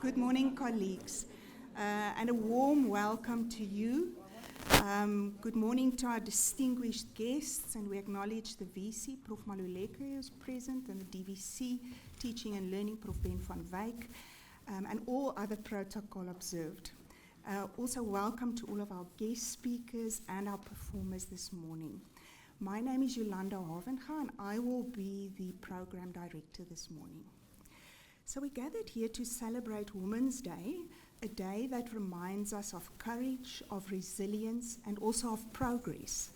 Good morning, colleagues, and a warm welcome to you. Good morning to our distinguished guests, and we acknowledge the VC, Prof. Maluleke, who is present, and the DVC, Teaching and Learning, Prof. Ben van Wyk, and all other protocol observed. Also, welcome to all of our guest speakers and our performers this morning. My name is Yolanda Havenga, and I will be the program director this morning. So we gathered here to celebrate Women's Day, a day that reminds us of courage, of resilience, and also of progress.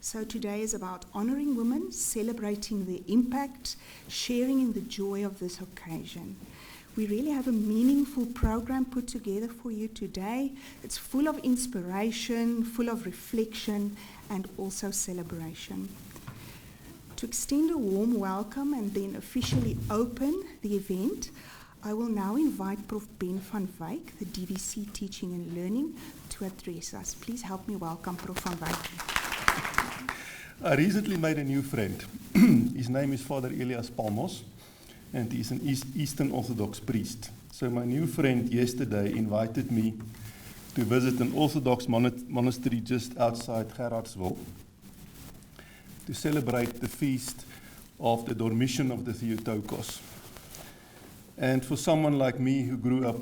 So today is about honoring women, celebrating their impact, sharing in the joy of this occasion. We really have a meaningful program put together for you today. It's full of inspiration, full of reflection, and also celebration. To extend a warm welcome and then officially open the event, I will now invite Prof. Ben van Wyk, the DVC Teaching and Learning, to address us. Please help me welcome Prof. van Wyk. I recently made a new friend. His name is Father Elias Palmos, and he's an Eastern Orthodox priest. So my new friend yesterday invited me to visit an Orthodox monastery just outside Gerardsville to celebrate the feast of the Dormition of the Theotokos. And for someone like me who grew up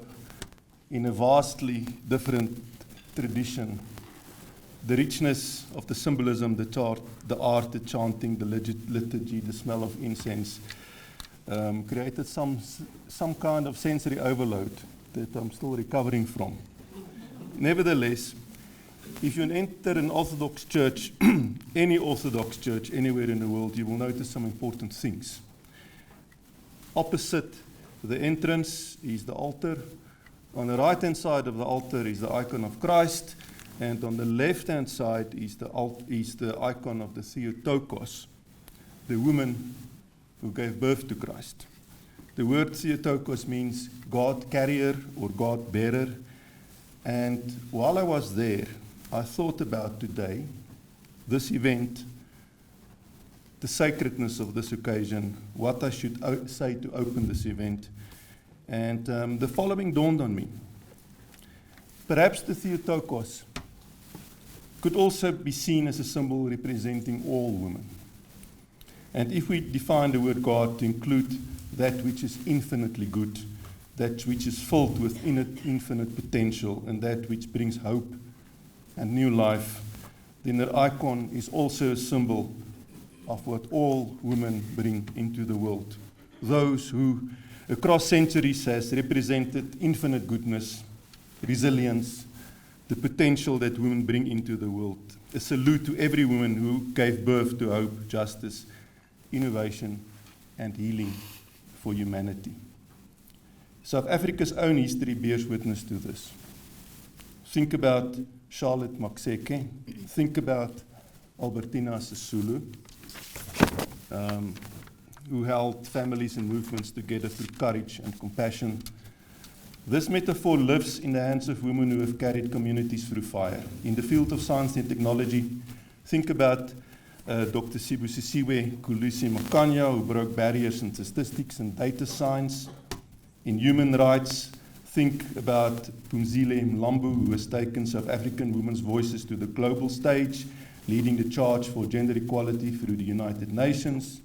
in a vastly different tradition, the richness of the symbolism, the art, the chanting, the liturgy, the smell of incense, created some kind of sensory overload that I'm still recovering from. Nevertheless, if you enter an Orthodox church, any Orthodox church anywhere in the world, you will notice some important things. Opposite the entrance is the altar. On the right-hand side of the altar is the icon of Christ, and on the left-hand side is the icon of the Theotokos, the woman who gave birth to Christ. The word Theotokos means God carrier or God bearer. And while I was there, I thought about today, this event, the sacredness of this occasion, what I should say to open this event. And the following dawned on me. Perhaps the Theotokos could also be seen as a symbol representing all women. And if we define the word God to include that which is infinitely good, that which is filled with infinite potential, and that which brings hope and new life, then the icon is also a symbol of what all women bring into the world. Those who, across centuries, has represented infinite goodness, resilience, the potential that women bring into the world. A salute to every woman who gave birth to hope, justice, innovation, and healing for humanity. South Africa's own history bears witness to this. Think about Charlotte Maxeke. Think about Albertina Sisulu, who held families and movements together through courage and compassion. This metaphor lives in the hands of women who have carried communities through fire. In the field of science and technology, think about Dr. Sibusisiwe Kulusi Makanya, who broke barriers in statistics and data science. In human rights, think about Phumzile Mlambo, who has taken South African women's voices to the global stage, leading the charge for gender equality through the United Nations.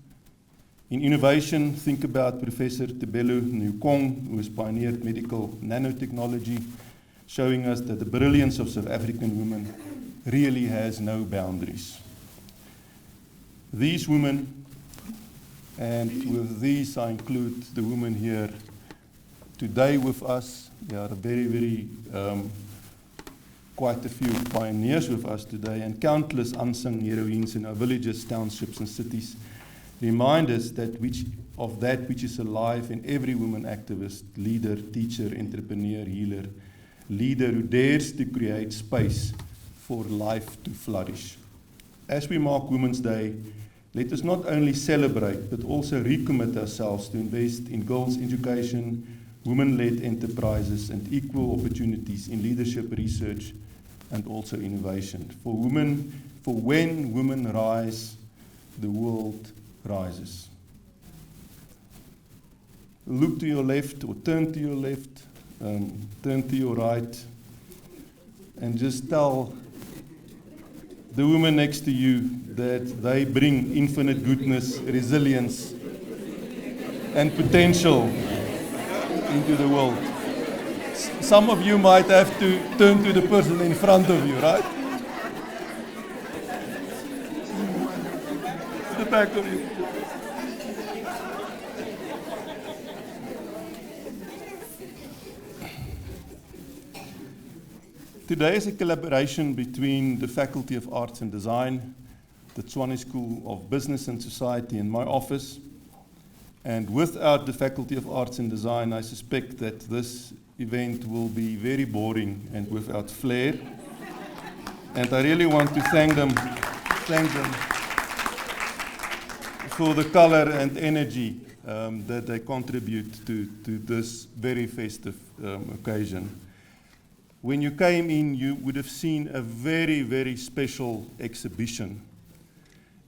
In innovation, think about Professor Tebelo Nukong, who has pioneered medical nanotechnology, showing us that the brilliance of South African women really has no boundaries. These women, and with these I include the women here today with us, there are quite a few pioneers with us today, and countless unsung heroines in our villages, townships, and cities, remind us that which is alive in every woman activist, leader, teacher, entrepreneur, healer, leader who dares to create space for life to flourish. As we mark Women's Day, let us not only celebrate, but also recommit ourselves to invest in girls' education, women-led enterprises, and equal opportunities in leadership, research, and also innovation. For when women rise, the world rises. Look to your left or turn to your left. turn to your right and just tell the woman next to you that they bring infinite goodness, resilience, and potential into the world. Some of you might have to turn to the person in front of you, right? The back of you. Today is a collaboration between the Faculty of Arts and Design, the Tshwane School of Business and Society, and my office. And without the Faculty of Arts and Design, I suspect that this event will be very boring and without flair. And I really want to thank them for the color and energy that they contribute to this very festive occasion. When you came in, you would have seen a very, very special exhibition.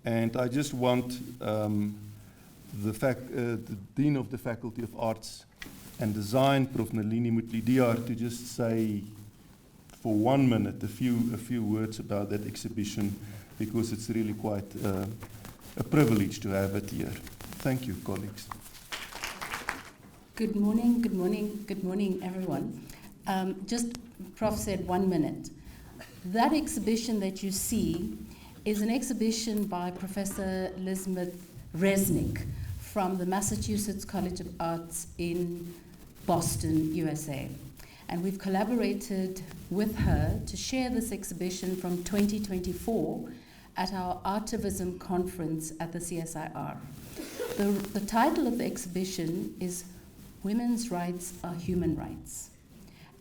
And I just want the Dean of the Faculty of Arts and Design, Prof. Nalini Mutlidiar, to just say for 1 minute a few words about that exhibition, because it's really quite a privilege to have it here. Thank you, colleagues. Good morning, good morning, good morning, everyone. Just Prof said 1 minute. That exhibition that you see is an exhibition by Professor Elizabeth Resnick from the Massachusetts College of Arts in Boston, USA. And we've collaborated with her to share this exhibition from 2024 at our Artivism conference at the CSIR. The title of the exhibition is Women's Rights Are Human Rights.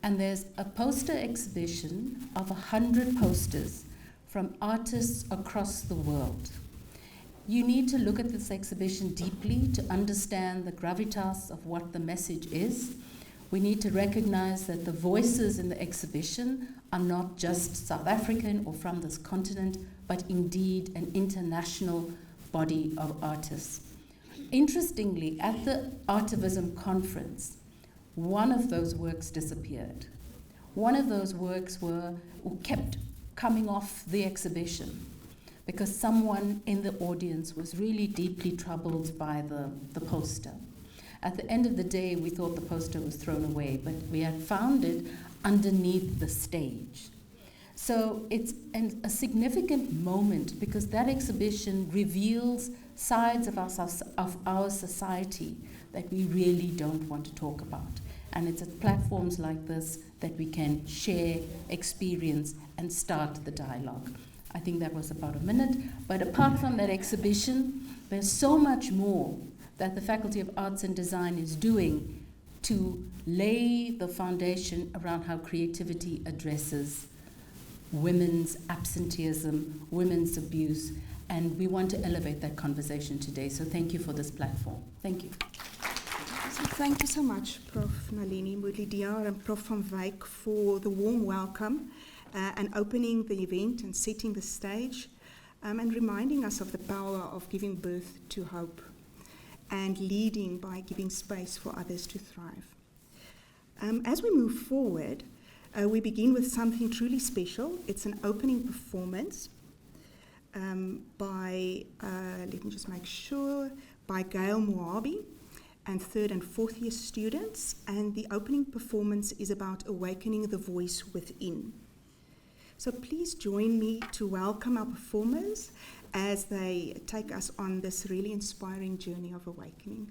And there's a poster exhibition of 100 posters from artists across the world. You need to look at this exhibition deeply to understand the gravitas of what the message is. We need to recognize that the voices in the exhibition are not just South African or from this continent, but indeed an international body of artists. Interestingly, at the Artivism conference, one of those works disappeared. One of those works kept coming off the exhibition because someone in the audience was really deeply troubled by the poster. At the end of the day, we thought the poster was thrown away, but we had found it underneath the stage. So it's a significant moment because that exhibition reveals sides of our society that we really don't want to talk about. And it's at platforms like this that we can share, experience, and start the dialogue. I think that was about a minute. But apart from that exhibition, there's so much more that the Faculty of Arts and Design is doing to lay the foundation around how creativity addresses women's absenteeism, women's abuse, and we want to elevate that conversation today. So thank you for this platform. Thank you. So thank you so much, Prof. Nalini Mutlidiar and Prof. van Wyk, for the warm welcome and opening the event and setting the stage and reminding us of the power of giving birth to hope and leading by giving space for others to thrive. As we move forward, we begin with something truly special. It's an opening performance by, let me just make sure, by Gail Moabi and 3rd and 4th year students. And the opening performance is about awakening the voice within. So please join me to welcome our performers as they take us on this really inspiring journey of awakening.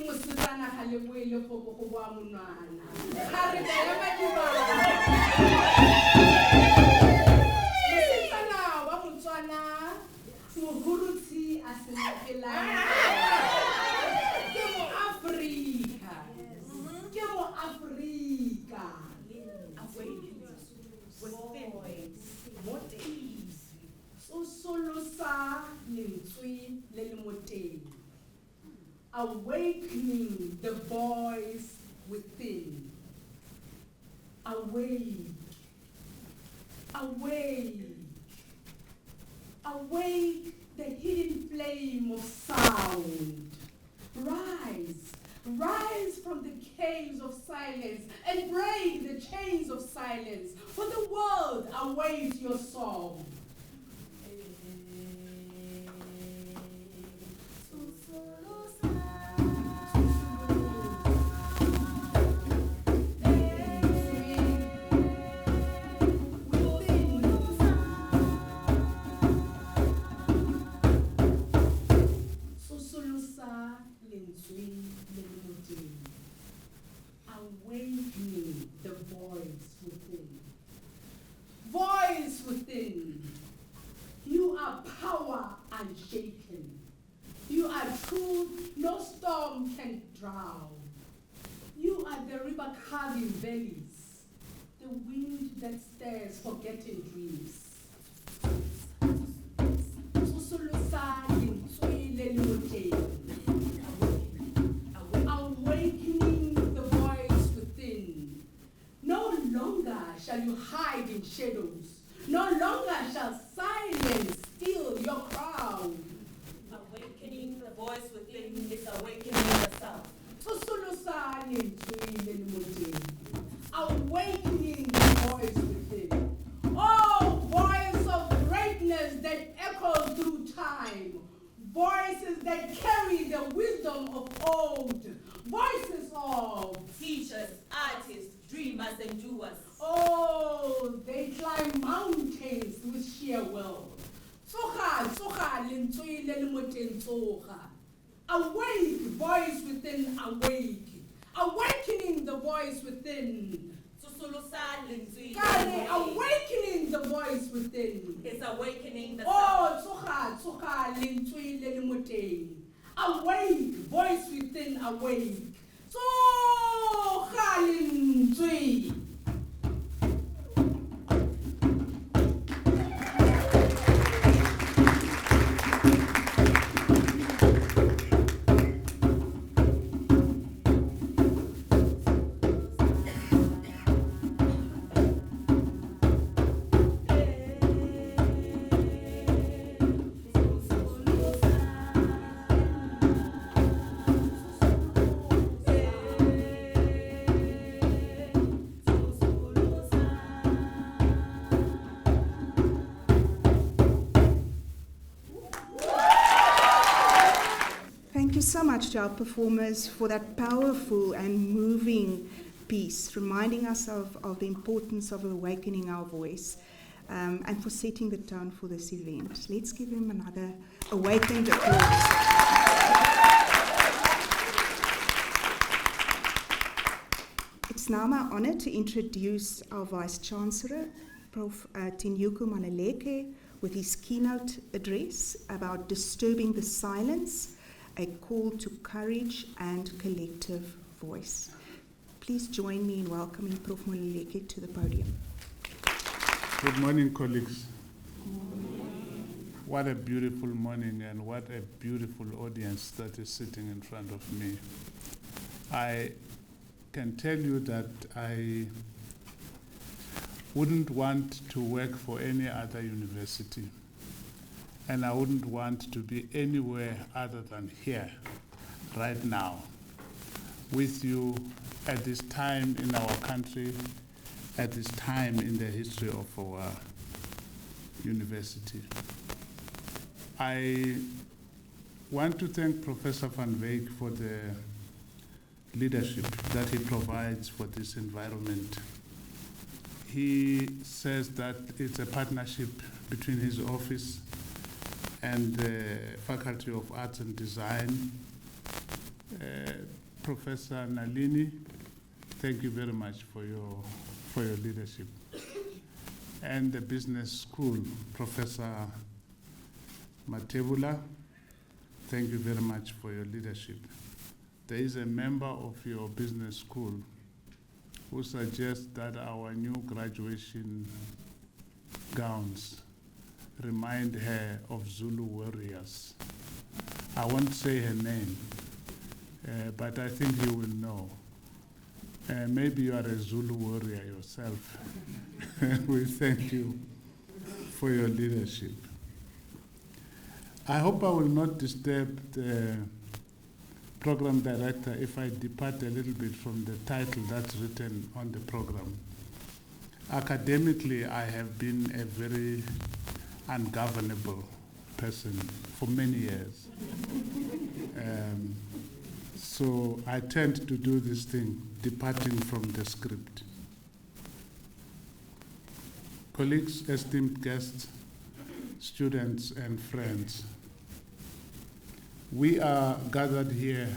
mosetsana ga le boele go boa monwana ga re ka ya madibana mosetsana wa motswana mohuruthi a selapelang ke mo Afrika sosolosa lentswe le le mo teng. Awakening the voice within. Awake, awake, awake the hidden flame of sound. Rise, rise from the caves of silence and break the chains of silence, for the world awaits your song. Awakening the voice within. Voice within. You are power unshaken. You are truth no storm can drown. You are the river carving valleys, the wind that stirs forgetting dreams. Awakening the voice within. No longer shall you hide in shadows. No longer shall silence steal your crown. Awakening the voice within is awakening yourself. Awakening the voice within. Oh, voice of greatness that echoes through time. Voices that carry the wisdom of old. Voices of Teachers, artists, dreamers, and doers. oh, they climb mountains with sheer will. Awake, voice within, awake. Awakening the voice within. Kare, awakening the voice within. It's awakening the awake, voice within, awake. Thank you so much to our performers for that powerful and moving piece, reminding us of the importance of awakening our voice, and for setting the tone for this event. Let's give him another awakened applause. It's now my honor to introduce our Vice Chancellor, Prof. Tinyuku Maluleke, with his keynote address about disturbing the silence, a call to courage and collective voice. Please join me in welcoming Prof. Maluleke to the podium. Good morning, colleagues. What a beautiful morning and what a beautiful audience that is sitting in front of me. I can tell you that I wouldn't want to work for any other university, and I wouldn't want to be anywhere other than here, right now, with you at this time in our country, at this time in the history of our university. I want to thank Professor Van Wyk for the leadership that he provides for this environment. He says that it's a partnership between his office and the Faculty of Arts and Design, Professor Nalini, thank you very much for your leadership. And the business school, Professor Matebula, thank you very much for your leadership. There is a member of your business school who suggests that our new graduation gowns remind her of Zulu warriors. I won't say her name, but I think you will know. Maybe you are a Zulu warrior yourself. We thank you for your leadership. I hope I will not disturb the program director if I depart a little bit from the title that's written on the program. Academically, I have been a very ungovernable person for many years. So I tend to do this thing, departing from the script. Colleagues, esteemed guests, students and friends, we are gathered here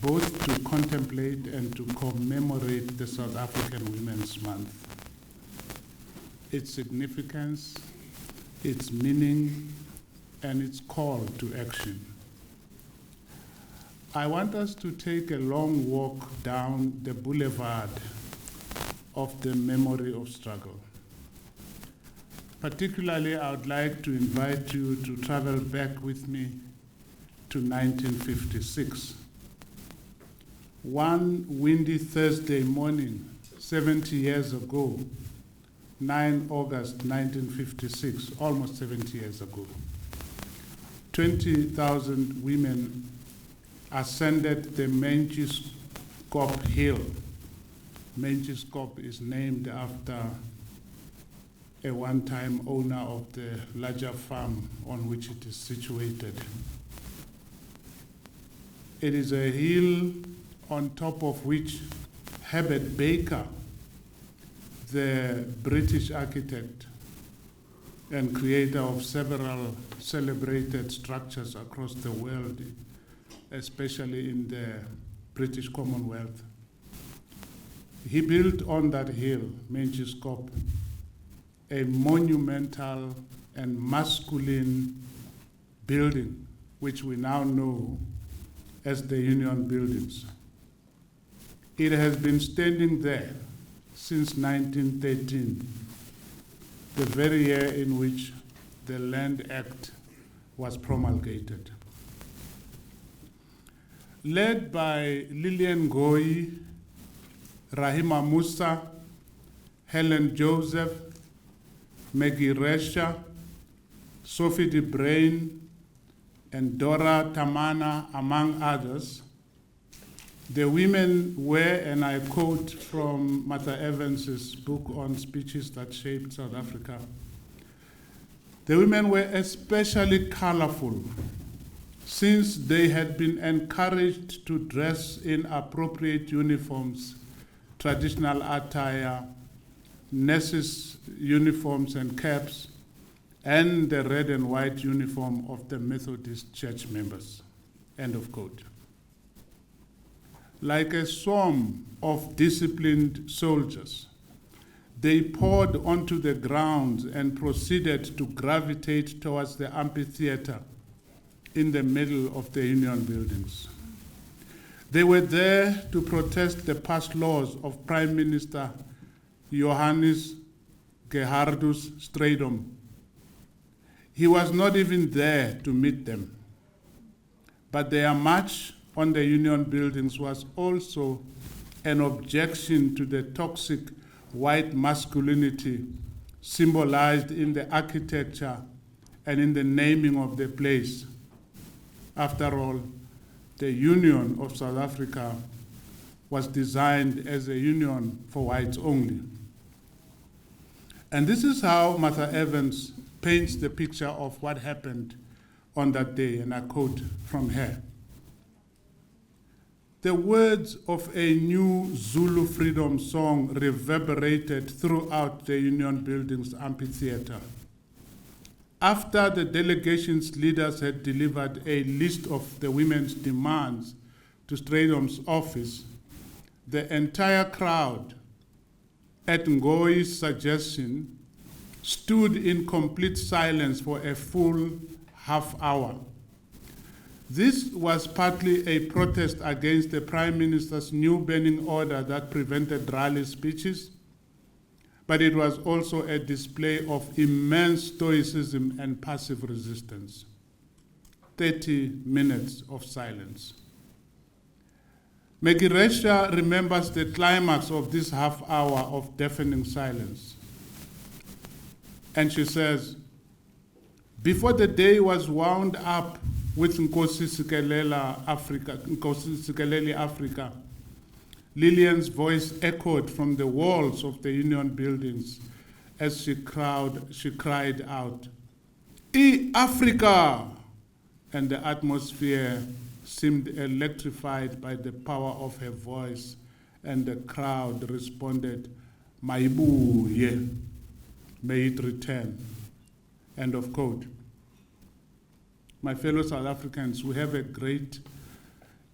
both to contemplate and to commemorate the South African Women's Month. Its significance, its meaning, and its call to action. I want us to take a long walk down the boulevard of the memory of struggle. Particularly, I would like to invite you to travel back with me to 1956. One windy Thursday morning, 70 years ago, 9 August 1956, almost 70 years ago, 20,000 women ascended the Mengiskop Hill. Mengiskop is named after a one-time owner of the larger farm on which it is situated. It is a hill on top of which Herbert Baker, the British architect and creator of several celebrated structures across the world, especially in the British Commonwealth. He built on that hill, Mengiskop, a monumental and masculine building, which we now know as the Union Buildings. It has been standing there since 1913, the very year in which the Land Act was promulgated. Led by Lillian Ngoyi, Rahima Musa, Helen Joseph, Maggie Resha, Sophie de Bruyn, and Dora Tamana, among others, the women were, and I quote from Martha Evans's book on speeches that shaped South Africa, the women were especially colorful since they had been encouraged to dress in appropriate uniforms, traditional attire, nurses' uniforms and caps, and the red and white uniform of the Methodist Church members, end of quote. Like a swarm of disciplined soldiers, they poured onto the grounds and proceeded to gravitate towards the amphitheater in the middle of the Union Buildings. They were there to protest the past laws of Prime Minister Johannes Gerhardus Strydom. He was not even there to meet them, but their march on the Union Buildings was also an objection to the toxic white masculinity symbolized in the architecture and in the naming of the place. After all, the Union of South Africa was designed as a union for whites only. And this is how Martha Evans paints the picture of what happened on that day, and I quote from her. The words of a new Zulu freedom song reverberated throughout the Union Buildings amphitheater. After the delegation's leaders had delivered a list of the women's demands to Stradom's office, the entire crowd, at Ngoyi's suggestion, stood in complete silence for a full half hour. This was partly a protest against the Prime Minister's new banning order that prevented rally speeches, but it was also a display of immense stoicism and passive resistance. 30 minutes of silence. Megiresha remembers the climax of this half hour of deafening silence. And she says, before the day was wound up with Nkosi Sikeleli Africa, Lillian's voice echoed from the walls of the union buildings as she cried out, Africa! And the atmosphere seemed electrified by the power of her voice, and the crowd responded, Maibuye, may it return. End of quote. My fellow South Africans, we have a great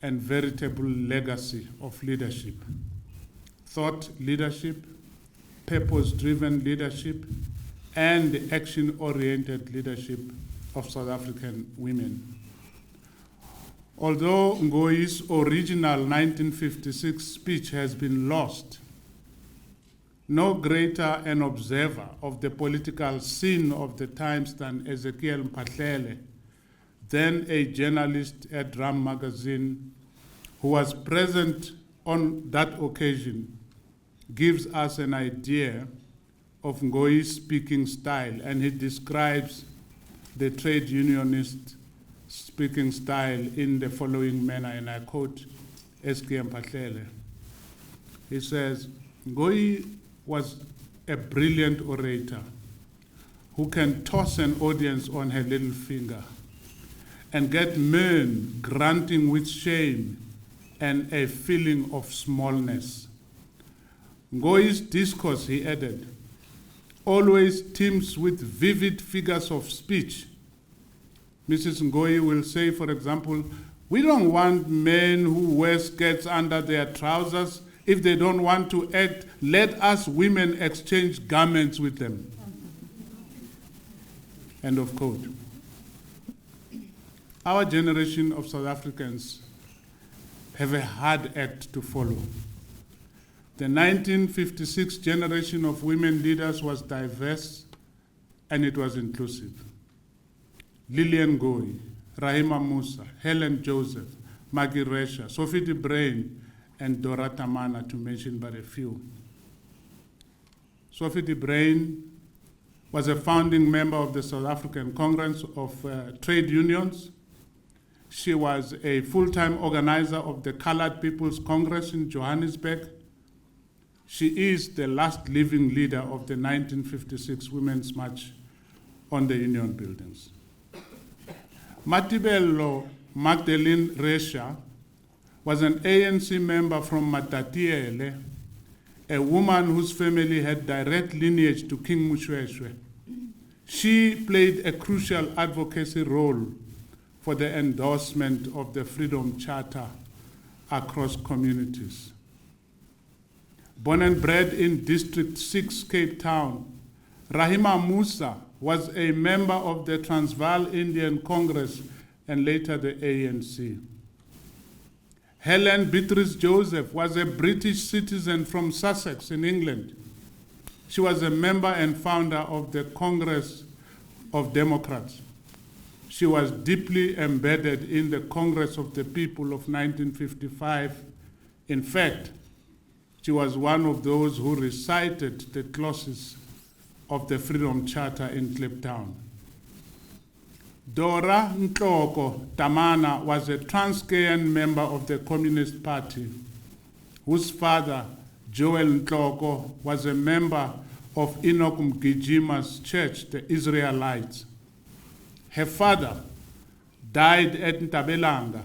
and veritable legacy of leadership. Thought leadership, purpose-driven leadership, and action-oriented leadership of South African women. Although Ngoyi's original 1956 speech has been lost, no greater an observer of the political scene of the times than Ezekiel Mphahlele, then a journalist at Drum magazine, who was present on that occasion, gives us an idea of Ngoyi's speaking style, and he describes the trade unionist speaking style in the following manner, and I quote Ezekiel Mphahlele. He says, Ngoyi was a brilliant orator who can toss an audience on her little finger and get men grunting with shame and a feeling of smallness. Ngoyi's discourse, he added, always teems with vivid figures of speech. Mrs. Ngoyi will say, for example, we don't want men who wear skirts under their trousers. If they don't want to act, let us women exchange garments with them. End of quote. Our generation of South Africans have a hard act to follow. The 1956 generation of women leaders was diverse and it was inclusive. Lillian Ngoyi, Rahima Moosa, Helen Joseph, Megiresha, Sophie de Bruyn, and Dora Tamana, to mention but a few. Sophie de Bruyn was a founding member of the South African Congress of Trade Unions. She was a full-time organizer of the Colored People's Congress in Johannesburg. She is the last living leader of the 1956 Women's March on the Union buildings. Matibelo Magdalene Resha was an ANC member from Matatiele, a woman whose family had direct lineage to King Moshoeshoe. She played a crucial advocacy role for the endorsement of the Freedom Charter across communities. Born and bred in District 6, Cape Town, Rahima Moosa was a member of the Transvaal Indian Congress and later the ANC. Helen Beatrice Joseph was a British citizen from Sussex in England. She was a member and founder of the Congress of Democrats. She was deeply embedded in the Congress of the People of 1955. In fact, she was one of those who recited the clauses of the Freedom Charter in Kliptown. Dora Nhloko Tamana was a Transkeian member of the Communist Party, whose father, Joel Nhloko, was a member of Enoch Mgijima's church, the Israelites. Her father died at Ntabelanga,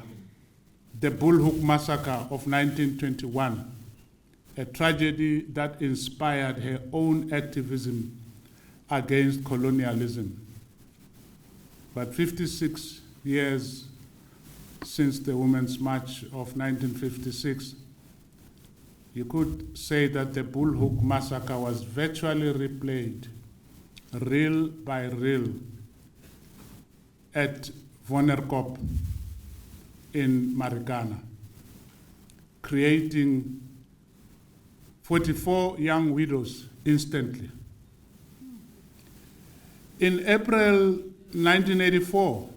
the Bullhoek massacre of 1921, a tragedy that inspired her own activism against colonialism. But 56 years since the Women's March of 1956. You could say that the Bullhoek massacre was virtually replayed, reel by reel, at Wonderkop in Marikana, creating 44 young widows instantly. In April 1984,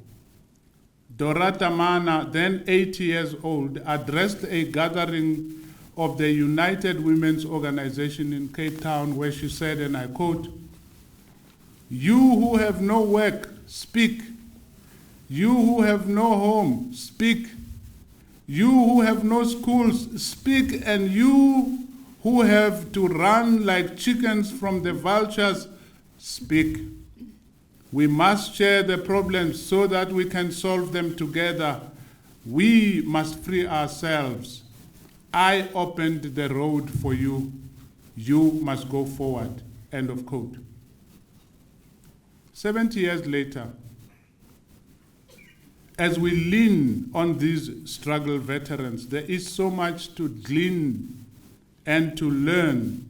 Dorata Mana, then 80 years old, addressed a gathering of the United Women's Organization in Cape Town, where she said, and I quote, "You who have no work, speak. You who have no home, speak. You who have no schools, speak. And you who have to run like chickens from the vultures, speak. We must share the problems so that we can solve them together. We must free ourselves. I opened the road for you. You must go forward." End of quote. 70 years later, as we lean on these struggle veterans, there is so much to glean and to learn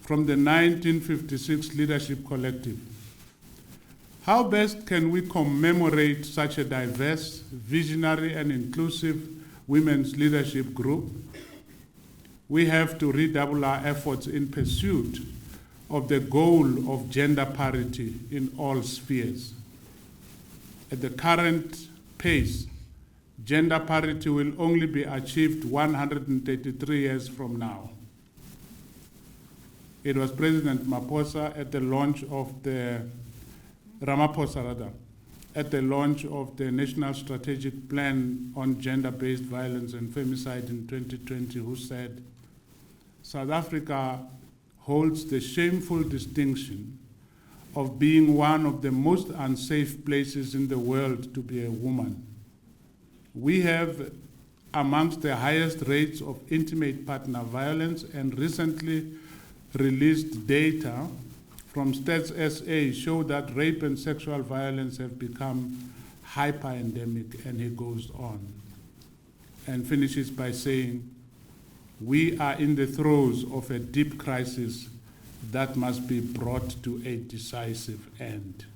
from the 1956 Leadership Collective. How best can we commemorate such a diverse, visionary, and inclusive women's leadership group? We have to redouble our efforts in pursuit of the goal of gender parity in all spheres. At the current pace, gender parity will only be achieved 133 years from now. It was President Ramaphosa at the launch of the National Strategic Plan on Gender-Based Violence and Femicide in 2020 who said, "South Africa holds the shameful distinction of being one of the most unsafe places in the world to be a woman. We have amongst the highest rates of intimate partner violence, and recently released data from Stats SA show that rape and sexual violence have become hyper-endemic," and he goes on and finishes by saying, "We are in the throes of a deep crisis that must be brought to a decisive end."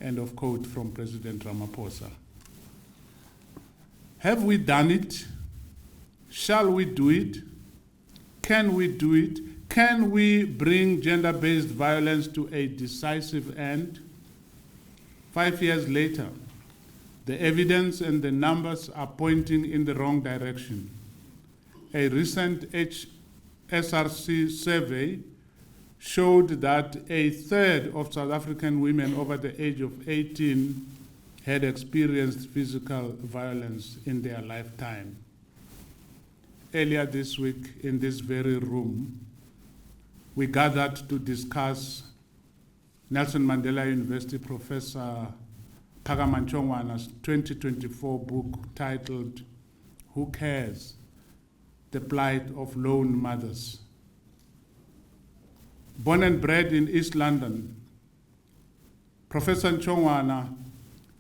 End of quote from President Ramaphosa. Have we done it? Shall we do it? Can we do it? Can we bring gender-based violence to a decisive end? 5 years later, the evidence and the numbers are pointing in the wrong direction. A recent SRC survey showed that a third of South African women over the age of 18 had experienced physical violence in their lifetime. Earlier this week, in this very room, we gathered to discuss Nelson Mandela University Professor Phakama Ntshongwana's 2024 book titled, "Who Cares? The Plight of Lone Mothers." Born and bred in East London, Professor Ntshongwana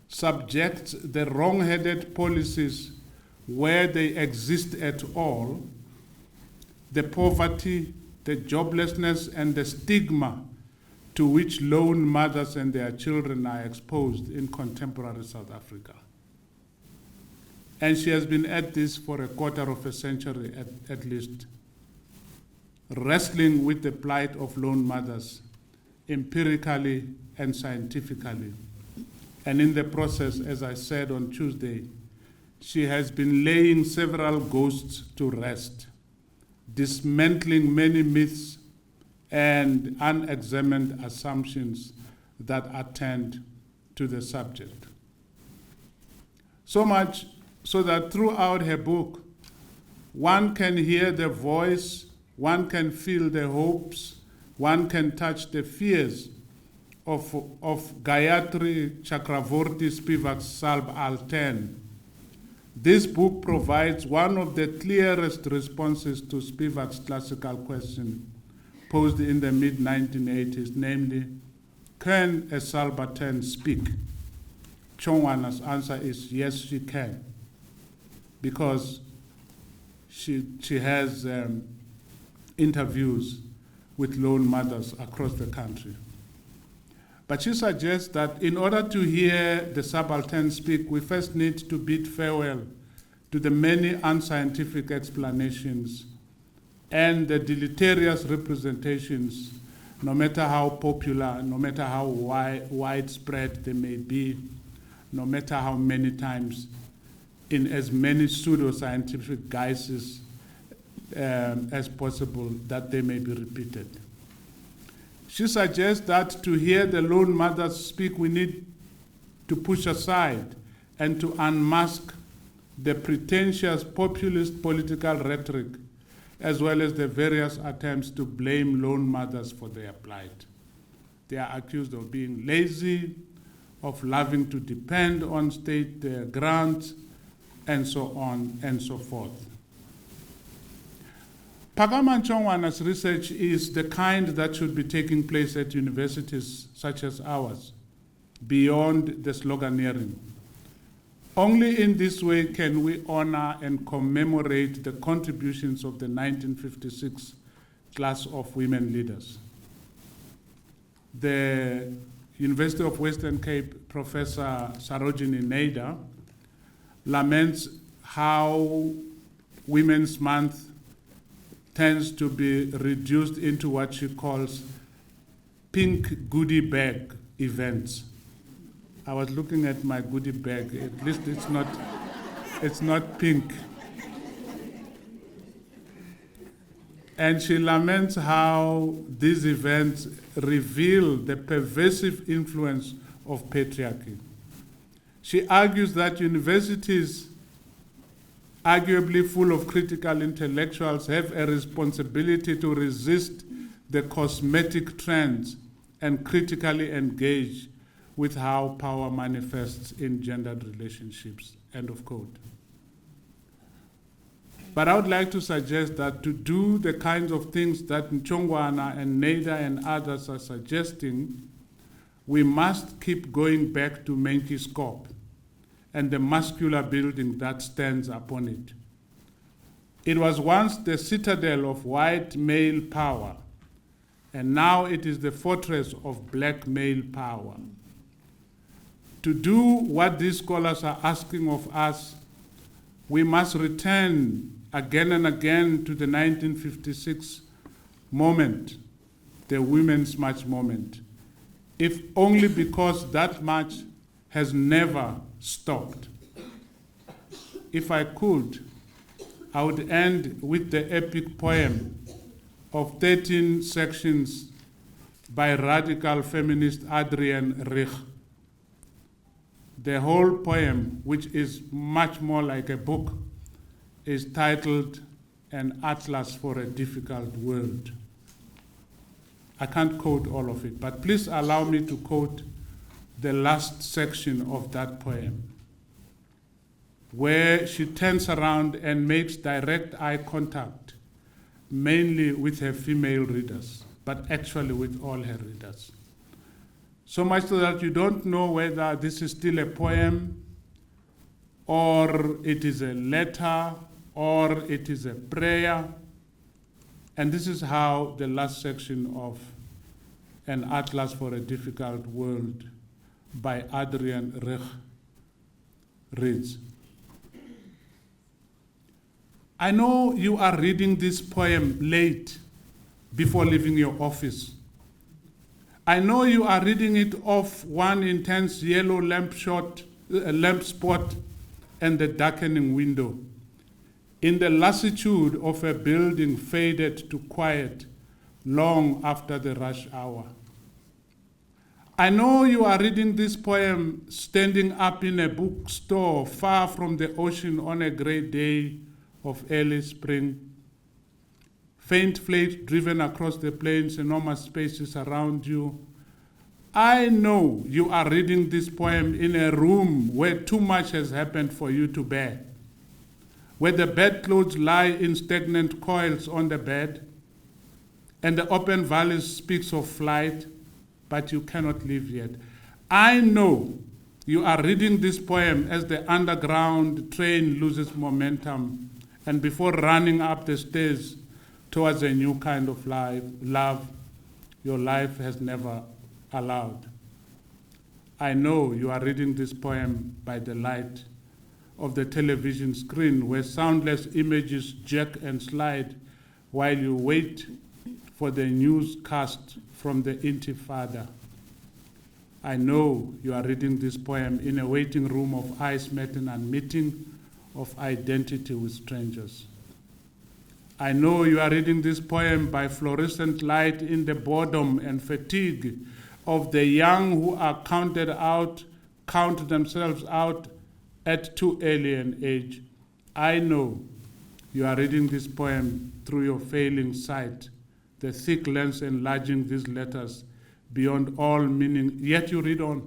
subjects the wrong-headed policies where they exist at all, the poverty, the joblessness, and the stigma to which lone mothers and their children are exposed in contemporary South Africa. And she has been at this for a quarter of a century at least, wrestling with the plight of lone mothers empirically and scientifically. And in the process, as I said on Tuesday, she has been laying several ghosts to rest, dismantling many myths and unexamined assumptions that attend to the subject. So much so that throughout her book, one can hear the voice, one can feel the hopes, one can touch the fears of Gayatri Chakravorty Spivak's Salb Al-10. This book provides one of the clearest responses to Spivak's classical question posed in the mid-1980s, namely, can a Salb Al-10 speak? Ntshongwana's answer is yes, she can. because she has interviews with lone mothers across the country. But she suggests that in order to hear the subaltern speak, we first need to bid farewell to the many unscientific explanations and the deleterious representations, no matter how popular, no matter how widespread they may be, no matter how many times, in as many pseudoscientific guises as possible, that they may be repeated. She suggests that to hear the lone mothers speak, we need to push aside and to unmask the pretentious populist political rhetoric, as well as the various attempts to blame lone mothers for their plight. They are accused of being lazy, of loving to depend on state grants, and so on and so forth. Phakama Nchongwana's research is the kind that should be taking place at universities such as ours, beyond the sloganeering. Only in this way can we honor and commemorate the contributions of the 1956 class of women leaders. The University of Western Cape Professor Sarojini Naidoo laments how Women's Month tends to be reduced into what she calls pink goodie bag events. I was looking at my goodie bag. At least it's not pink. And she laments how these events reveal the pervasive influence of patriarchy. She argues that universities, arguably full of critical intellectuals, have a responsibility to resist the cosmetic trends and critically engage with how power manifests in gendered relationships, end of quote. But I would like to suggest that to do the kinds of things that Nchongwana and Naidoo and others are suggesting, we must keep going back to Menchi's Kop and the muscular building that stands upon it. It was once the citadel of white male power, and now it is the fortress of black male power. To do what these scholars are asking of us, we must return again and again to the 1956 moment, the Women's March moment, if only because that march has never stopped. If I could, I would end with the epic poem of 13 sections by radical feminist Adrienne Rich. The whole poem, which is much more like a book, is titled An Atlas for a Difficult World. I can't quote all of it, but please allow me to quote the last section of that poem, where she turns around and makes direct eye contact, mainly with her female readers, but actually with all her readers. So much so that you don't know whether this is still a poem, or it is a letter, or it is a prayer. And this is how the last section of An Atlas for a Difficult World by Adrienne Rich reads. I know you are reading this poem late before leaving your office. I know you are reading it off one intense yellow lamp spot and the darkening window, in the lassitude of a building faded to quiet long after the rush hour. I know you are reading this poem standing up in a bookstore far from the ocean on a gray day of early spring. Faint flames driven across the plains, enormous spaces around you. I know you are reading this poem in a room where too much has happened for you to bear, where the bedclothes lie in stagnant coils on the bed, and the open valleys speaks of flight, but you cannot leave yet. I know You are reading this poem as the underground train loses momentum and before running up the stairs towards a new kind of love your life has never allowed. I know you are reading this poem by the light of the television screen where soundless images jerk and slide while you wait for the newscast from the Intifada. I know you are reading this poem in a waiting room of ice matin and meeting of identity with strangers. I know you are reading this poem by fluorescent light in the boredom and fatigue of the young who are count themselves out at too early an age. I know you are reading this poem through your failing sight, the thick lens enlarging these letters beyond all meaning, yet you read on,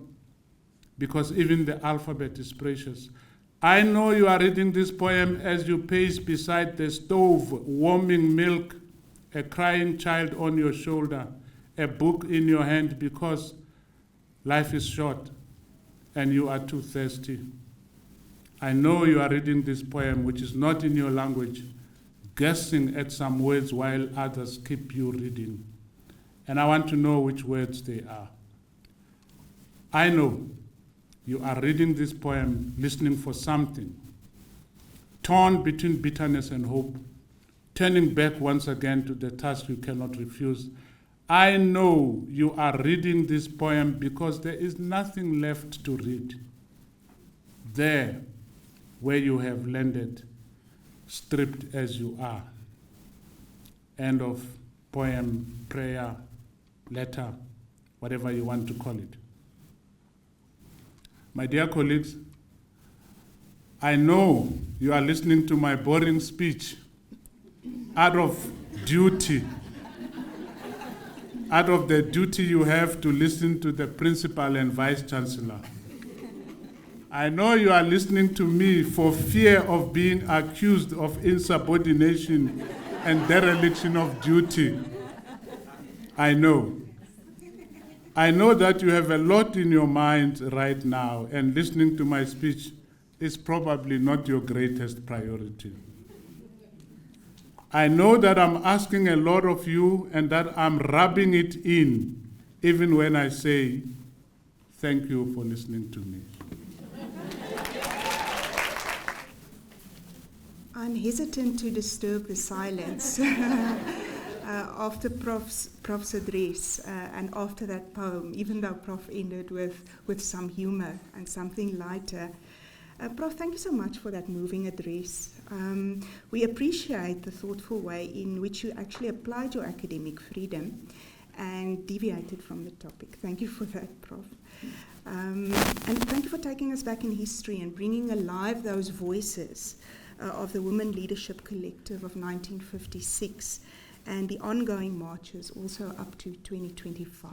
because even the alphabet is precious. I know you are reading this poem as you pace beside the stove, warming milk, a crying child on your shoulder, a book in your hand, because life is short and you are too thirsty. I know you are reading this poem, which is not in your language, guessing at some words while others keep you reading. And I want to know which words they are. I know you are reading this poem, listening for something, torn between bitterness and hope, turning back once again to the task you cannot refuse. I know you are reading this poem because there is nothing left to read. There, where you have landed, stripped as you are. End of poem, prayer, letter, whatever you want to call it. My dear colleagues, I know you are listening to my boring speech out of duty, out of the duty you have to listen to the principal and vice chancellor. I know you are listening to me for fear of being accused of insubordination and dereliction of duty. I know. I know that you have a lot in your mind right now, and listening to my speech is probably not your greatest priority. I know that I'm asking a lot of you and that I'm rubbing it in, even when I say, thank you for listening to me. I'm hesitant to disturb the silence after Prof's address and after that poem, even though Prof ended with some humor and something lighter. Prof, thank you so much for that moving address. We appreciate the thoughtful way in which you actually applied your academic freedom and deviated from the topic. Thank you for that, Prof. And thank you for taking us back in history and bringing alive those voices of the Women Leadership Collective of 1956 and the ongoing marches also up to 2025.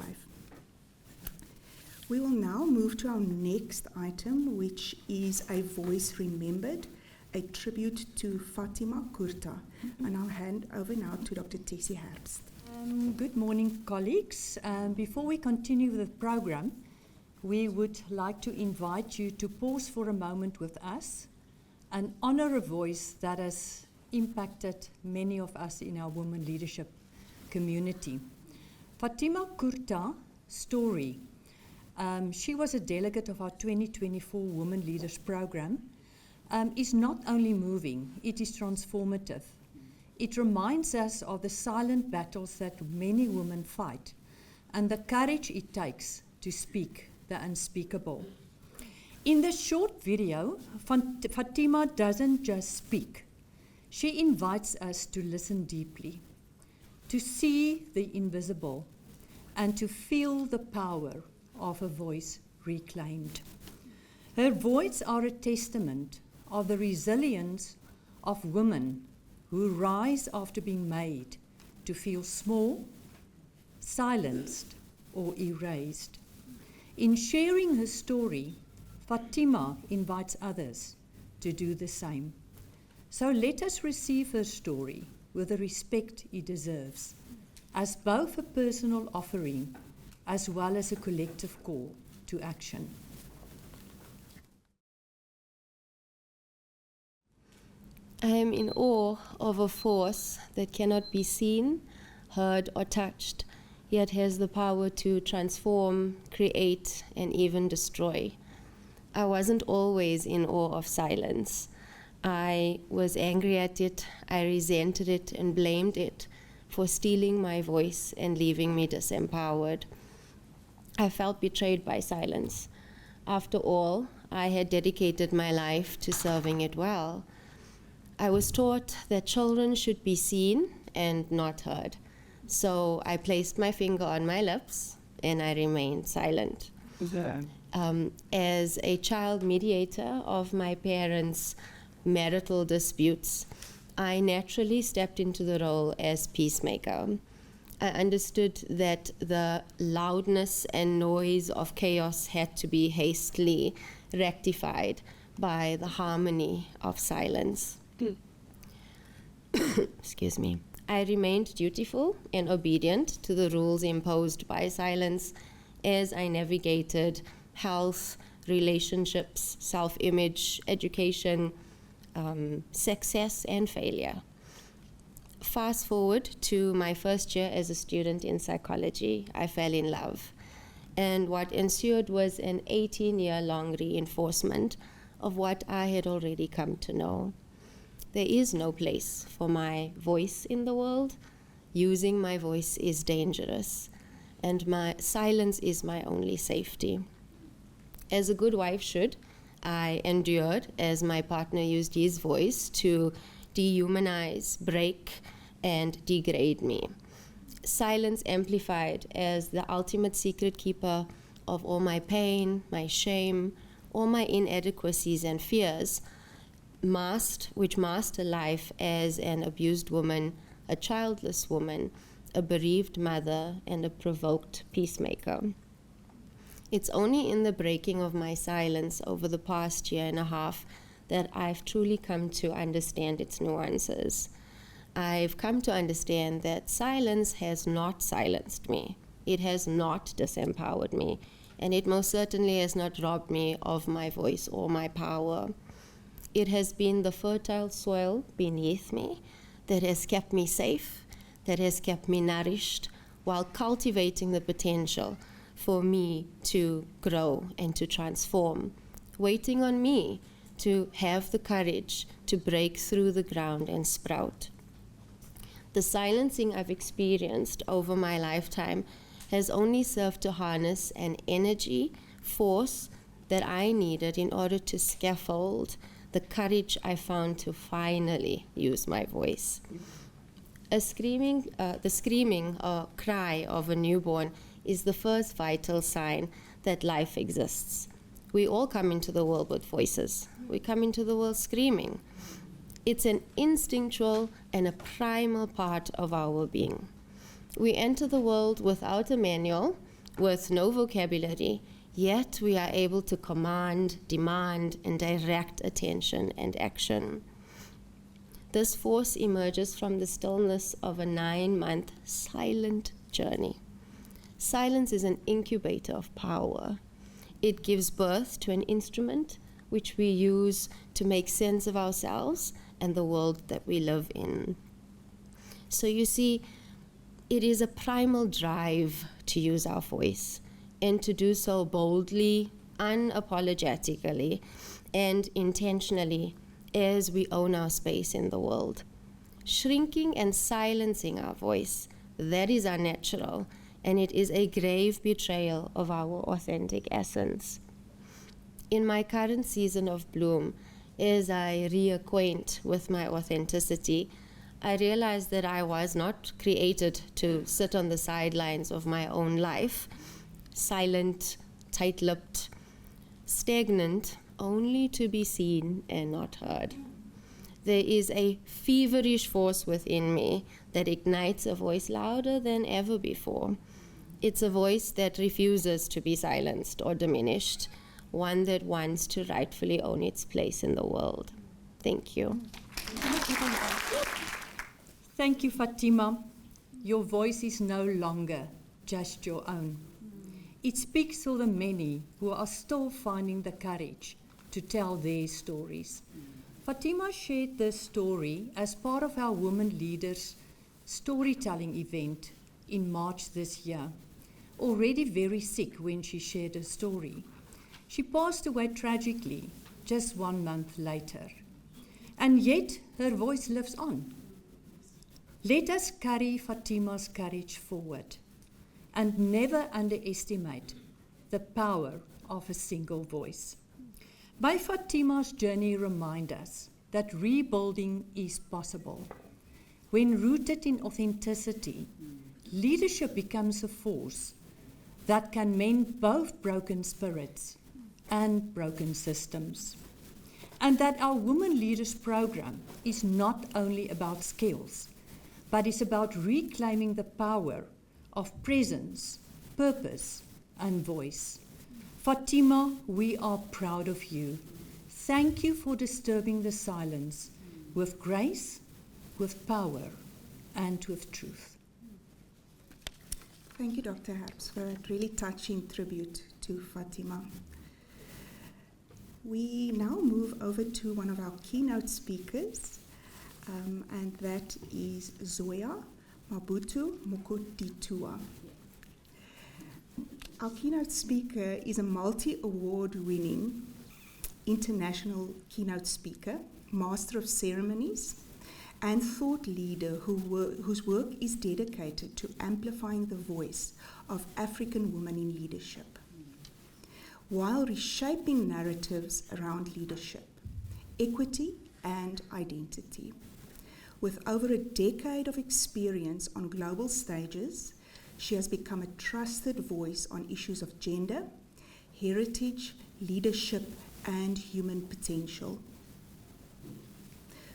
We will now move to our next item, which is A Voice Remembered, a tribute to Fatima Kurta. And I'll hand over now to Dr. Tessie Herbst. Good morning, colleagues. Before we continue with the program, we would like to invite you to pause for a moment with us and honor a voice that has impacted many of us in our women leadership community. Fatima Kurta's story. She was a delegate of our 2024 Women Leaders Program, is not only moving, it is transformative. It reminds us of the silent battles that many women fight and the courage it takes to speak the unspeakable. In the short video, Fatima doesn't just speak. She invites us to listen deeply, to see the invisible, and to feel the power of a voice reclaimed. Her words are a testament of the resilience of women who rise after being made to feel small, silenced, or erased. In sharing her story, Fatima invites others to do the same. So let us receive her story with the respect it deserves, as both a personal offering as well as a collective call to action. I am in awe of a force that cannot be seen, heard, or touched, yet has the power to transform, create, and even destroy. I wasn't always in awe of silence. I was angry at it, I resented it, and blamed it for stealing my voice and leaving me disempowered. I felt betrayed by silence. After all, I had dedicated my life to serving it well. I was taught that children should be seen and not heard. So I placed my finger on my lips and I remained silent. As a child mediator of my parents' marital disputes, I naturally stepped into the role as peacemaker. I understood that the loudness and noise of chaos had to be hastily rectified by the harmony of silence. Excuse me. I remained dutiful and obedient to the rules imposed by silence as I navigated health, relationships, self-image, education, success, and failure. Fast forward to my first year as a student in psychology, I fell in love. And what ensued was an 18-year-long reinforcement of what I had already come to know. There is no place for my voice in the world. Using my voice is dangerous, and my silence is my only safety. As a good wife should, I endured as my partner used his voice to dehumanize, break, and degrade me. Silence amplified as the ultimate secret keeper of all my pain, my shame, all my inadequacies and fears, which masked a life as an abused woman, a childless woman, a bereaved mother, and a provoked peacemaker. It's only in the breaking of my silence over the past year and a half that I've truly come to understand its nuances. I've come to understand that silence has not silenced me. It has not disempowered me, and it most certainly has not robbed me of my voice or my power. It has been the fertile soil beneath me that has kept me safe, that has kept me nourished, while cultivating the potential for me to grow and to transform, waiting on me to have the courage to break through the ground and sprout. The silencing I've experienced over my lifetime has only served to harness an energy, force that I needed in order to scaffold the courage I found to finally use my voice. The screaming cry of a newborn is the first vital sign that life exists. We all come into the world with voices. We come into the world screaming. It's an instinctual and a primal part of our being. We enter the world without a manual, with no vocabulary, yet we are able to command, demand, and direct attention and action. This force emerges from the stillness of a 9-month silent journey. Silence is an incubator of power. It gives birth to an instrument which we use to make sense of ourselves and the world that we live in. So you see, it is a primal drive to use our voice, and to do so boldly, unapologetically, and intentionally as we own our space in the world. Shrinking and silencing our voice, that is unnatural, and it is a grave betrayal of our authentic essence. In my current season of bloom, as I reacquaint with my authenticity, I realize that I was not created to sit on the sidelines of my own life, silent, tight-lipped, stagnant, only to be seen and not heard. There is a feverish force within me that ignites a voice louder than ever before. It's a voice that refuses to be silenced or diminished, one that wants to rightfully own its place in the world. Thank you. Thank you, Fatima. Your voice is no longer just your own. It speaks for the many who are still finding the courage to tell their stories. Fatima shared this story as part of our Women Leaders storytelling event in March this year. Already very sick when she shared her story. She passed away tragically just 1 month later. And yet her voice lives on. Let us carry Fatima's courage forward and never underestimate the power of a single voice. May Fatima's journey remind us that rebuilding is possible. When rooted in authenticity, leadership becomes a force that can mend both broken spirits and broken systems. And that our Women Leaders program is not only about skills, but is about reclaiming the power of presence, purpose, and voice. Fatima, we are proud of you. Thank you for disturbing the silence with grace, with power, and with truth. Thank you, Dr. Herbst, for that really touching tribute to Fatima. We now move over to one of our keynote speakers, and that is Zoya Mabutu Mukoditua. Our keynote speaker is a multi-award winning international keynote speaker, master of ceremonies, and thought leader whose work is dedicated to amplifying the voice of African women in leadership, while reshaping narratives around leadership, equity, and identity. With over a decade of experience on global stages, she has become a trusted voice on issues of gender, heritage, leadership, and human potential.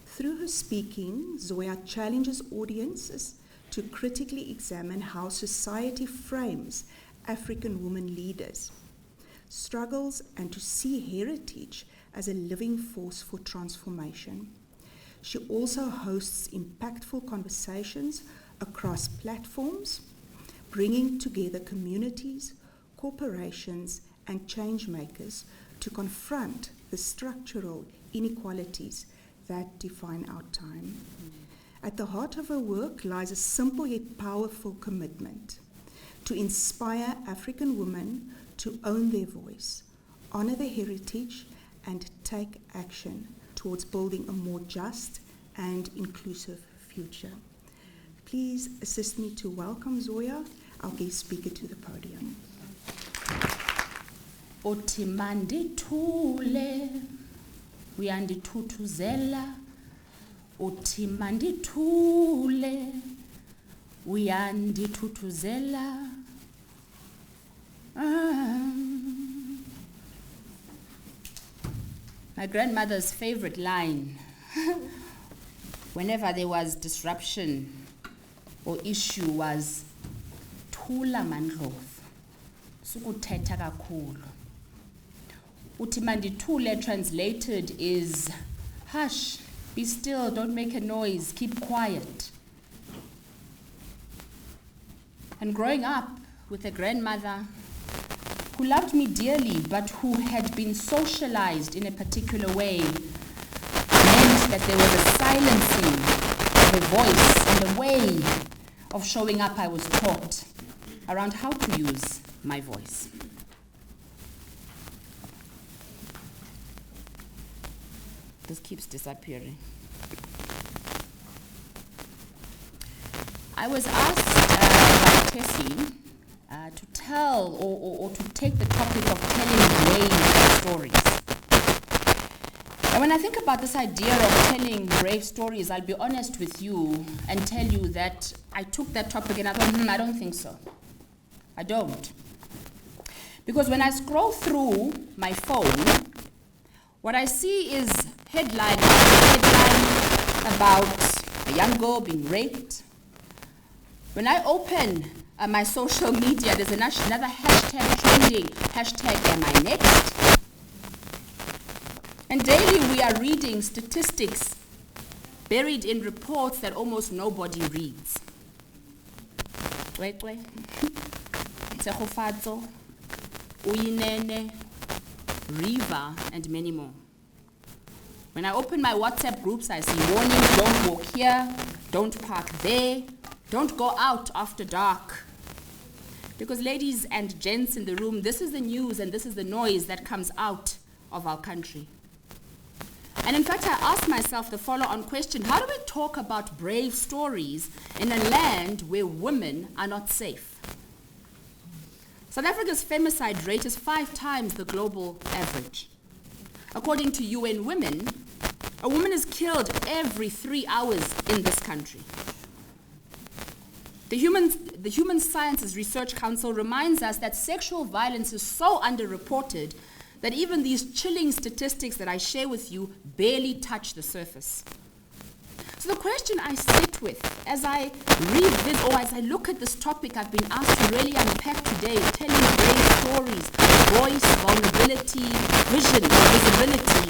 Through her speaking, Zoya challenges audiences to critically examine how society frames African women leaders, struggles, and to see heritage as a living force for transformation. She also hosts impactful conversations across platforms, bringing together communities, corporations, and change makers to confront the structural inequalities that define our time. At the heart of her work lies a simple yet powerful commitment to inspire African women to own their voice, honor their heritage, and take action towards building a more just and inclusive future. Please assist me to welcome Zoya, our guest speaker, to the podium. Uthi mandithule uyandithuthuzela, uthi mandithule uyandithuthuzela. My grandmother's favorite line whenever there was disruption or issue was thula mandlovu, sukuthetha kakhulu. Uthi mandithule translated is hush, be still, don't make a noise, keep quiet. And growing up with a grandmother who loved me dearly but who had been socialized in a particular way meant that there was a silencing of a voice and a way of showing up I was taught around how to use my voice. This keeps disappearing. I was asked by Tessie to tell or to take the topic of telling brave stories. And when I think about this idea of telling brave stories, I'll be honest with you and tell you that I took that topic and I thought, I don't think so. I don't. Because when I scroll through my phone, what I see is headline about a young girl being raped. When I open my social media, there's another hashtag trending, hashtag am I next? And daily we are reading statistics buried in reports that almost nobody reads. Tsegofatso, Uyinene, Riva, and many more. When I open my WhatsApp groups, I see warning, don't walk here, don't park there, don't go out after dark. Because ladies and gents in the room, this is the news and this is the noise that comes out of our country. And in fact, I asked myself the follow-on question, how do we talk about brave stories in a land where women are not safe? South Africa's femicide rate is 5 times the global average. According to UN Women, a woman is killed every 3 hours in this country. The Human Sciences Research Council reminds us that sexual violence is so underreported that even these chilling statistics that I share with you barely touch the surface. So the question I sit with as I revisit or as I look at this topic I've been asked to really unpack today, telling brave stories, voice, vulnerability, vision, visibility,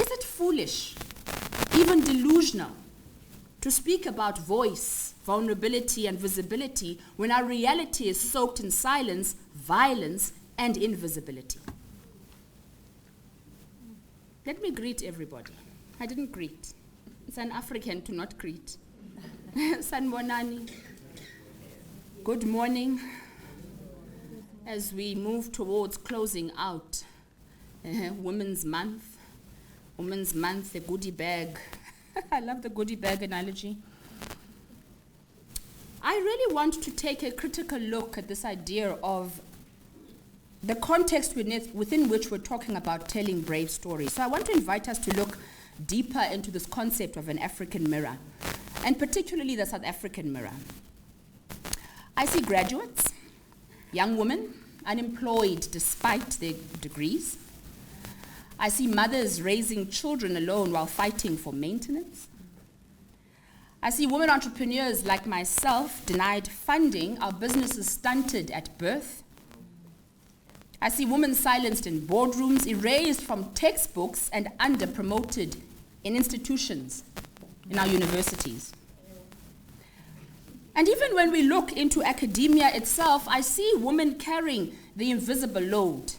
is it foolish, even delusional, to speak about voice, vulnerability, and visibility when our reality is soaked in silence, violence, and invisibility? Let me greet everybody. I didn't greet. It's an African to not greet. Sanbonani. Good morning. As we move towards closing out Women's Month. Women's Month, the goodie bag. I love the goodie bag analogy. I really want to take a critical look at this idea of the context within which we're talking about telling brave stories. So I want to invite us to look deeper into this concept of an African mirror, and particularly the South African mirror. I see graduates, young women, unemployed despite their degrees. I see mothers raising children alone while fighting for maintenance. I see women entrepreneurs like myself denied funding, our businesses stunted at birth. I see women silenced in boardrooms, erased from textbooks, and under-promoted in institutions, in our universities. And even when we look into academia itself, I see women carrying the invisible load,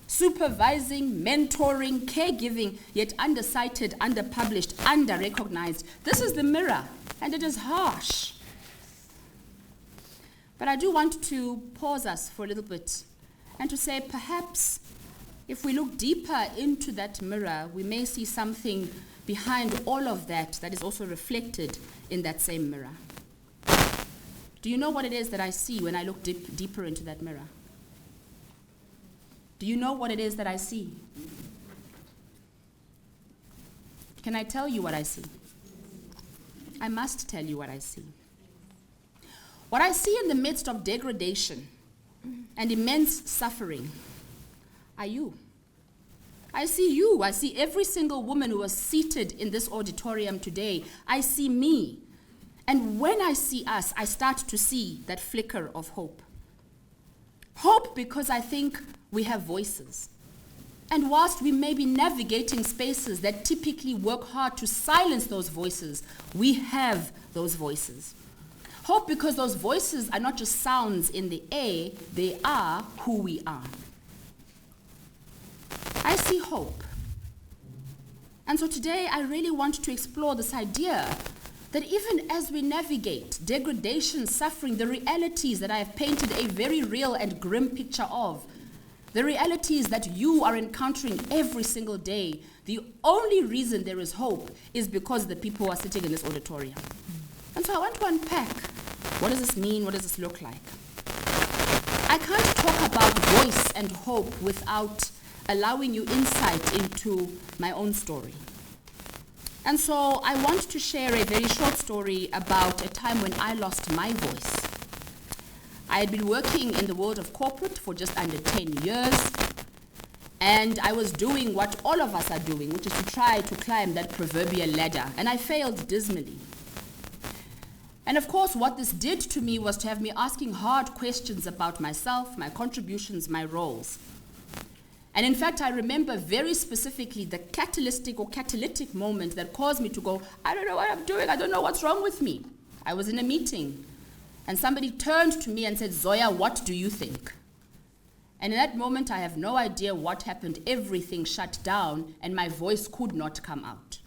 supervising, mentoring, caregiving, yet undercited, underpublished, under-recognized. This is the mirror, and it is harsh. But I do want to pause us for a little bit and to say perhaps if we look deeper into that mirror, we may see something behind all of that that is also reflected in that same mirror. Do you know what it is that I see when I look deeper into that mirror? Do you know what it is that I see? Can I tell you what I see? I must tell you what I see. What I see in the midst of degradation and immense suffering are you. I see you. I see every single woman who was seated in this auditorium today. I see me. And when I see us, I start to see that flicker of hope. Hope because I think we have voices. And whilst we may be navigating spaces that typically work hard to silence those voices, we have those voices. Hope because those voices are not just sounds in the air, they are who we are. I see hope. And so today I really want to explore this idea that even as we navigate degradation, suffering, the realities that I have painted a very real and grim picture of, the realities that you are encountering every single day, the only reason there is hope is because the people who are sitting in this auditorium. And so I want to unpack, what does this mean? What does this look like? I can't talk about voice and hope without allowing you insight into my own story. And so I want to share a very short story about a time when I lost my voice. I had been working in the world of corporate for just under 10 years, and I was doing what all of us are doing, which is to try to climb that proverbial ladder, and I failed dismally. And of course, what this did to me was to have me asking hard questions about myself, my contributions, my roles. And in fact, I remember very specifically the catalytic moment that caused me to go, I don't know what I'm doing, I don't know what's wrong with me. I was in a meeting, and somebody turned to me and said, Zoya, what do you think? And in that moment, I have no idea what happened. Everything shut down, and my voice could not come out.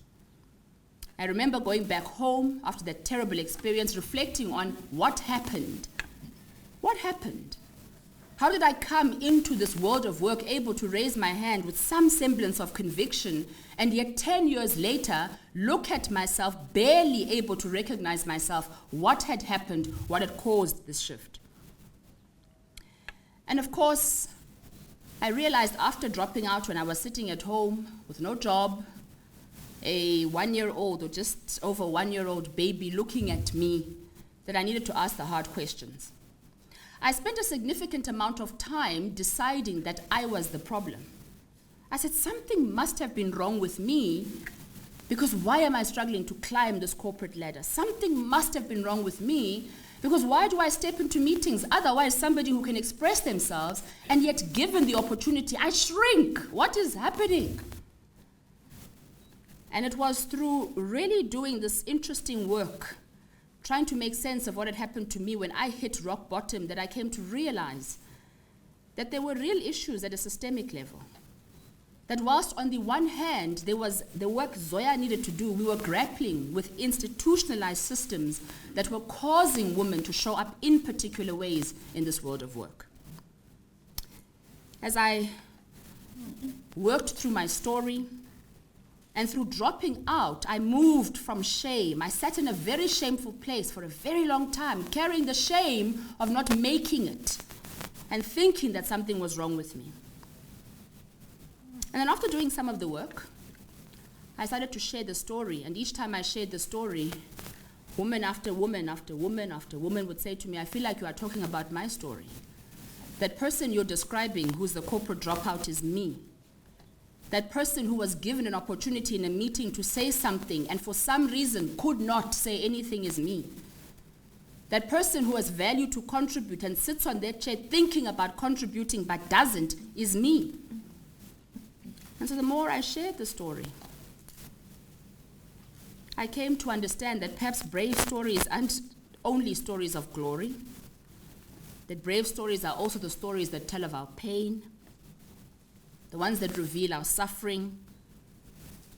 I remember going back home after that terrible experience, reflecting on what happened. What happened? How did I come into this world of work able to raise my hand with some semblance of conviction, and yet 10 years later, look at myself, barely able to recognize myself, what had happened, what had caused this shift? And of course, I realized after dropping out, when I was sitting at home with no job, a 1-year-old or just over 1-year-old baby looking at me, that I needed to ask the hard questions. I spent a significant amount of time deciding that I was the problem. I said, something must have been wrong with me, because why am I struggling to climb this corporate ladder? Something must have been wrong with me, because why do I step into meetings? Otherwise, somebody who can express themselves, and yet given the opportunity, I shrink. What is happening? And it was through really doing this interesting work, trying to make sense of what had happened to me when I hit rock bottom, that I came to realize that there were real issues at a systemic level. That whilst on the one hand, there was the work Zoya needed to do, we were grappling with institutionalized systems that were causing women to show up in particular ways in this world of work. As I worked through my story, and through dropping out, I moved from shame. I sat in a very shameful place for a very long time, carrying the shame of not making it and thinking that something was wrong with me. And then after doing some of the work, I started to share the story. And each time I shared the story, woman after woman after woman after woman would say to me, I feel like you are talking about my story. That person you're describing, who's the corporate dropout, is me. That person who was given an opportunity in a meeting to say something and for some reason could not say anything is me. That person who has value to contribute and sits on their chair thinking about contributing but doesn't is me. And so the more I shared the story, I came to understand that perhaps brave stories aren't only stories of glory, that brave stories are also the stories that tell of our pain, the ones that reveal our suffering,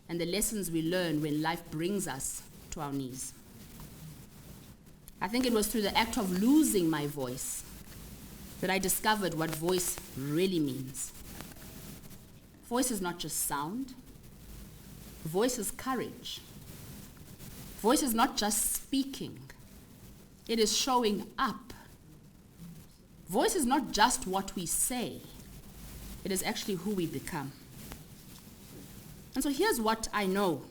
and the lessons we learn when life brings us to our knees. I think it was through the act of losing my voice that I discovered what voice really means. Voice is not just sound. Voice is courage. Voice is not just speaking. It is showing up. Voice is not just what we say. It is actually who we become. And so here's what I know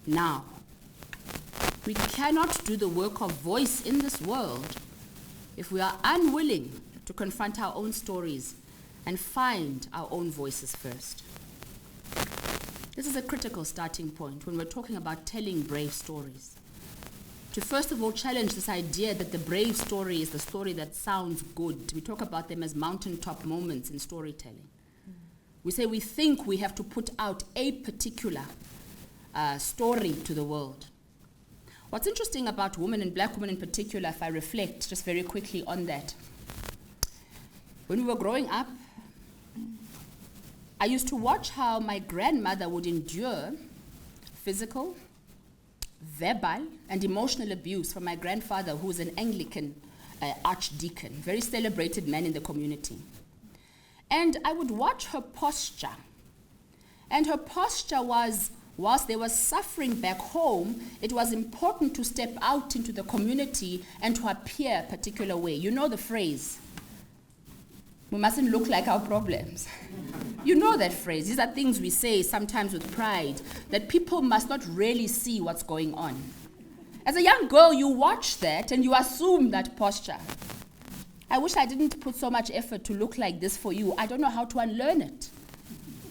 now. We cannot do the work of voice in this world if we are unwilling to confront our own stories and find our own voices first. This is a critical starting point when we're talking about telling brave stories. To first of all challenge this idea that the brave story is the story that sounds good. We talk about them as mountaintop moments in storytelling. We say we think we have to put out a particular story to the world. What's interesting about women, and black women in particular, if I reflect just very quickly on that, when we were growing up, I used to watch how my grandmother would endure physical, verbal, and emotional abuse from my grandfather, who was an Anglican archdeacon, very celebrated man in the community. And I would watch her posture. And her posture was, whilst there was suffering back home, it was important to step out into the community and to appear a particular way. You know the phrase, we mustn't look like our problems. You know that phrase. These are things we say sometimes with pride, that people must not really see what's going on. As a young girl, you watch that and you assume that posture. I wish I didn't put so much effort to look like this for you. I don't know how to unlearn it.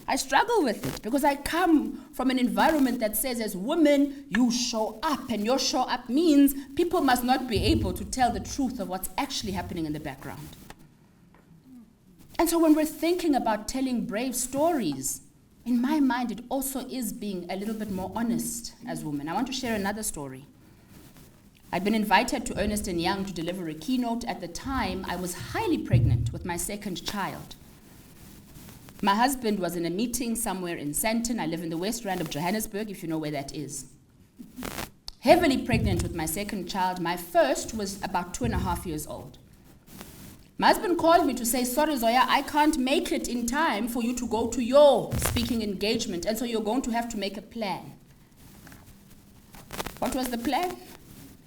I struggle with it because I come from an environment that says as women, you show up, and your show up means people must not be able to tell the truth of what's actually happening in the background. And so when we're thinking about telling brave stories, in my mind, it also is being a little bit more honest as women. I want to share another story. I'd been invited to Ernst & Young to deliver a keynote. At the time, I was highly pregnant with my second child. My husband was in a meeting somewhere in Sandton. I live in the West Rand of Johannesburg, if you know where that is. Heavily pregnant with my second child. My first was about 2.5 years old. My husband called me to say, sorry, Zoya, I can't make it in time for you to go to your speaking engagement, and so you're going to have to make a plan. What was the plan?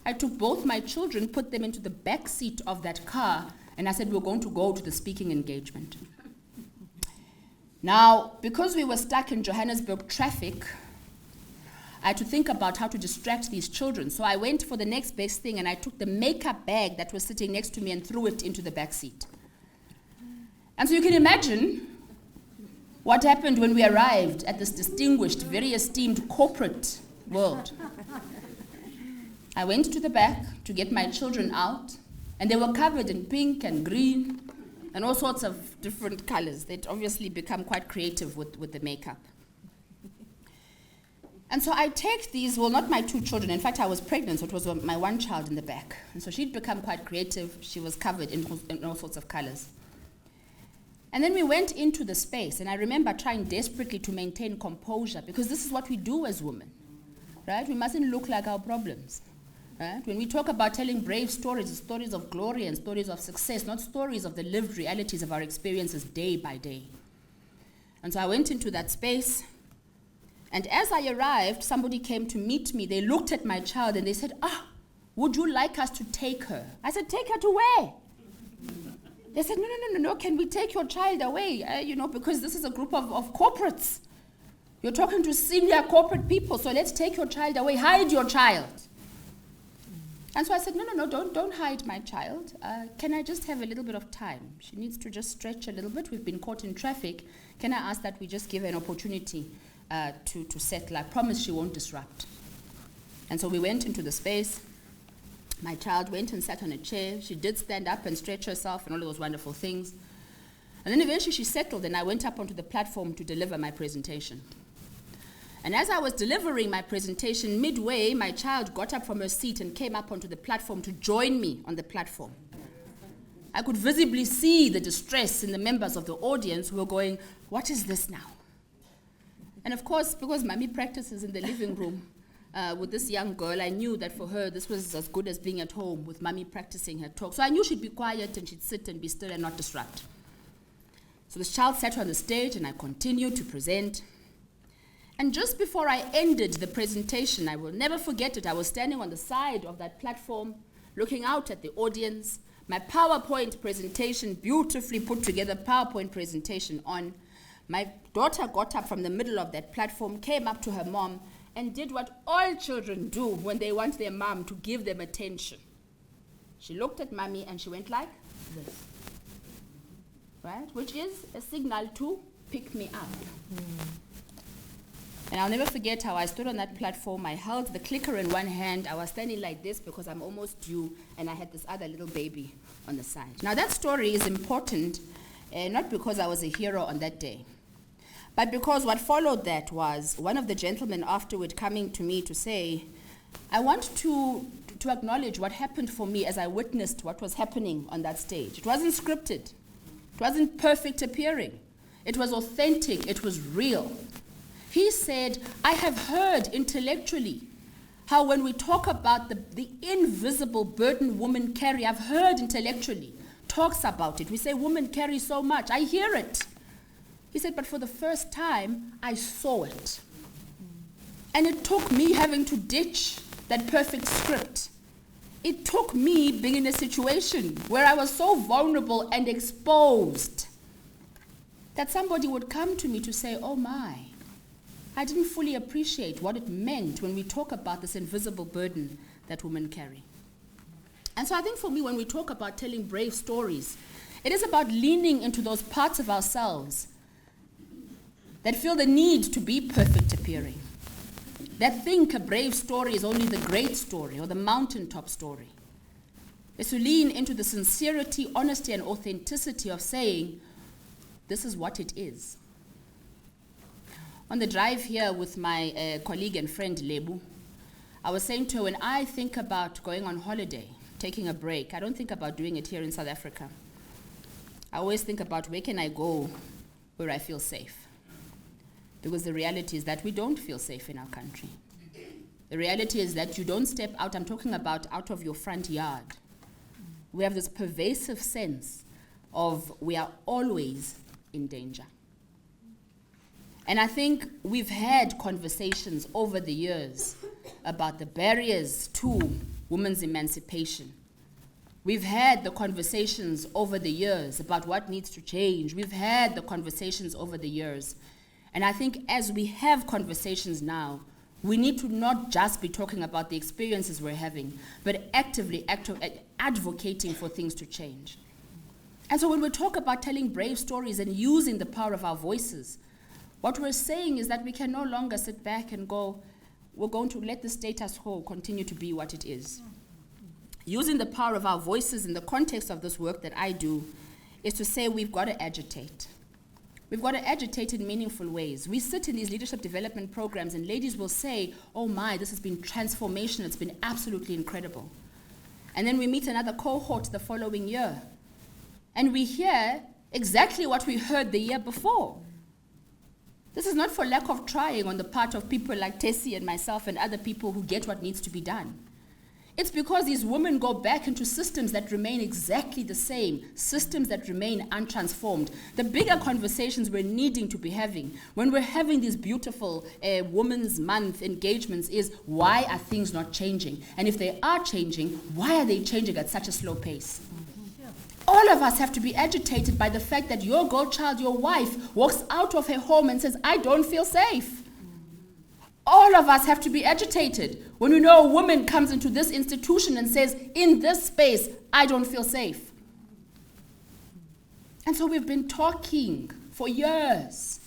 I took both my children, put them into the back seat of that car, and I said, we're going to go to the speaking engagement. Now, because we were stuck in Johannesburg traffic, I had to think about how to distract these children. So I went for the next best thing, and I took the makeup bag that was sitting next to me and threw it into the back seat. And so you can imagine what happened when we arrived at this distinguished, very esteemed corporate world. I went to the back to get my children out, and they were covered in pink and green and all sorts of different colors. They'd obviously become quite creative with the makeup. And so I take these, well, not my 2 children. In fact, I was pregnant, so it was my 1 child in the back. And so she'd become quite creative. She was covered in all sorts of colors. And then we went into the space, and I remember trying desperately to maintain composure, because this is what we do as women, right? We mustn't look like our problems, right? When we talk about telling brave stories, it's stories of glory and stories of success, not stories of the lived realities of our experiences day by day. And so I went into that space, and as I arrived, somebody came to meet me. They looked at my child and they said, would you like us to take her? I said, take her to where? They said, no, can we take your child away? Because this is a group of corporates. You're talking to senior corporate people, so let's take your child away. Hide your child. And so I said, no, don't hide my child. Can I just have a little bit of time? She needs to just stretch a little bit. We've been caught in traffic. Can I ask that we just give her an opportunity to settle? I promise she won't disrupt. And so we went into the space. My child went and sat on a chair. She did stand up and stretch herself and all of those wonderful things. And then eventually she settled, and I went up onto the platform to deliver my presentation. And as I was delivering my presentation, midway, my child got up from her seat and came up onto the platform to join me on the platform. I could visibly see the distress in the members of the audience who were going, what is this now? And of course, because Mommy practices in the living room with this young girl, I knew that for her, this was as good as being at home with Mommy practicing her talk. So I knew she'd be quiet and she'd sit and be still and not disrupt. So this child sat on the stage and I continued to present. And just before I ended the presentation, I will never forget it, I was standing on the side of that platform, looking out at the audience, my PowerPoint presentation, beautifully put together PowerPoint presentation on. My daughter got up from the middle of that platform, came up to her mom, and did what all children do when they want their mom to give them attention. She looked at Mommy and she went like this, right? Which is a signal to pick me up. And I'll never forget how I stood on that platform. I held the clicker in one hand. I was standing like this because I'm almost due, and I had this other little baby on the side. Now that story is important, not because I was a hero on that day, but because what followed that was one of the gentlemen afterward coming to me to say, I want to acknowledge what happened for me as I witnessed what was happening on that stage. It wasn't scripted. It wasn't perfect appearing. It was authentic. It was real. He said, I have heard intellectually how when we talk about the invisible burden women carry, I've heard intellectually talks about it. We say women carry so much. I hear it. He said, but for the first time, I saw it. And it took me having to ditch that perfect script. It took me being in a situation where I was so vulnerable and exposed that somebody would come to me to say, oh my, I didn't fully appreciate what it meant when we talk about this invisible burden that women carry. And so I think for me, when we talk about telling brave stories, it is about leaning into those parts of ourselves that feel the need to be perfect appearing, that think a brave story is only the great story or the mountaintop story. It's to lean into the sincerity, honesty, and authenticity of saying, this is what it is. On the drive here with my colleague and friend Lebu, I was saying to her, when I think about going on holiday, taking a break, I don't think about doing it here in South Africa. I always think about where can I go where I feel safe. Because the reality is that we don't feel safe in our country. The reality is that you don't step out, I'm talking about out of your front yard. We have this pervasive sense of we are always in danger. And I think we've had conversations over the years about the barriers to women's emancipation. We've had the conversations over the years about what needs to change. We've had the conversations over the years. And I think as we have conversations now, we need to not just be talking about the experiences we're having, but actively advocating for things to change. And so when we talk about telling brave stories and using the power of our voices, what we're saying is that we can no longer sit back and go, we're going to let the status quo continue to be what it is. Using the power of our voices in the context of this work that I do is to say we've got to agitate. We've got to agitate in meaningful ways. We sit in these leadership development programs and ladies will say, oh my, this has been transformational, it's been absolutely incredible. And then we meet another cohort the following year. And we hear exactly what we heard the year before. This is not for lack of trying on the part of people like Tessie and myself and other people who get what needs to be done. It's because these women go back into systems that remain exactly the same, systems that remain untransformed. The bigger conversations we're needing to be having when we're having these beautiful Women's Month engagements is, why are things not changing? And if they are changing, why are they changing at such a slow pace? All of us have to be agitated by the fact that your godchild, your wife, walks out of her home and says, I don't feel safe. All of us have to be agitated when we know a woman comes into this institution and says, in this space, I don't feel safe. And so we've been talking for years.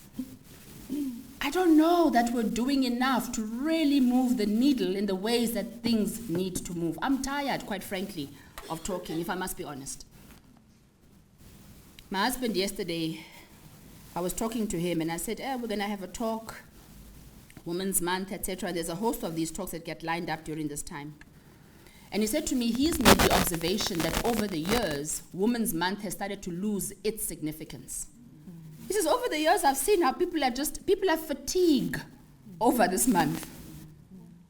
I don't know that we're doing enough to really move the needle in the ways that things need to move. I'm tired, quite frankly, of talking, if I must be honest. My husband yesterday, I was talking to him and I said, we're going to have a talk, Women's Month, etc. There's a host of these talks that get lined up during this time. And he said to me, he's made the observation that over the years, Women's Month has started to lose its significance. He says, over the years, I've seen how people are fatigued over this month.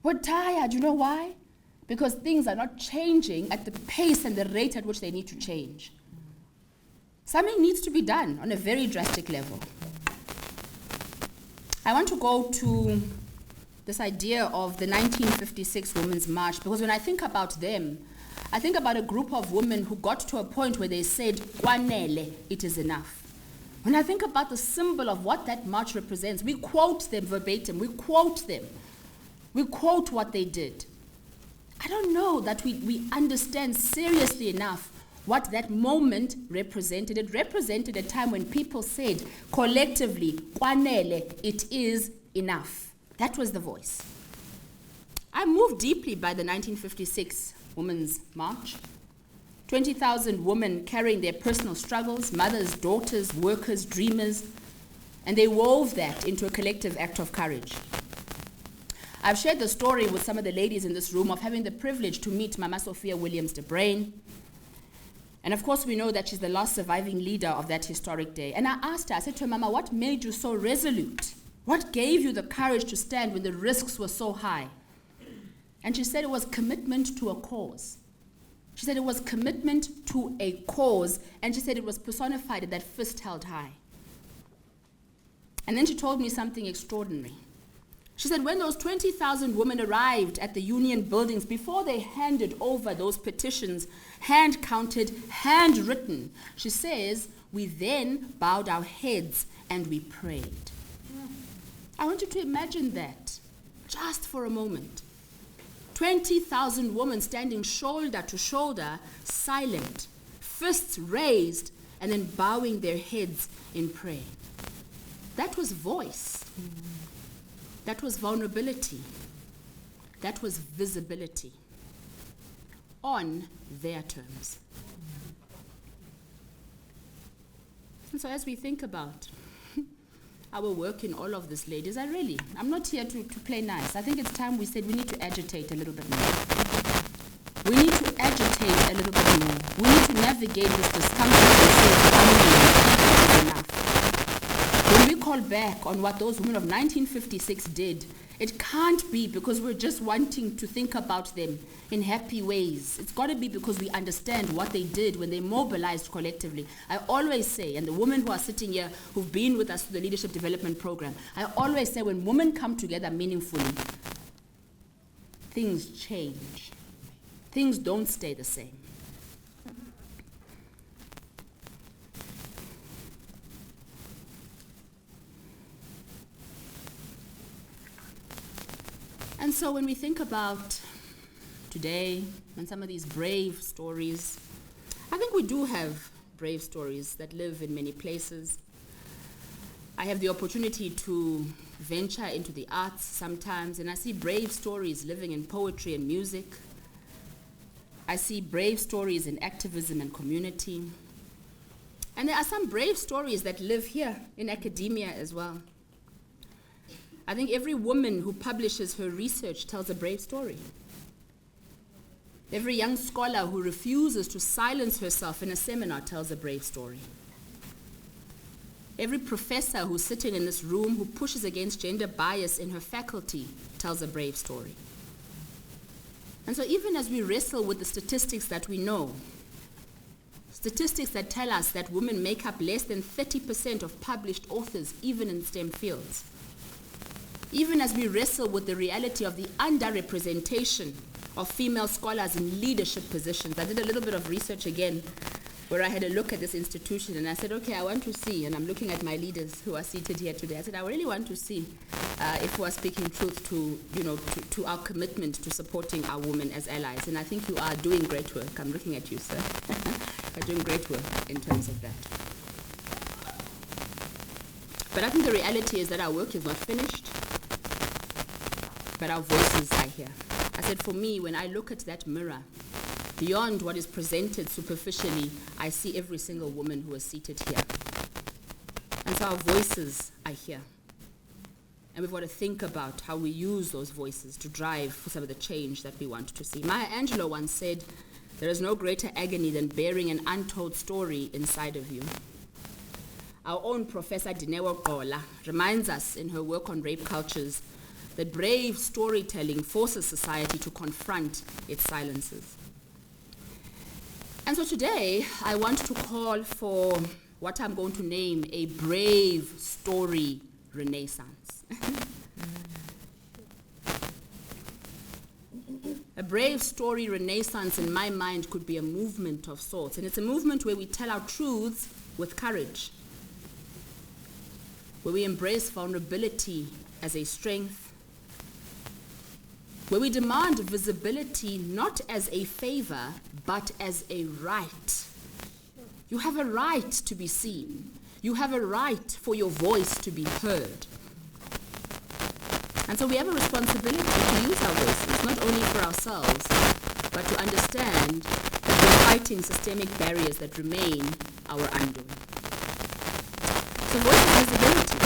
We're tired, you know why? Because things are not changing at the pace and the rate at which they need to change. Something needs to be done on a very drastic level. I want to go to this idea of the 1956 Women's March, because when I think about them, I think about a group of women who got to a point where they said, Kwanele, it is enough. When I think about the symbol of what that march represents, we quote them verbatim, we quote them. We quote what they did. I don't know that we understand seriously enough what that moment represented. It represented a time when people said collectively, Kwanele, it is enough. That was the voice. I'm moved deeply by the 1956 Women's March. 20,000 women carrying their personal struggles, mothers, daughters, workers, dreamers, and they wove that into a collective act of courage. I've shared the story with some of the ladies in this room of having the privilege to meet Mama Sophia Williams de Bruyn. And of course, we know that she's the last surviving leader of that historic day. And I asked her, I said to her, Mama, what made you so resolute? What gave you the courage to stand when the risks were so high? And she said it was commitment to a cause. She said it was commitment to a cause, and she said it was personified in that fist held high. And then she told me something extraordinary. She said when those 20,000 women arrived at the union buildings, before they handed over those petitions, hand-counted, handwritten, she says, we then bowed our heads and we prayed. I want you to imagine that, just for a moment. 20,000 women standing shoulder to shoulder, silent, fists raised, and then bowing their heads in prayer. That was voice. That was vulnerability. That was visibility. On their terms. And so as we think about our work in all of this, ladies, I'm not here to play nice. I think it's time we said we need to agitate a little bit more. We need to agitate a little bit more. We need to navigate this discomfort and say, enough. recall back on what those women of 1956 did, it can't be because we're just wanting to think about them in happy ways. It's got to be because we understand what they did when they mobilized collectively. I always say, and the women who are sitting here who've been with us through the Leadership Development Program, I always say when women come together meaningfully, things change. Things don't stay the same. And so when we think about today and some of these brave stories, I think we do have brave stories that live in many places. I have the opportunity to venture into the arts sometimes, and I see brave stories living in poetry and music. I see brave stories in activism and community. And there are some brave stories that live here in academia as well. I think every woman who publishes her research tells a brave story. Every young scholar who refuses to silence herself in a seminar tells a brave story. Every professor who's sitting in this room who pushes against gender bias in her faculty tells a brave story. And so even as we wrestle with the statistics that we know, statistics that tell us that women make up less than 30% of published authors, even in STEM fields, even as we wrestle with the reality of the underrepresentation of female scholars in leadership positions. I did a little bit of research again where I had a look at this institution and I said, okay, I want to see, and I'm looking at my leaders who are seated here today. I said, I really want to see if we are speaking truth to our commitment to supporting our women as allies. And I think you are doing great work. I'm looking at you, sir. You're doing great work in terms of that. But I think the reality is that our work is not finished, but our voices are here. I said, for me, when I look at that mirror, beyond what is presented superficially, I see every single woman who is seated here. And so our voices are here. And we've got to think about how we use those voices to drive for some of the change that we want to see. Maya Angelou once said, there is no greater agony than bearing an untold story inside of you. Our own Professor Dineo Qola reminds us in her work on rape cultures that brave storytelling forces society to confront its silences. And so today, I want to call for what I'm going to name a brave story renaissance. A brave story renaissance, in my mind, could be a movement of sorts. And it's a movement where we tell our truths with courage, where we embrace vulnerability as a strength, where we demand visibility not as a favor, but as a right. You have a right to be seen. You have a right for your voice to be heard. And so we have a responsibility to use our voices, not only for ourselves, but to understand that we're fighting systemic barriers that remain our undoing. So voice is visibility.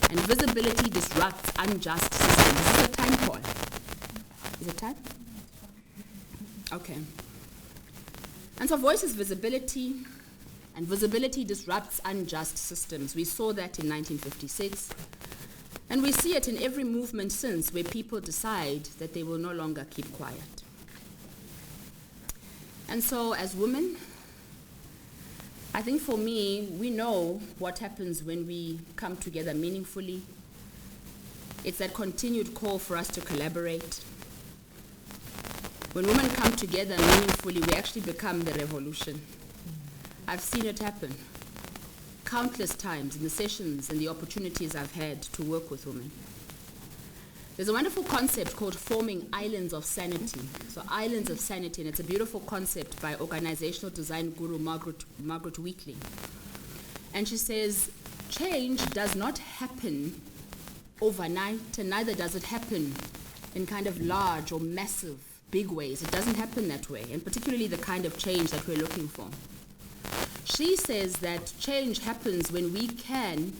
And visibility disrupts unjust systems. This is a time call. Is it time? Okay. And so voice is visibility, and visibility disrupts unjust systems. We saw that in 1956, and we see it in every movement since, where people decide that they will no longer keep quiet. And so as women, I think for me, we know what happens when we come together meaningfully. It's that continued call for us to collaborate. When women come together meaningfully, we actually become the revolution. I've seen it happen countless times in the sessions and the opportunities I've had to work with women. There's a wonderful concept called forming islands of sanity. So islands of sanity, and it's a beautiful concept by organizational design guru Margaret Wheatley. And she says, change does not happen overnight, and neither does it happen in kind of large or massive, big ways. It doesn't happen that way, and particularly the kind of change that we're looking for. She says that change happens when we can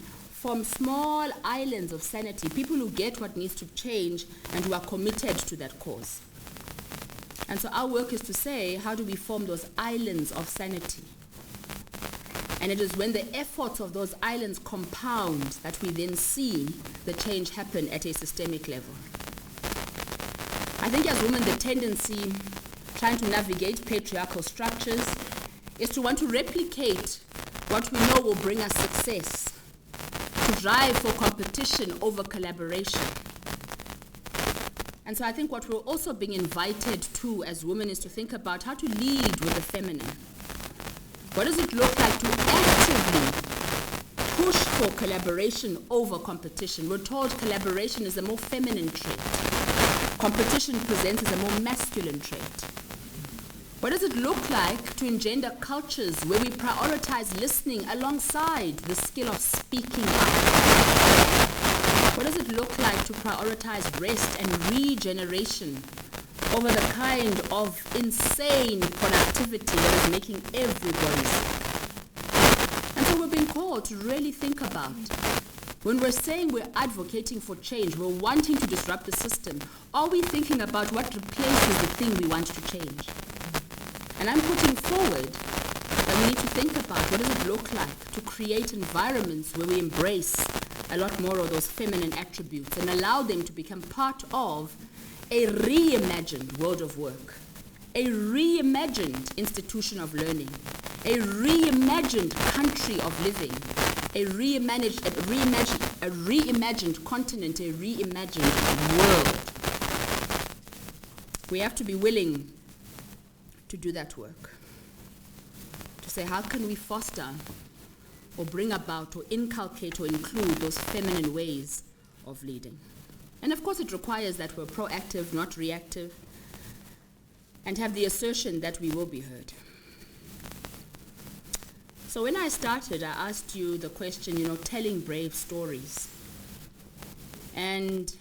form small islands of sanity, people who get what needs to change and who are committed to that cause. And so our work is to say, how do we form those islands of sanity? And it is when the efforts of those islands compound that we then see the change happen at a systemic level. I think as women, the tendency trying to navigate patriarchal structures is to want to replicate what we know will bring us success, to drive for competition over collaboration. And so I think what we're also being invited to as women is to think about how to lead with the feminine. What does it look like to actively push for collaboration over competition? We're told collaboration is a more feminine trait. Competition presents as a more masculine trait. What does it look like to engender cultures where we prioritize listening alongside the skill of speaking up? What does it look like to prioritize rest and regeneration over the kind of insane productivity that is making everybody sick? And so we're being called to really think about, when we're saying we're advocating for change, we're wanting to disrupt the system, are we thinking about what replaces the thing we want to change? And I'm putting forward that we need to think about what does it look like to create environments where we embrace a lot more of those feminine attributes and allow them to become part of a reimagined world of work, a reimagined institution of learning, a reimagined country of living, a reimagined continent, a reimagined world. We have to be willing to do that work, to say how can we foster or bring about or inculcate or include those feminine ways of leading. And of course it requires that we're proactive, not reactive, and have the assertion that we will be heard. So when I started, I asked you the question, telling brave stories. And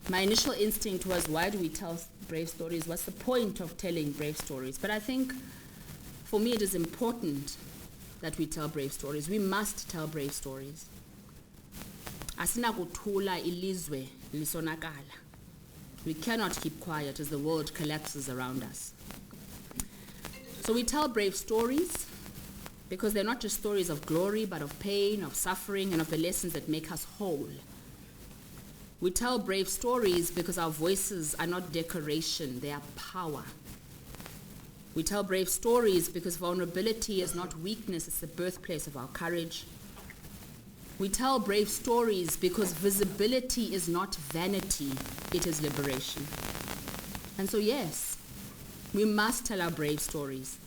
my initial instinct was, why do we tell brave stories? What's the point of telling brave stories? But I think for me it is important that we tell brave stories. We must tell brave stories. Asinakuthula ilizwe lisonakala. We cannot keep quiet as the world collapses around us. So we tell brave stories because they're not just stories of glory, but of pain, of suffering, and of the lessons that make us whole. We tell brave stories because our voices are not decoration, they are power. We tell brave stories because vulnerability is not weakness, it's the birthplace of our courage. We tell brave stories because visibility is not vanity, it is liberation. And so yes, we must tell our brave stories.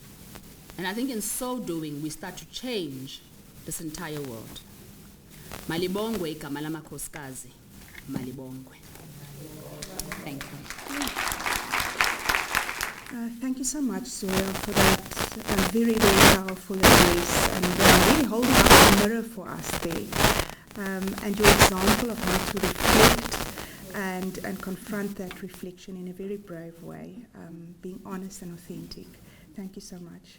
And I think in so doing, we start to change this entire world. Malibongwe igama lamakhosikazi. Malibongwe. Thank you. Thank you so much, Zoya, for that very, very powerful address, and really holding up the mirror for us there, and your example of how to reflect and confront that reflection in a very brave way, being honest and authentic. Thank you so much.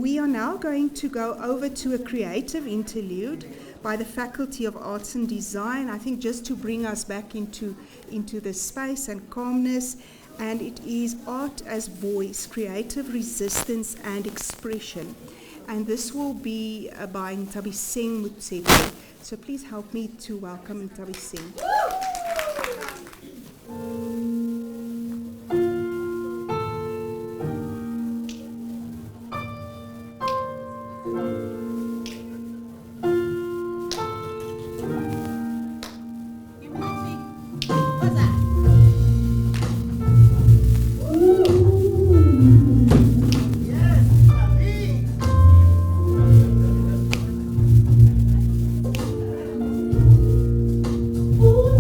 We are now going to go over to a creative interlude by the Faculty of Arts and Design, I think just to bring us back into the space and calmness. And it is Art as Voice, Creative Resistance and Expression. And this will be by Ntabiseng Motsepe. So please help me to welcome Ntabiseng. Ooh.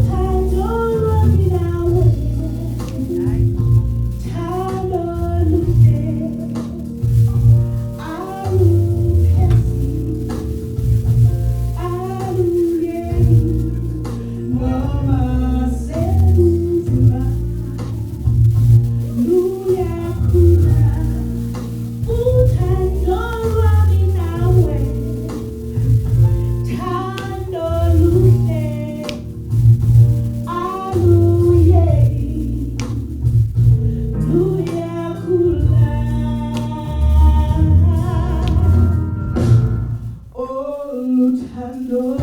This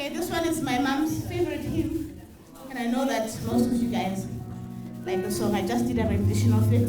Okay, this one is my mom's favorite hymn, and I know that most of you guys like the song. I just did a rendition of it.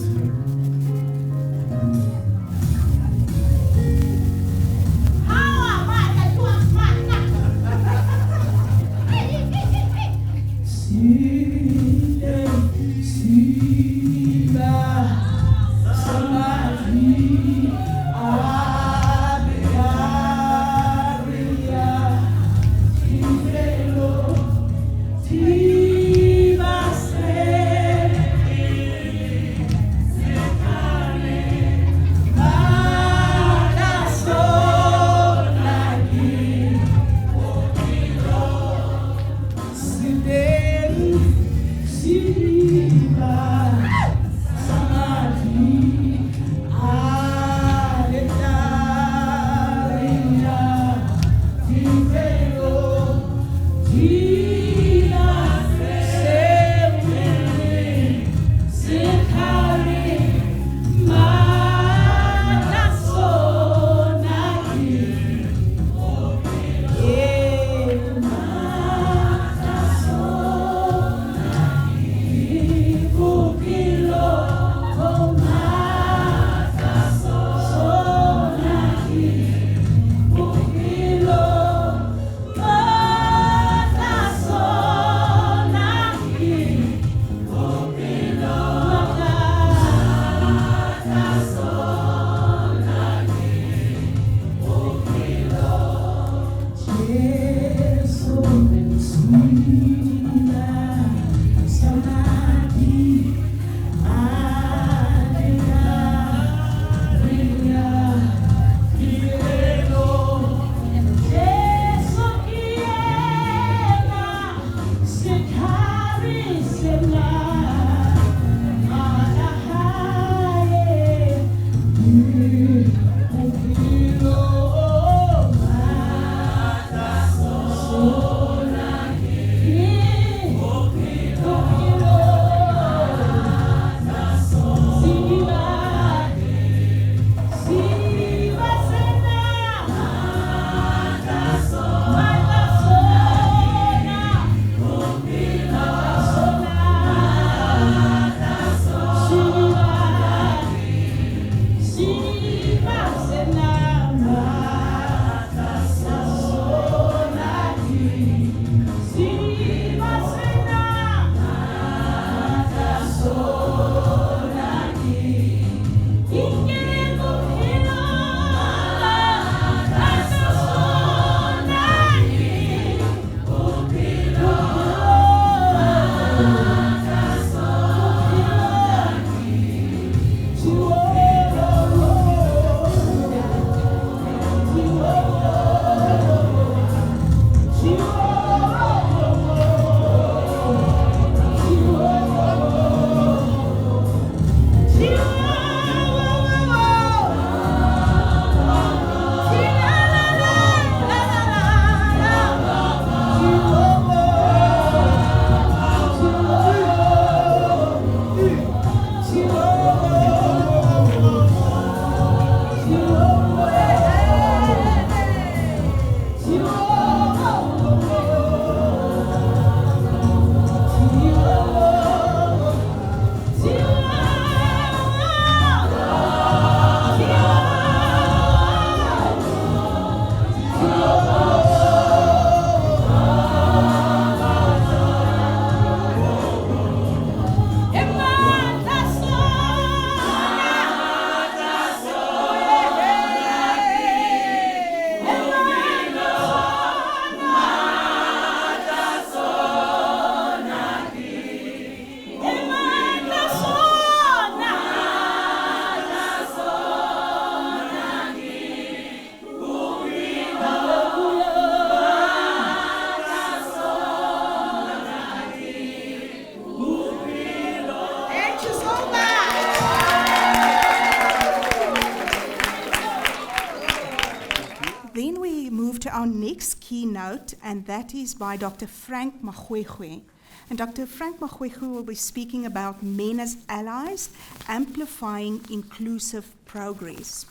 our next keynote, and that is by Dr. Frank Magwegwe. And Dr. Frank Magwegwe will be speaking about men as allies, amplifying inclusive progress.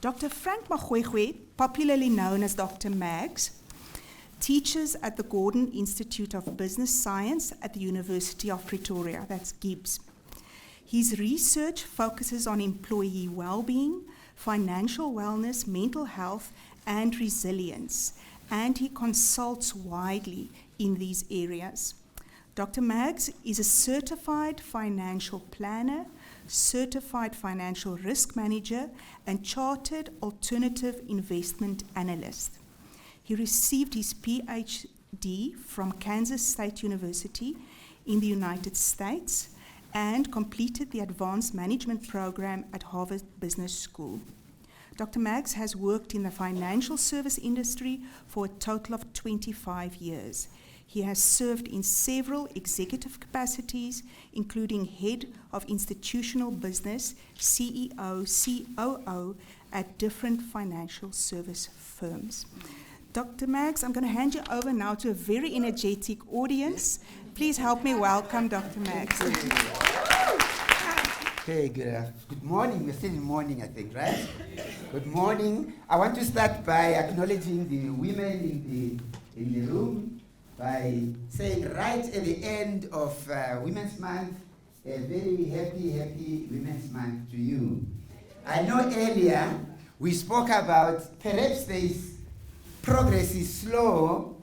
Dr. Frank Magwegwe, popularly known as Dr. Mags, teaches at the Gordon Institute of Business Science at the University of Pretoria, that's GIBS. His research focuses on employee well-being, financial wellness, mental health, and resilience, and he consults widely in these areas. Dr. Maggs is a certified financial planner, certified financial risk manager, and chartered alternative investment analyst. He received his PhD from Kansas State University in the United States and completed the advanced management program at Harvard Business School. Dr. Maggs has worked in the financial service industry for a total of 25 years. He has served in several executive capacities, including head of institutional business, CEO, COO, at different financial service firms. Dr. Maggs, I'm going to hand you over now to a very energetic audience. Please help me welcome Dr. Maggs. Hey, good morning. We're still in morning, I think, right? Good morning. I want to start by acknowledging the women in the room by saying right at the end of Women's Month, a very happy Women's Month to you. I know earlier we spoke about perhaps this progress is slow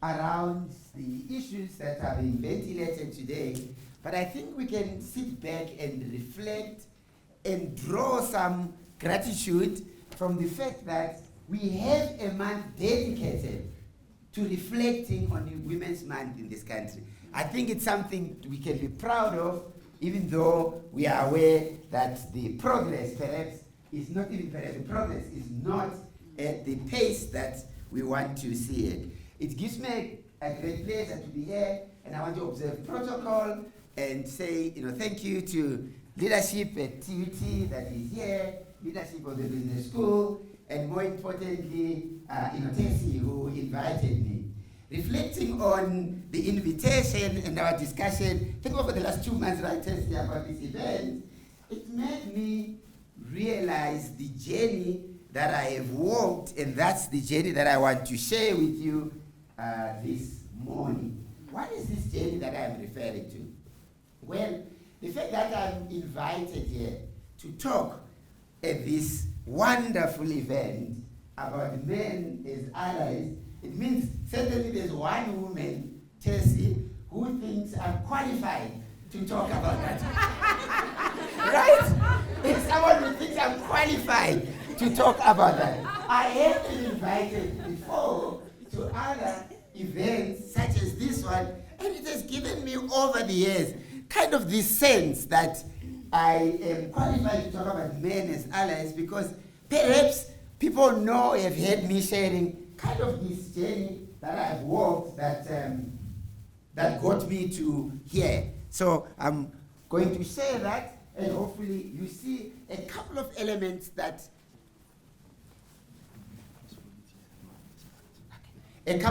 around the issues that are being ventilated today, but I think we can sit back and reflect and draw some gratitude from the fact that we have a month dedicated to reflecting on the Women's Month in this country. I think it's something we can be proud of, even though we are aware that the progress perhaps is not even perhaps, the progress is not at the pace that we want to see it. It gives me a great pleasure to be here, and I want to observe protocol and say, thank you to leadership at TUT that is here, leadership of the business school, and more importantly, Tessie, who invited me. Reflecting on the invitation and our discussion, I think over the last 2 months, right, Tessie, about this event, it made me realize the journey that I have walked, and that's the journey that I want to share with you this morning. What is this journey that I'm referring to? Well, the fact that I'm invited here to talk at this wonderful event about men as allies, it means certainly there's one woman, Tessie, who thinks I'm qualified to talk about that. Right? There's someone who thinks I'm qualified to talk about that. I have been invited before to other events such as this one, and it has given me over the years kind of this sense that I am qualified to talk about men as allies because perhaps people know, have heard me sharing kind of this journey that I've walked that got me to here. So I'm going to share that, and hopefully you see a couple of elements that have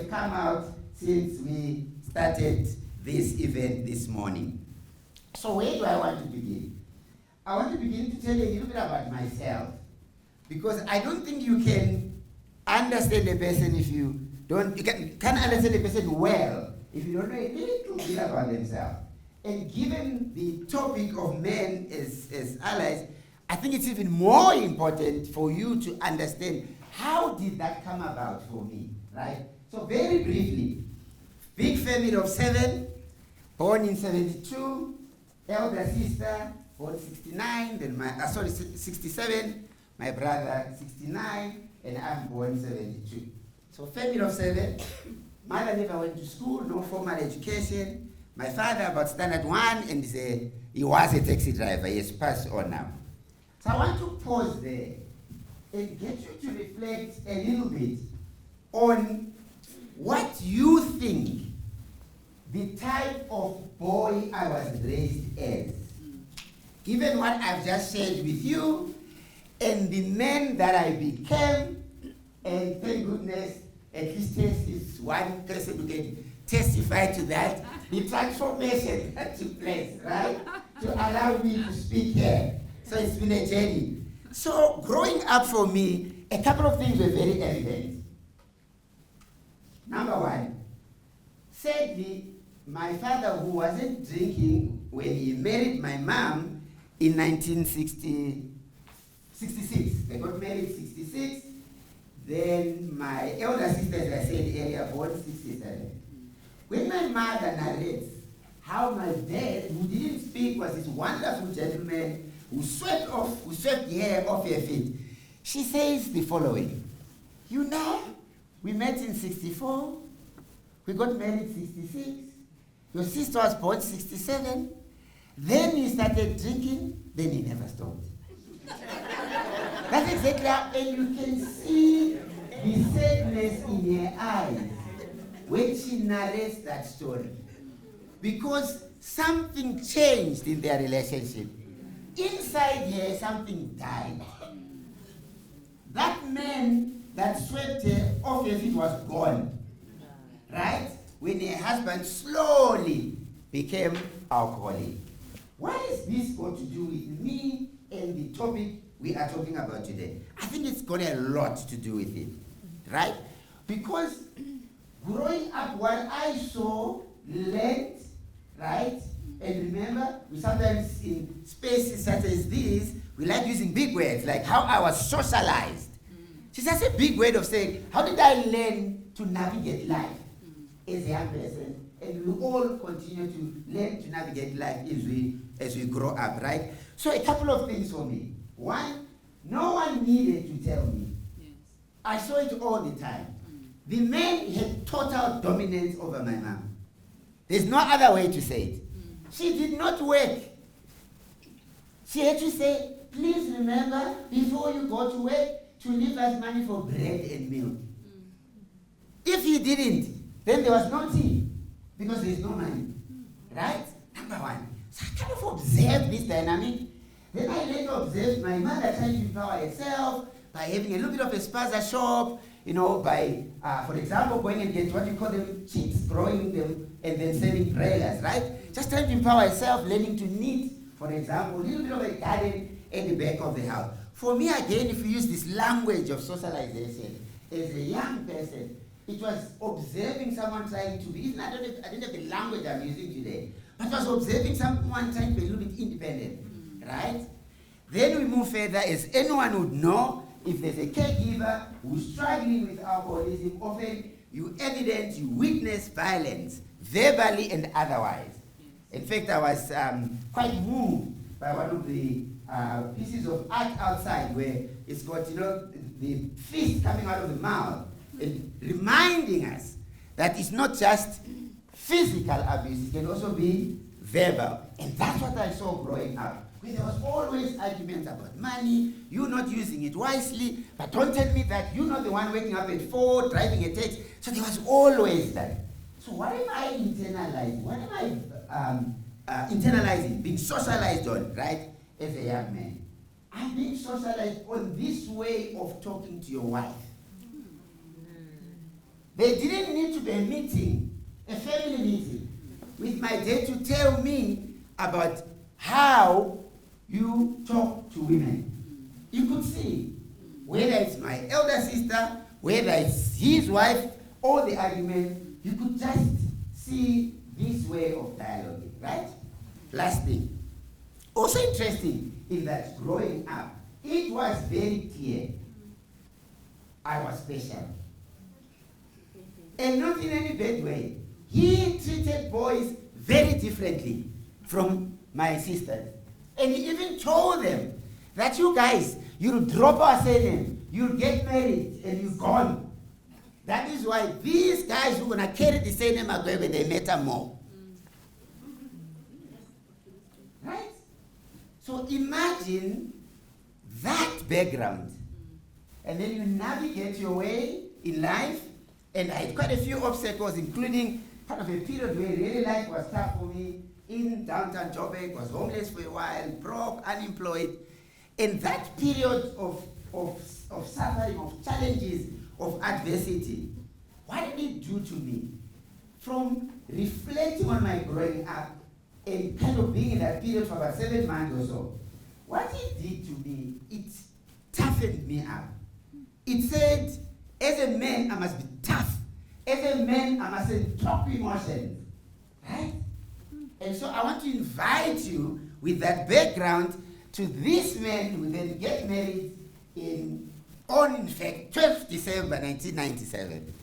come out since we started this event this morning. So where do I want to begin? I want to begin to tell you a little bit about myself, because I don't think you can understand a person if you don't, you can't understand a person well if you don't know a little bit about themselves. And given the topic of men as allies, I think it's even more important for you to understand how did that come about for me, right? So very briefly, big family of 7, born in 72, elder sister, born 69, then 67, my brother 69, and I'm born 72. So family of 7, mother never went to school, no formal education. My father about standard 1, and he was a taxi driver, he has passed on now. So I want to pause there and get you to reflect a little bit on what you think the type of boy I was raised as. Given what I've just shared with you and the man that I became, and thank goodness, at least Tess is one person who can testify to that, the transformation that took place, right? To allow me to speak here. So it's been a journey. So growing up for me, a couple of things were very evident. Number one, sadly, my father, who wasn't drinking when he married my mom in 1966, they got married in 66. Then my elder sister, as I said earlier, born 67. When my mother narrates how my dad, who didn't speak, was this wonderful gentleman who swept hair off her feet, she says the following: you know, we met in 64, we got married in 66, your sister was born 67, then he started drinking, then he never stopped. That's exactly how, and you can see the sadness in her eyes when she narrates that story. Because something changed in their relationship. Inside her, something died. That man that swept her off her feet was gone. Right? When her husband slowly became alcoholic. What has this got to do with me and the topic we are talking about today? I think it's got a lot to do with it. Right? Because growing up, what I saw, learned, right? And remember, we sometimes in spaces such as this, we like using big words, like how I was socialized. It's just a big word of saying, how did I learn to navigate life as a young person? And we all continue to learn to navigate life as we grow up, right? So a couple of things for me. One, no one needed to tell me. I saw it all the time. The man had total dominance over my mom. There's no other way to say it. She did not work. She had to say, please remember, before you go to work, to leave us money for bread and milk. If he didn't, then there was no tea, because there's no money. Right? Number one. So I kind of observed this dynamic. Then I later observed my mother trying to empower herself by having a little bit of a spaza shop, you know, by, for example, going and get what you call them chicks, growing them, and then selling brailers, right? Just trying to empower herself, learning to knit, for example, a little bit of a garden at the back of the house. For me, again, if you use this language of socialization, as a young person, it was observing someone trying to be, I didn't have the language I'm using today, but I was observing someone trying to be a little bit independent, right? Then we move further, as anyone would know, if there's a caregiver who's struggling with alcoholism, often you witness violence, verbally and otherwise. In fact, I was quite moved by one of the pieces of art outside where it's got, you know, the fist coming out of the mouth and reminding us that it's not just physical abuse, it can also be verbal. And that's what I saw growing up. Where there was always arguments about money, you not using it wisely, but don't tell me that you're not the one waking up at 4, driving a taxi. So there was always that. So what am I internalizing? What am I internalizing, being socialized on, right, as a young man? I'm being socialized on this way of talking to your wife. There didn't need to be a meeting, a family meeting, with my dad to tell me about how you talk to women. You could see, whether it's my elder sister, whether it's his wife, or the argument, you could just see this way of dialogue, right? Last thing. Also interesting is that growing up, it was very clear I was special. And not in any bad way. He treated boys very differently from my sisters. And he even told them that you guys, you'll drop our surname, you'll get married, and you're gone. That is why these guys who are going to carry the surname are going when they matter more. Right? So imagine that background. And then you navigate your way in life. And I had quite a few obstacles, including kind of a period where really life was tough for me. In downtown Joburg, was homeless for a while, broke, unemployed. And that period of suffering, of challenges, of adversity, what did it do to me? From reflecting on my growing up and kind of being in that period for about 7 months or so, what it did to me, it toughened me up. It said, as a man, I must be tough as a man, I mustn't talk emotions, right? And so I want to invite you with that background to this man who then get married in fact, 12th December 1997.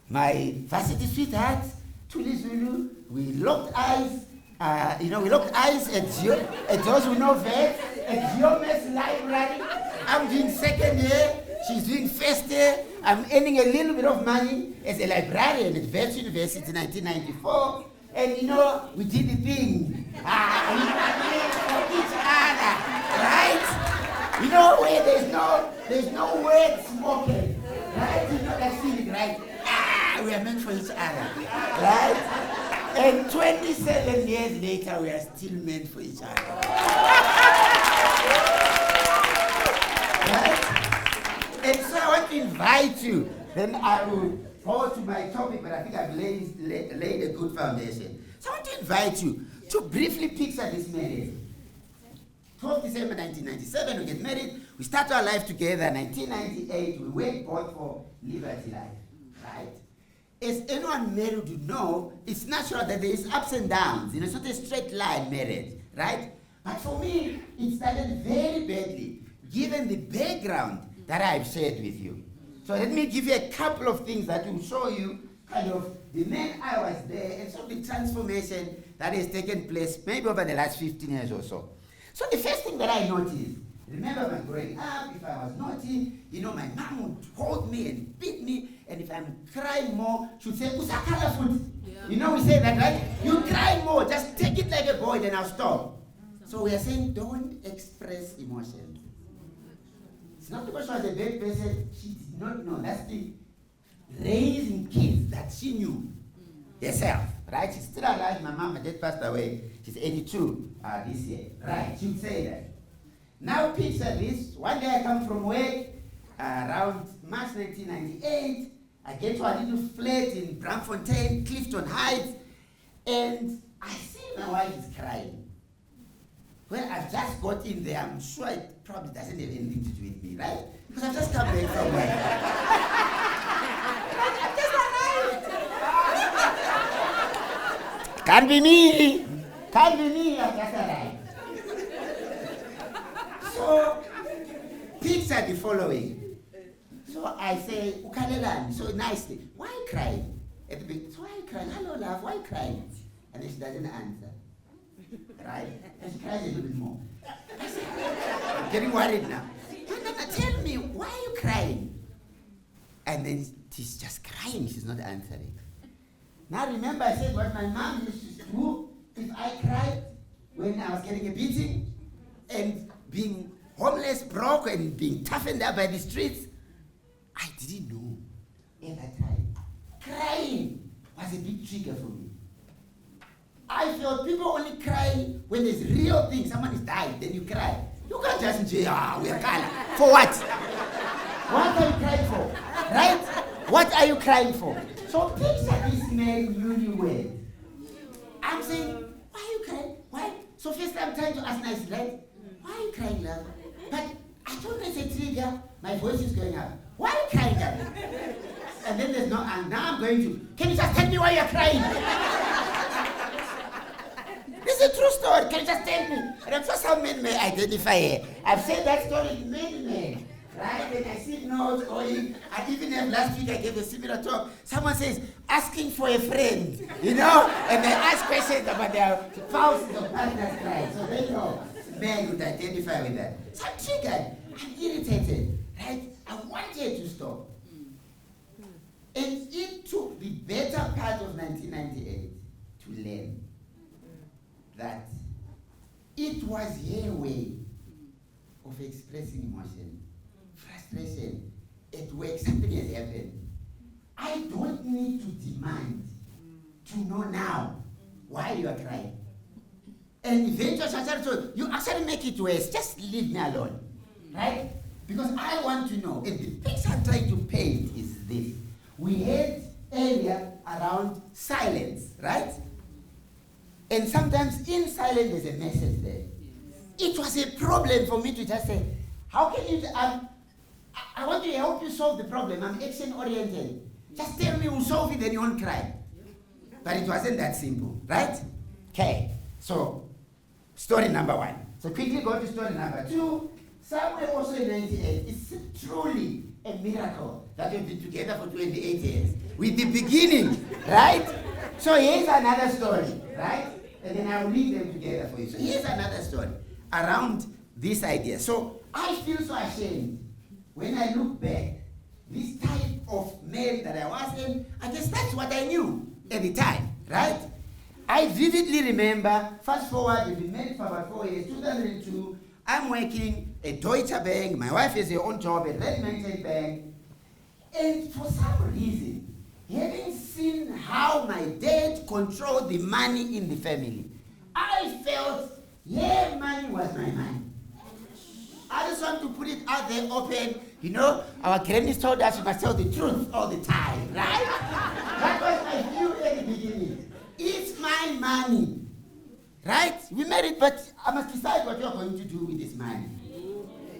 My varsity sweetheart, Tuli Zulu, we locked eyes. We locked eyes at those who know vet, at Geomes Library. I'm doing second year, she's doing first year. I'm earning a little bit of money as a librarian at Vet University in 1994. And we did the thing. We prayed for each other, right? Where there's no word spoken, right? That feeling, right? We are meant for each other, right? And 27 years later, we are still meant for each other. Right? And so I want to invite you. Then I will go to my topic, but I think I've laid a good foundation. So I want to invite you to briefly picture this marriage. 12th December 1997, we get married. We start our life together. 1998, we went both for Liberty Life, right? As anyone married would know, it's natural that there is ups and downs. It's not a straight line marriage, right? But for me, it started very badly, given the background that I've shared with you. So let me give you a couple of things that will show you kind of the man I was there and so the transformation that has taken place maybe over the last 15 years or so. So the first thing that I noticed, remember when growing up, if I was naughty, my mom would hold me and beat me, and if I'm crying more, she would say, "Usakala food." Yeah. We say that, right? You cry more, just take it like a boy, then I'll stop. So we are saying, don't express emotions. It's not because she was a bad person, she did not know. That's the raising kids that she knew herself, right? She's still alive. My dad passed away. She's 82 this year, right? She would say that. Now picture this. One day I come from work around March 1998. I get to a little flat in Braamfontein, Clifton Heights, and I see my wife is crying. Well, I've just got in there. I'm sure it probably doesn't have anything to do with me, right? Because I've just come back from work. I've just arrived. Can't be me. Can't be me. I've just arrived. So, picture the following. So I say, "Ukalelani," so nicely. "Why are you crying?" At the beginning, "So why are you crying? Hello, love, why are you crying?" And then she doesn't answer. Right? And she cries a little bit more. I say, "I'm getting worried now. No, tell me, why are you crying?" And then she's just crying, she's not answering. Now remember I said what my mom used to do if I cried when I was getting a beating and being homeless, broke, and being toughened up by the streets. I didn't know at that time. Crying was a big trigger for me. I felt people only cry when there's real things. Someone has died, then you cry. You can't just say, we are crying. For what? What are you crying for? Right? What are you crying for? So picture this man newlywed. I'm saying, why are you crying? Why? So first I'm trying to ask nicely, right? Why are you crying, love? But I don't know, it's a trigger. My voice is going up. Why are you crying, love? And then there's no, and now I'm going to, can you just tell me why you're crying? This is a true story. Can you just tell me? And I'm sure some men may identify here. I've said that story to many men. Right? And I see notes going. I even have last week I gave a similar talk. Someone says, asking for a friend. And they ask questions about their spouses or partners' lives. So they know men would identify with that. So I'm triggered. I'm irritated. Right? I wanted to stop. And it took the better part of 1998 to learn that it was her way of expressing emotion, frustration, at work, something has happened. I don't need to demand to know now why you are crying. And eventually, you actually make it worse, just leave me alone, right? Because I want to know, and the picture I'm trying to paint is this. We had earlier around silence, right? And sometimes in silence there's a message there. It was a problem for me to just say, how can you, I want to help you solve the problem. I'm action oriented. Just tell me who's Sophie, then you won't cry. But it wasn't that simple, right? Okay, so story number 1. So quickly go to story number 2. Somewhere also in 98, it's truly a miracle that we've been together for 28 years. With the beginning, right? So here's another story, right? And then I'll read them together for you. So here's another story around this idea. So I feel so ashamed when I look back, this type of man that I was in, I guess that's what I knew at the time, right? I vividly remember, fast forward, we've been married for about 4 years, 2002, I'm working at Deutsche Bank, my wife has her own job at Red Mountain Bank, and for some reason, having seen how my dad controlled the money in the family, I felt, yeah, money was my money. I just want to put it out there open. You know, our grannies told us we must tell the truth all the time, right? That was my view at the beginning. It's my money, right? We married, but I must decide what you're going to do with this money.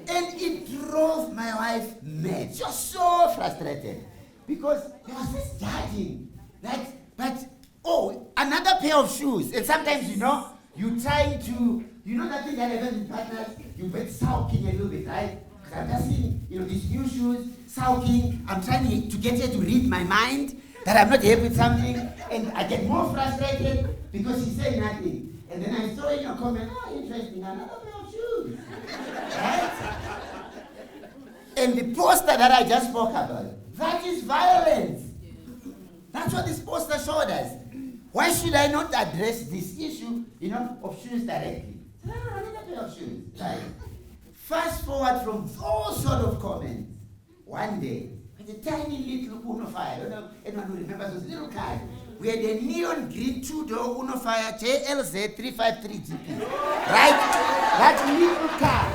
And it drove my wife mad. She was so frustrated because there was this judging, like, but, oh, another pair of shoes. And sometimes, you know, you trying to, you know that thing that happens in partners, you bet sulking a little bit, right? Because I'm just seeing, you know, these new shoes, sulking, I'm trying to get her to read my mind, that I'm not happy with something, and I get more frustrated because she's saying nothing. And then I throw in a comment, oh, interesting, another pair of shoes, right? And the poster that I just spoke about, that is violence. That's what this poster showed us. Why should I not address this issue, you know, of shoes directly? Another pair of shoes, right? Fast forward from those sort of comments, one day, with a tiny little Uno Fire, I don't know anyone who remembers those little cars. We had a neon green 2-door Uno Fire JLZ 353GP, right? That little car.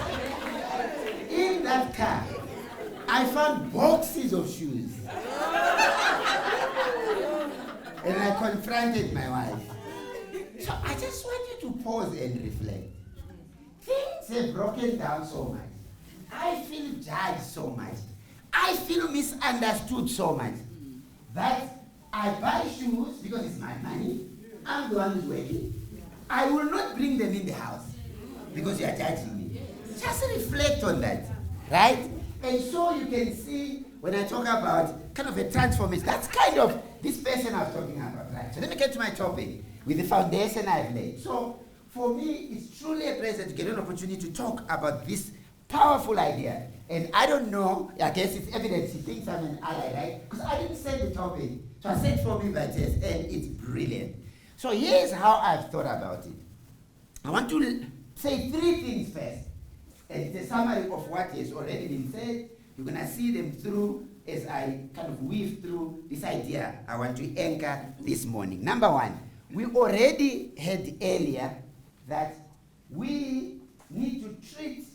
In that car, I found boxes of shoes. And I confronted my wife. So I just want you to pause and reflect. Things have broken down so much. I feel judged so much. I feel misunderstood so much. That I buy shoes because it's my money. I'm the one who's working. I will not bring them in the house because you are judging me. Just reflect on that, right? And so you can see when I talk about kind of a transformation, that's kind of this person I was talking about, right? So let me get to my topic with the foundation I've laid. So for me, it's truly a pleasure to get an opportunity to talk about this powerful idea. And I don't know, I guess it's evident she thinks I'm an ally, right? Because I didn't set the topic. So I said for me by Jess, and it's brilliant. So here's how I've thought about it. I want to say 3 things first. And it's a summary of what has already been said. You're going to see them through as I kind of weave through this idea I want to anchor this morning. Number 1, we already had earlier that we need to treat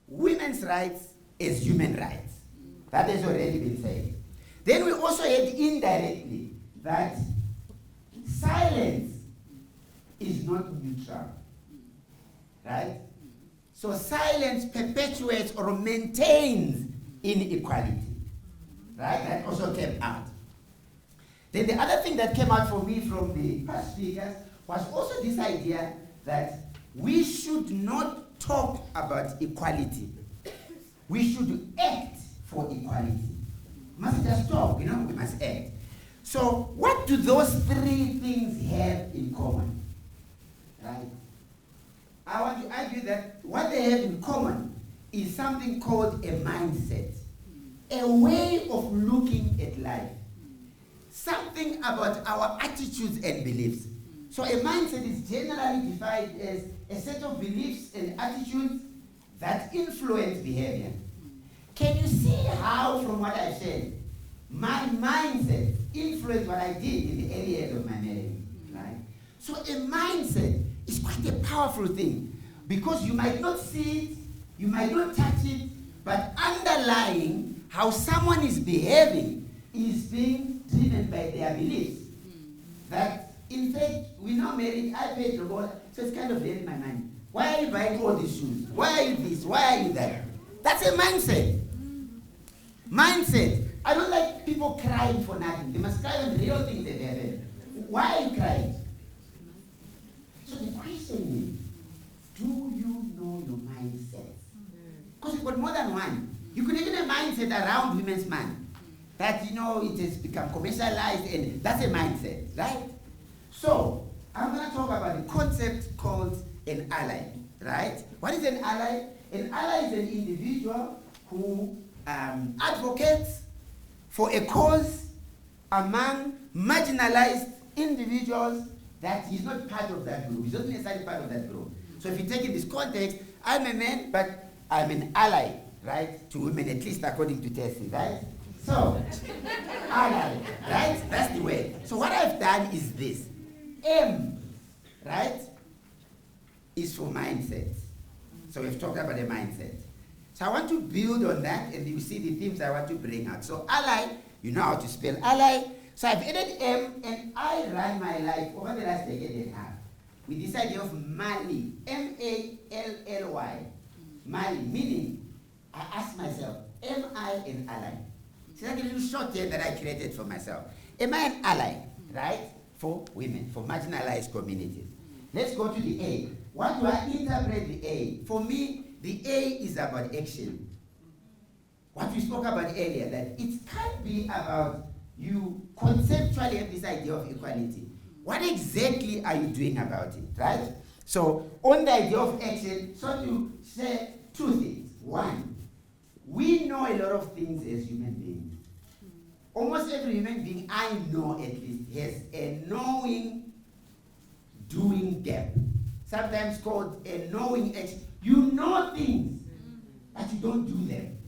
women's rights as human rights. That has already been said. Then we also had indirectly that silence is not neutral. Right? So silence perpetuates or maintains inequality. Right? That also came out. Then the other thing that came out for me from the past speakers was also this idea that we should not talk about equality. We should act for equality. We mustn't just talk, we must act. So what do those 3 things have in common? Right? I want to argue that what they have in common is something called a mindset, a way of looking at life, something about our attitudes and beliefs. So a mindset is generally defined as a set of beliefs and attitudes that influence behavior. Can you see how, from what I said, my mindset influenced what I did in the early years of my marriage, right? So a mindset is quite a powerful thing because you might not see it, you might not touch it, but underlying how someone is behaving is being driven by their beliefs. That, in fact, we now married, I paid the reward, so it's kind of there in my mind. Why are you buying all these shoes? Why are you this? Why are you that? That's a mindset. Mindset. I don't like people crying for nothing. They must cry on the real things that happen. Why are you crying? So the question is, do you know your mindset? Because you've got more than one. You could even have a mindset around women's man. That, you know, it has become commercialized, and that's a mindset, right? So, I'm going to talk about a concept called an ally, right? What is an ally? An ally is an individual who advocates for a cause among marginalized individuals that he's not part of that group. He's not necessarily part of that group. So if you take in this context, I'm a man, but I'm an ally, right? To women, at least according to Tessie, right? So, ally, right? That's the way. So what I've done is this. M, right, is for mindset. So we've talked about a mindset. So I want to build on that, and you see the themes I want to bring out. So ally, you know how to spell ally. So I've added M, and I ran my life over the last decade and a half with this idea of Mally, M-A-L-L-Y. Mally, meaning I ask myself, am I an ally? It's like a little shorthand that I created for myself. Am I an ally, right, for women, for marginalized communities? Let's go to the A. What do I interpret the A? For me, the A is about action. What we spoke about earlier, that it can't be about you conceptually have this idea of equality. What exactly are you doing about it, right? So, on the idea of action, so to say two things. One, we know a lot of things as human beings. Almost every human being I know at least has a knowing doing gap. Sometimes called a knowing action. You know things, but you don't do them.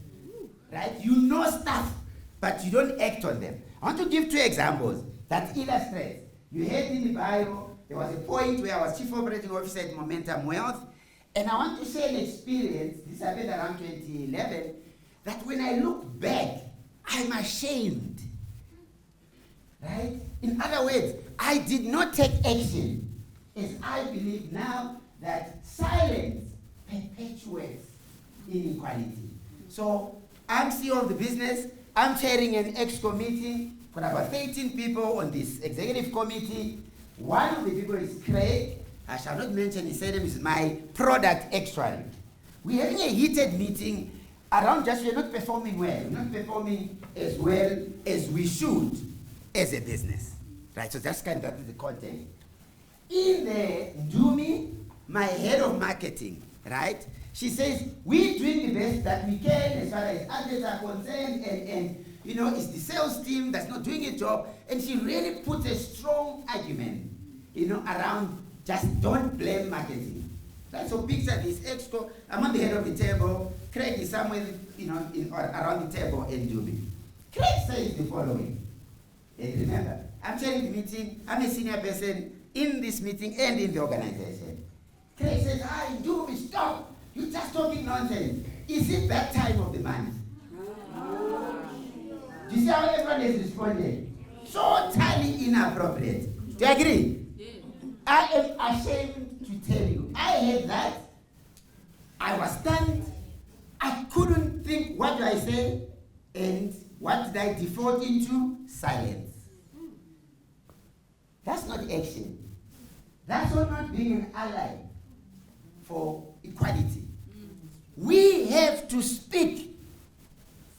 Right? You know stuff, but you don't act on them. I want to give two examples that illustrate. You heard in the Bible, there was a point where I was chief operating officer at Momentum Wealth, and I want to share an experience, this happened around 2011, that when I look back, I'm ashamed. Right? In other words, I did not take action, as I believe now that silence perpetuates inequality. So I'm CEO of the business, I'm chairing an EXCO meeting, got about 13 people on this executive committee. One of the people is Craig. I shall not mention his name, is my product actually. We're having a heated meeting around just we're not performing well. We're not performing as well as we should as a business. Right, so that's kind of the context. In the Ndumi, my head of marketing, right, she says, we're doing the best that we can as far as others are concerned, and you know, it's the sales team that's not doing a job, and she really puts a strong argument, you know, around just don't blame marketing. Right? So picture this, EXCO, I'm on the head of the table, Craig is somewhere, you know, around the table and Ndumi. Craig says the following, and remember, I'm chairing the meeting, I'm a senior person in this meeting and in the organization. Craig says, Ndumi, stop, you're just talking nonsense. Is it that time of the month? Do you see how everyone has responded? Totally inappropriate. Do you agree? Yeah. I am ashamed to tell you. I heard that. I was stunned. I couldn't think, what do I say? And what did I default into? Silence. That's not action. That's not being an ally for equality. We have to speak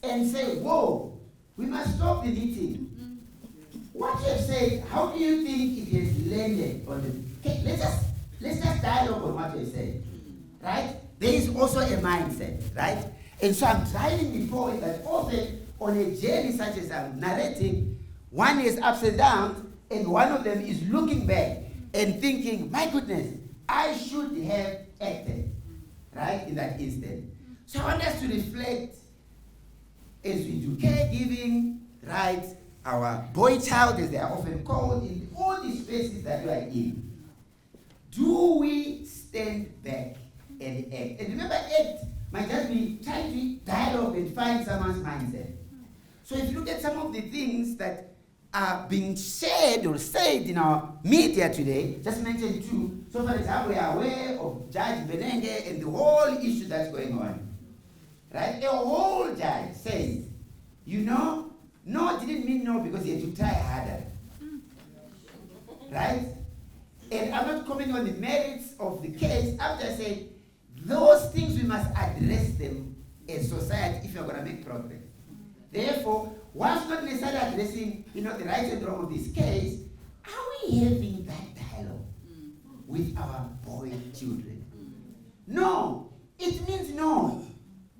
and say, whoa, we must stop the meeting. What you have said, how do you think it has landed on the... Okay, let's just dialogue on what you have said. Right? There is also a mindset, right? And so I'm driving the point that often on a journey such as I'm narrating, one is ups and downs, and one of them is looking back and thinking, my goodness, I should have acted, right, in that instant. So I want us to reflect as we do caregiving, right, our boy child, as they are often called, in all these spaces that we are in. Do we stand back and act? And remember, act might just be trying to dialogue and find someone's mindset. So if you look at some of the things that are being shared or said in our media today, just mention two. So for example, we are aware of Judge Benenge and the whole issue that's going on. Right? A whole judge says, you know, No didn't mean no because he had to try harder. Right? And I'm not commenting on the merits of the case. I'm just saying those things we must address them as society if you're going to make progress. Therefore, whilst not necessarily addressing, the right and wrong of this case, are we having that dialogue with our boy children? No. It means no.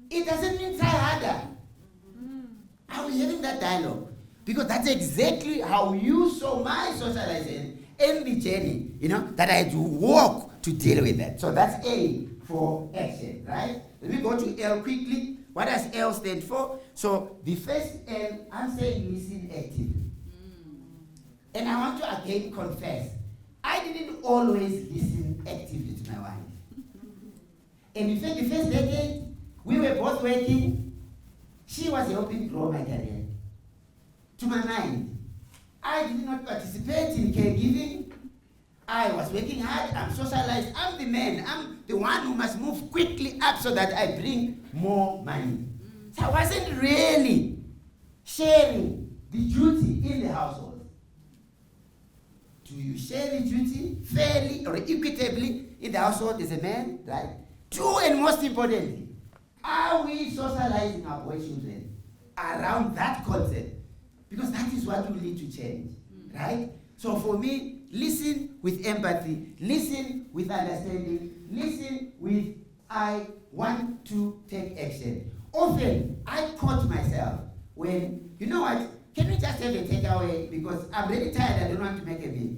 It doesn't mean try harder. Are we having that dialogue? Because that's exactly how you saw my socialization and the journey, that I had to walk to deal with that. So that's A for action, right? Let me go to L quickly. What does L stand for? So the first L, I'm saying listen actively. And I want to again confess, I didn't always listen actively to my wife. And in fact, the first decade, we were both working. She was helping grow my career. To my mind, I did not participate in caregiving. I was working hard. I'm socialized. I'm the man. I'm the one who must move quickly up so that I bring more money. So I wasn't really sharing the duty in the household. Do you share the duty fairly or equitably in the household as a man? Right? Two, and most importantly, are we socializing our boy children around that concept? Because that is what will lead to change, right? So for me, listen with empathy, listen with understanding, listen with I want to take action. Often, I caught myself when, you know what, can we just have a takeaway because I'm really tired, I don't want to make a meal.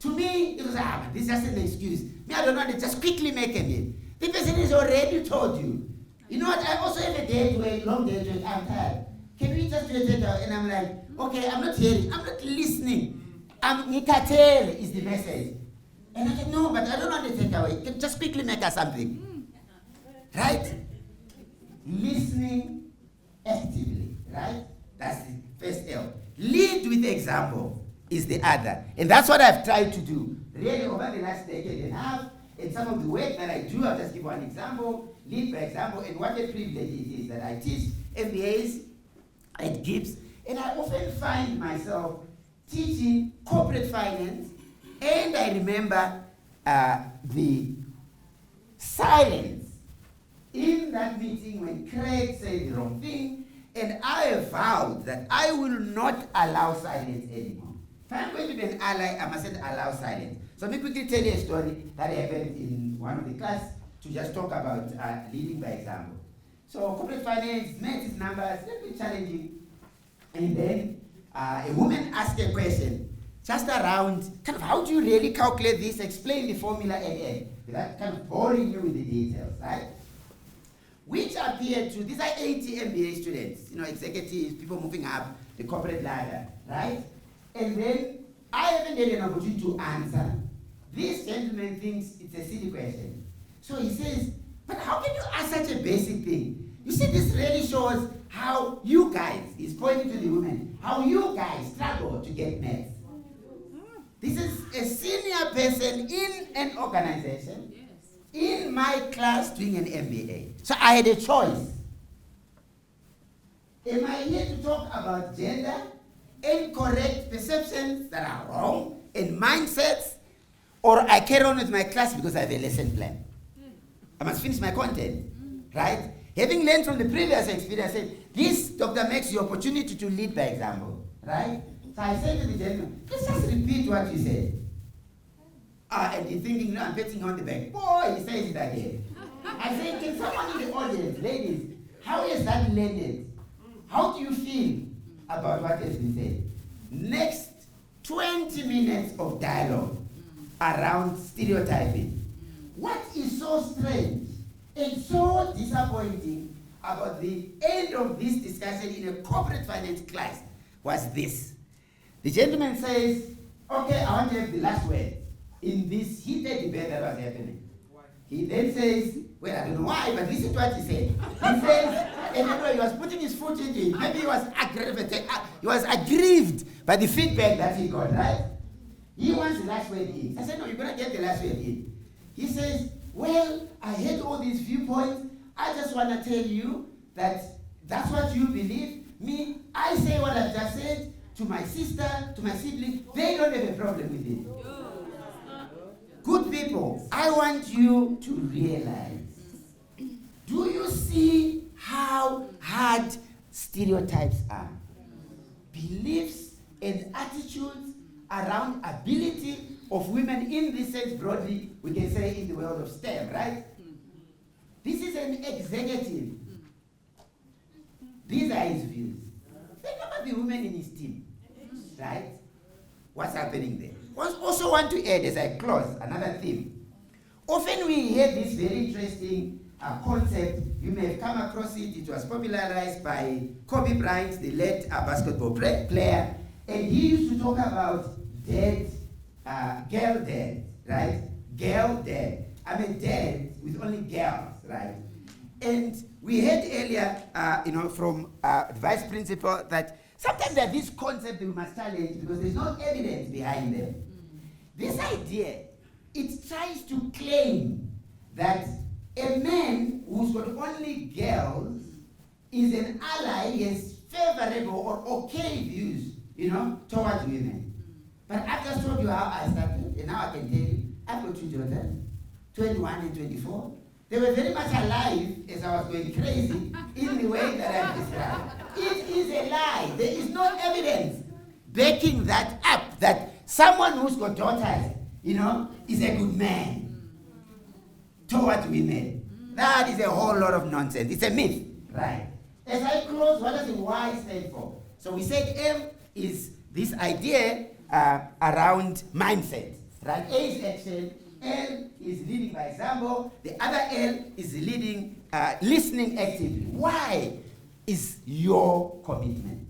To me, it was, this is just an excuse. Me, I don't want to just quickly make a meal. The person has already told you. You know what, I also have a day to wait, long day to wait, I'm tired. Can we just do a takeaway? And I'm like, okay, I'm not hearing, I'm not listening. Nikatel is the message. And I said, no, but I don't want to take away. Just quickly make us something. Right? Listening actively, right? That's the first L. Lead with example is the other. And that's what I've tried to do. Really, over the last decade and a half, and some of the work that I do, I'll just give one example. Lead by example, and what a privilege it is that I teach MBAs at Gibbs, and I often find myself teaching corporate finance, and I remember the silence in that meeting when Craig said the wrong thing, and I vowed that I will not allow silence anymore. If I'm going to be an ally, I mustn't allow silence. So let me quickly tell you a story that happened in one of the class to just talk about leading by example. So corporate finance, math is numbers, a little bit challenging. And then a woman asked a question just around kind of how do you really calculate this, explain the formula and without kind of boring you with the details, right? Which appeared to, these are 80 MBA students, executives, people moving up the corporate ladder, right? And then I haven't had an opportunity to answer. This gentleman thinks it's a silly question. So he says, but how can you ask such a basic thing? You see, this really shows how you guys, he's pointing to the women, how you guys struggle to get maths. This is a senior person in an organization, in my class doing an MBA. So I had a choice. Am I here to talk about gender, incorrect perceptions that are wrong, and mindsets, or I carry on with my class because I have a lesson plan? I must finish my content, right? Having learned from the previous experience, I said, this, Dr. makes the opportunity to lead by example, right? So I said to the gentleman, let's just repeat what you said. And he's thinking, no, I'm betting on the back. Boy, he says it again. I said, can someone in the audience, ladies, how is that landed? How do you feel about what has been said? Next 20 minutes of dialogue around stereotyping. What is so strange and so disappointing about the end of this discussion in a corporate finance class was this. The gentleman says, okay, I want to have the last word in this heated debate that was happening. He then says, well, I don't know why, but listen to what he said. He says, and he was putting his foot into it. Maybe he was aggrieved by the feedback that he got, right? He wants the last word in. I said, no, you're going to get the last word in. He says, well, I heard all these viewpoints. I just want to tell you that that's what you believe. Me, I say what I've just said to my sister, to my sibling. They don't have a problem with it. Good people, I want you to realize, do you see how hard stereotypes are? Beliefs and attitudes around ability of women in this sense broadly, we can say in the world of STEM, right? This is an executive. These are his views. There never be women in his team, right? What's happening there? I also want to add, as I close, another theme. Often we hear this very interesting concept. You may have come across it. It was popularized by Kobe Bryant, the late basketball player. And he used to talk about dad, girl dad, right? Girl dad. I'm a dad with only girls, right? And we heard earlier, from the vice principal that sometimes there are these concepts we must challenge because there's no evidence behind them. This idea, it tries to claim that a man who's got only girls is an ally, he has favorable or okay views, towards women. But I've just told you how I started, and now I can tell you, I've got 2 daughters, 21 and 24. They were very much alive as I was going crazy in the way that I've described. It is a lie. There is no evidence backing that up, that someone who's got daughters, is a good man towards women. That is a whole lot of nonsense. It's a myth, right? As I close, what does the Y stand for? So we said M is this idea around mindset, right? A is action, L is leading by example, the other L is leading, listening actively. Y is your commitment.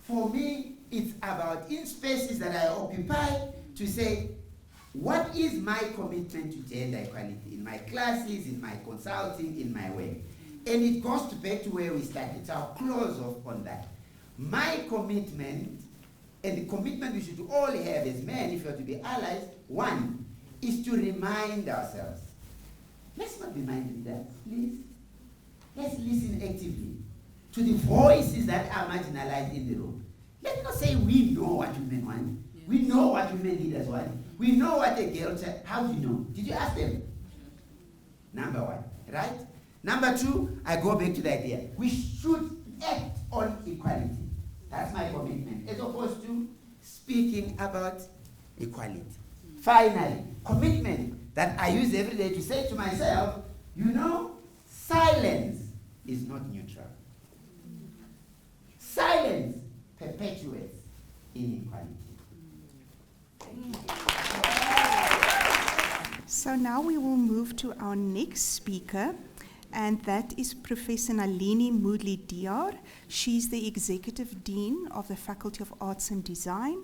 For me, it's about in spaces that I occupy to say, what is my commitment to gender equality in my classes, in my consulting, in my work? And it goes back to where we started. So I'll close off on that. My commitment, and the commitment we should all have as men, if you're to be allies, one, is to remind ourselves. Let's not be mind readers, please. Let's listen actively to the voices that are marginalized in the room. Let's not say we know what women want. Yes. We know what women leaders want. We know what a girl said. How do you know? Did you ask them? Number one, right? Number two, I go back to the idea. We should act on equality. That's my commitment, as opposed to speaking about equality. Finally, commitment that I use every day to say to myself, silence is not neutral. Silence perpetuates inequality. So now we will move to our next speaker, and that is Professor Nalini Moodley-Diar. She's the Executive Dean of the Faculty of Arts and Design,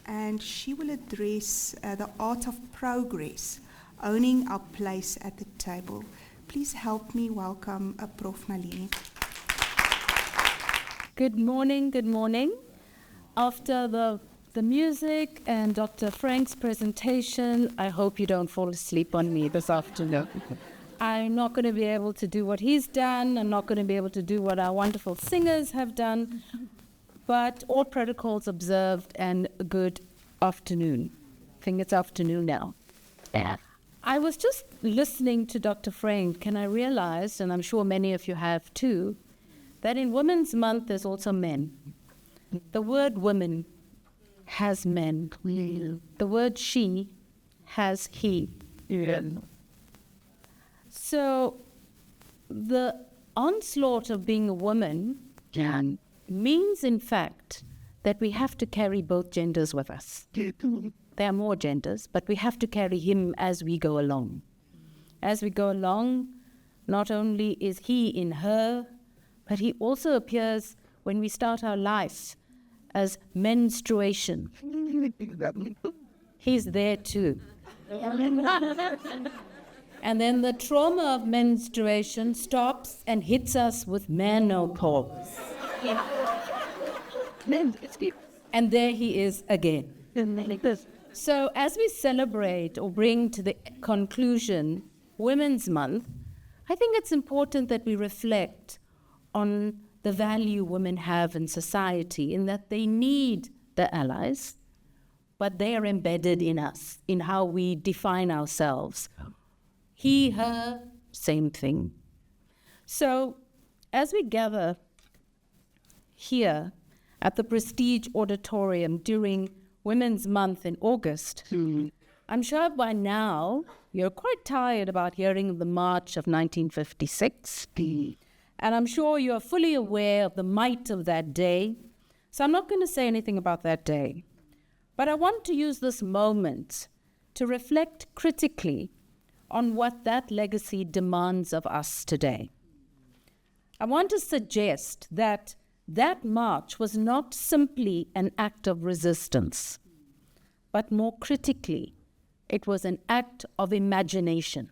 and she will address the art of progress, owning our place at the table. Please help me welcome Prof. Nalini. Good morning, good morning. After the music and Dr. Frank's presentation, I hope you don't fall asleep on me this afternoon. I'm not going to be able to do what he's done. I'm not going to be able to do what our wonderful singers have done. But all protocols observed, and a good afternoon. I think it's afternoon now. Yeah. I was just listening to Dr. Frank, and I realized, and I'm sure many of you have too, that in Women's Month there's also men. The word women has men. The word she has he. So the onslaught of being a woman means, in fact, that we have to carry both genders with us. There are more genders, but we have to carry him as we go along. As we go along, not only is he in her, but he also appears when we start our life as menstruation. He's there too. And then the trauma of menstruation stops and hits us with menopause. And there he is again. So as we celebrate or bring to the conclusion Women's Month, I think it's important that we reflect on the value women have in society, in that they need the allies, but they are embedded in us, in how we define ourselves. He, her, same thing. So, as we gather here at the Prestige Auditorium during Women's Month in August, I'm sure by now you're quite tired about hearing of the March of 1956. And I'm sure you're fully aware of the might of that day. So I'm not going to say anything about that day. But I want to use this moment to reflect critically on what that legacy demands of us today. I want to suggest that that march was not simply an act of resistance, but more critically, it was an act of imagination.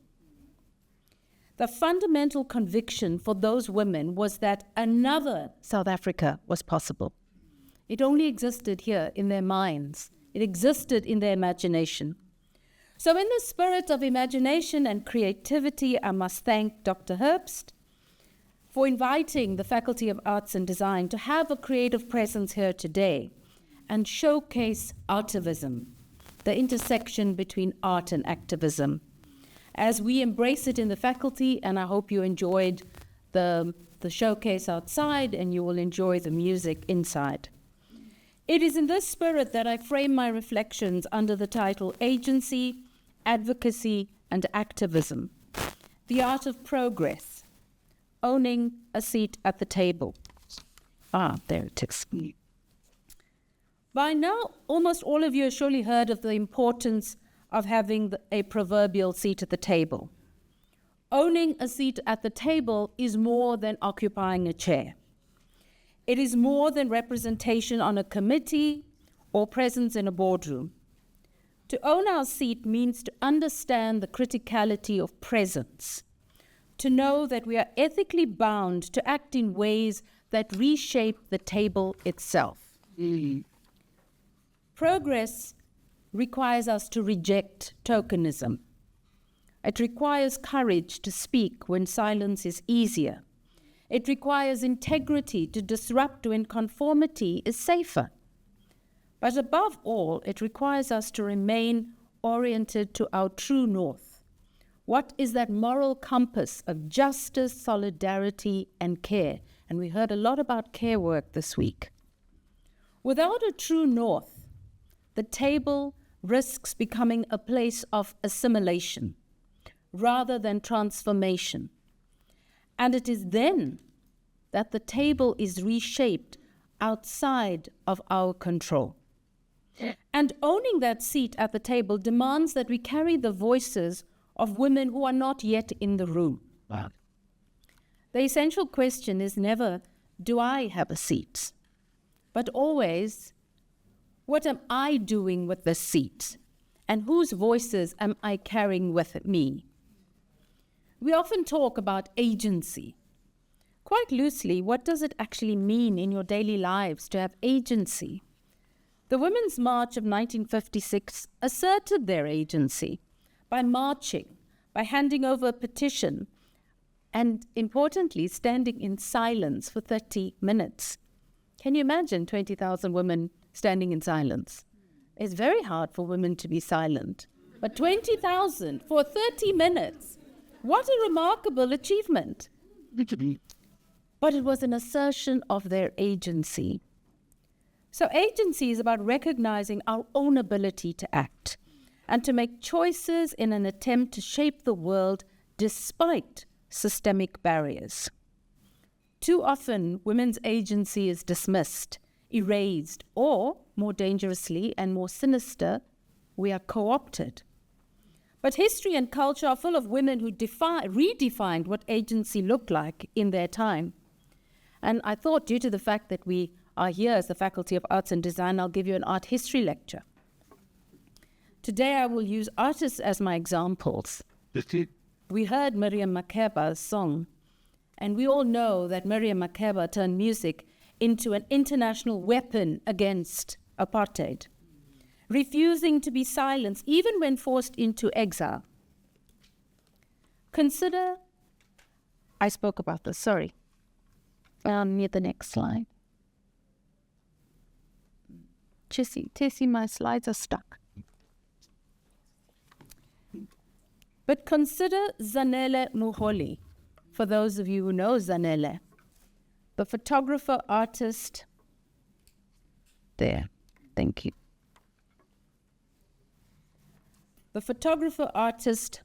The fundamental conviction for those women was that another South Africa was possible. It only existed here in their minds. It existed in their imagination. So in the spirit of imagination and creativity, I must thank Dr. Herbst for inviting the Faculty of Arts and Design to have a creative presence here today and showcase artivism, the intersection between art and activism, as we embrace it in the faculty, and I hope you enjoyed the showcase outside and you will enjoy the music inside. It is in this spirit that I frame my reflections under the title Agency, Advocacy, and Activism, the Art of Progress, Owning a Seat at the Table. There it is. By now, almost all of you have surely heard of the importance of having a proverbial seat at the table. Owning a seat at the table is more than occupying a chair. It is more than representation on a committee or presence in a boardroom. To own our seat means to understand the criticality of presence, to know that we are ethically bound to act in ways that reshape the table itself. Progress requires us to reject tokenism. It requires courage to speak when silence is easier. It requires integrity to disrupt when conformity is safer. But above all, it requires us to remain oriented to our true north. What is that moral compass of justice, solidarity, and care? And we heard a lot about care work this week. Without a true north, the table risks becoming a place of assimilation rather than transformation. And it is then that the table is reshaped outside of our control. And owning that seat at the table demands that we carry the voices of women who are not yet in the room. Wow. The essential question is never, do I have a seat? But always, what am I doing with the seat? And whose voices am I carrying with me? We often talk about agency. Quite loosely, what does it actually mean in your daily lives to have agency? The Women's March of 1956 asserted their agency by marching, by handing over a petition, and importantly, standing in silence for 30 minutes. Can you imagine 20,000 women standing in silence? It's very hard for women to be silent, but 20,000 for 30 minutes. What a remarkable achievement. But it was an assertion of their agency. So agency is about recognizing our own ability to act and to make choices in an attempt to shape the world despite systemic barriers. Too often, women's agency is dismissed, erased, or, more dangerously and more sinister, we are co-opted. But history and culture are full of women who redefined what agency looked like in their time. And I thought, due to the fact that we are here as the Faculty of Arts and Design, I'll give you an art history lecture. Today I will use artists as my examples. We heard Miriam Makeba's song, and we all know that Miriam Makeba turned music into an international weapon against apartheid, refusing to be silenced even when forced into exile. Consider, I spoke about this, sorry. Near the next slide. Tessie, my slides are stuck. But consider Zanele Muholi, for those of you who know Zanele, the photographer, artist. There, thank you. The photographer, artist,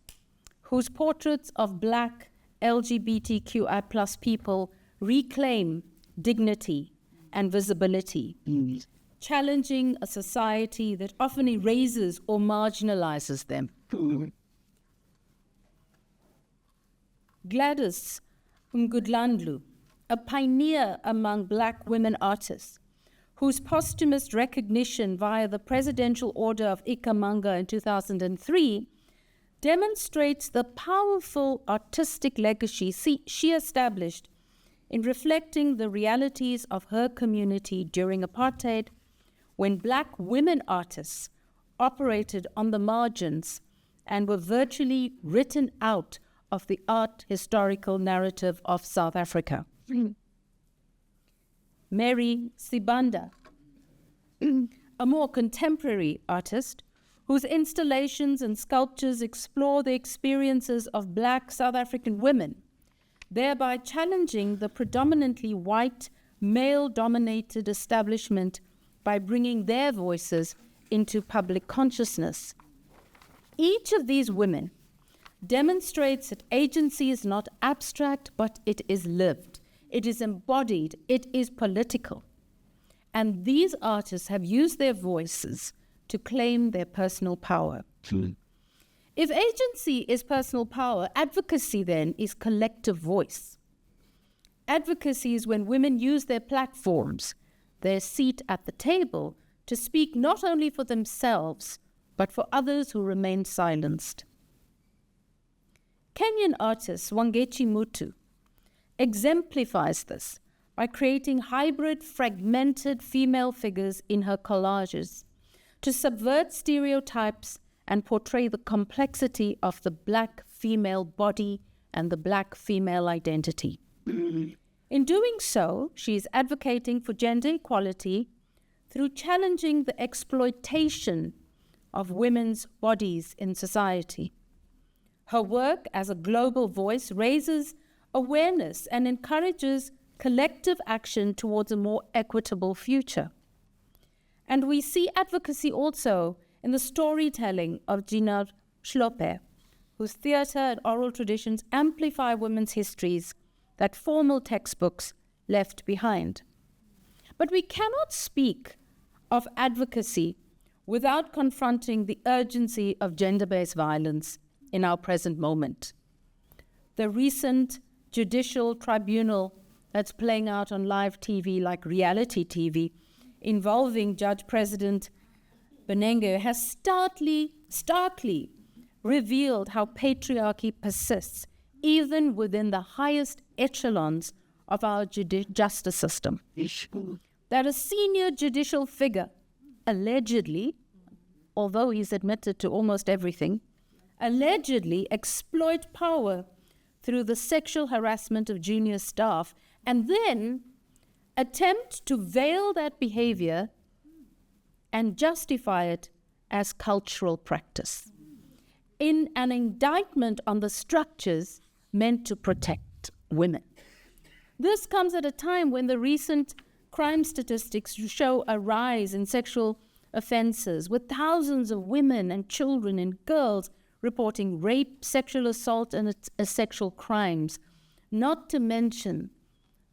whose portraits of Black LGBTQI+ people reclaim dignity and visibility, challenging a society that often erases or marginalizes them. Gladys Ngudlandlu, a pioneer among Black women artists, whose posthumous recognition via the Presidential Order of Ikhamanga in 2003 demonstrates the powerful artistic legacy she established in reflecting the realities of her community during apartheid, when Black women artists operated on the margins and were virtually written out of the art historical narrative of South Africa. Mary Sibanda, a more contemporary artist whose installations and sculptures explore the experiences of Black South African women, thereby challenging the predominantly white, male-dominated establishment by bringing their voices into public consciousness. Each of these women demonstrates that agency is not abstract, but it is lived. It is embodied. It is political. And these artists have used their voices to claim their personal power. If agency is personal power, advocacy then is collective voice. Advocacy is when women use their platforms, their seat at the table, to speak not only for themselves, but for others who remain silenced. Kenyan artist Wangechi Mutu exemplifies this by creating hybrid, fragmented female figures in her collages to subvert stereotypes and portray the complexity of the Black female body and the Black female identity. In doing so, she is advocating for gender equality through challenging the exploitation of women's bodies in society. Her work as a global voice raises awareness and encourages collective action towards a more equitable future. And we see advocacy also in the storytelling of Gina Schlope, whose theater and oral traditions amplify women's histories that formal textbooks left behind. But we cannot speak of advocacy without confronting the urgency of gender-based violence in our present moment. The recent judicial tribunal that's playing out on live TV like reality TV involving Judge President Benenge has starkly revealed how patriarchy persists even within the highest echelons of our justice system. That a senior judicial figure allegedly, although he's admitted to almost everything, allegedly exploit power through the sexual harassment of junior staff and then attempt to veil that behavior and justify it as cultural practice in an indictment on the structures meant to protect women. This comes at a time when the recent crime statistics show a rise in sexual offenses, with thousands of women and children and girls reporting rape, sexual assault, and sexual crimes, not to mention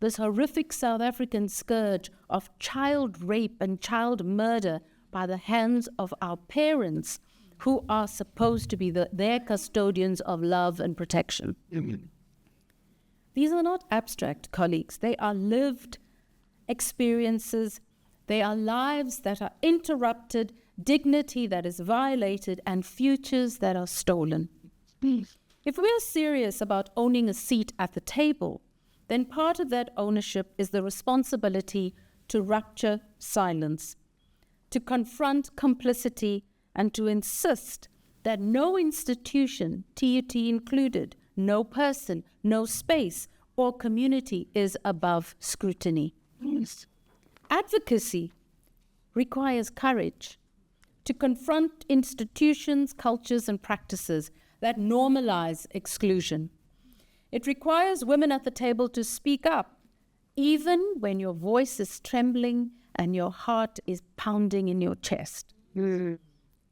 this horrific South African scourge of child rape and child murder by the hands of our parents, who are supposed to be their custodians of love and protection. These are not abstract, colleagues. They are lived experiences. They are lives that are interrupted, dignity that is violated, and futures that are stolen. If we are serious about owning a seat at the table, then part of that ownership is the responsibility to rupture silence, to confront complicity, and to insist that no institution, TUT included, no person, no space, or community is above scrutiny. Advocacy requires courage to confront institutions, cultures, and practices that normalize exclusion. It requires women at the table to speak up, even when your voice is trembling and your heart is pounding in your chest.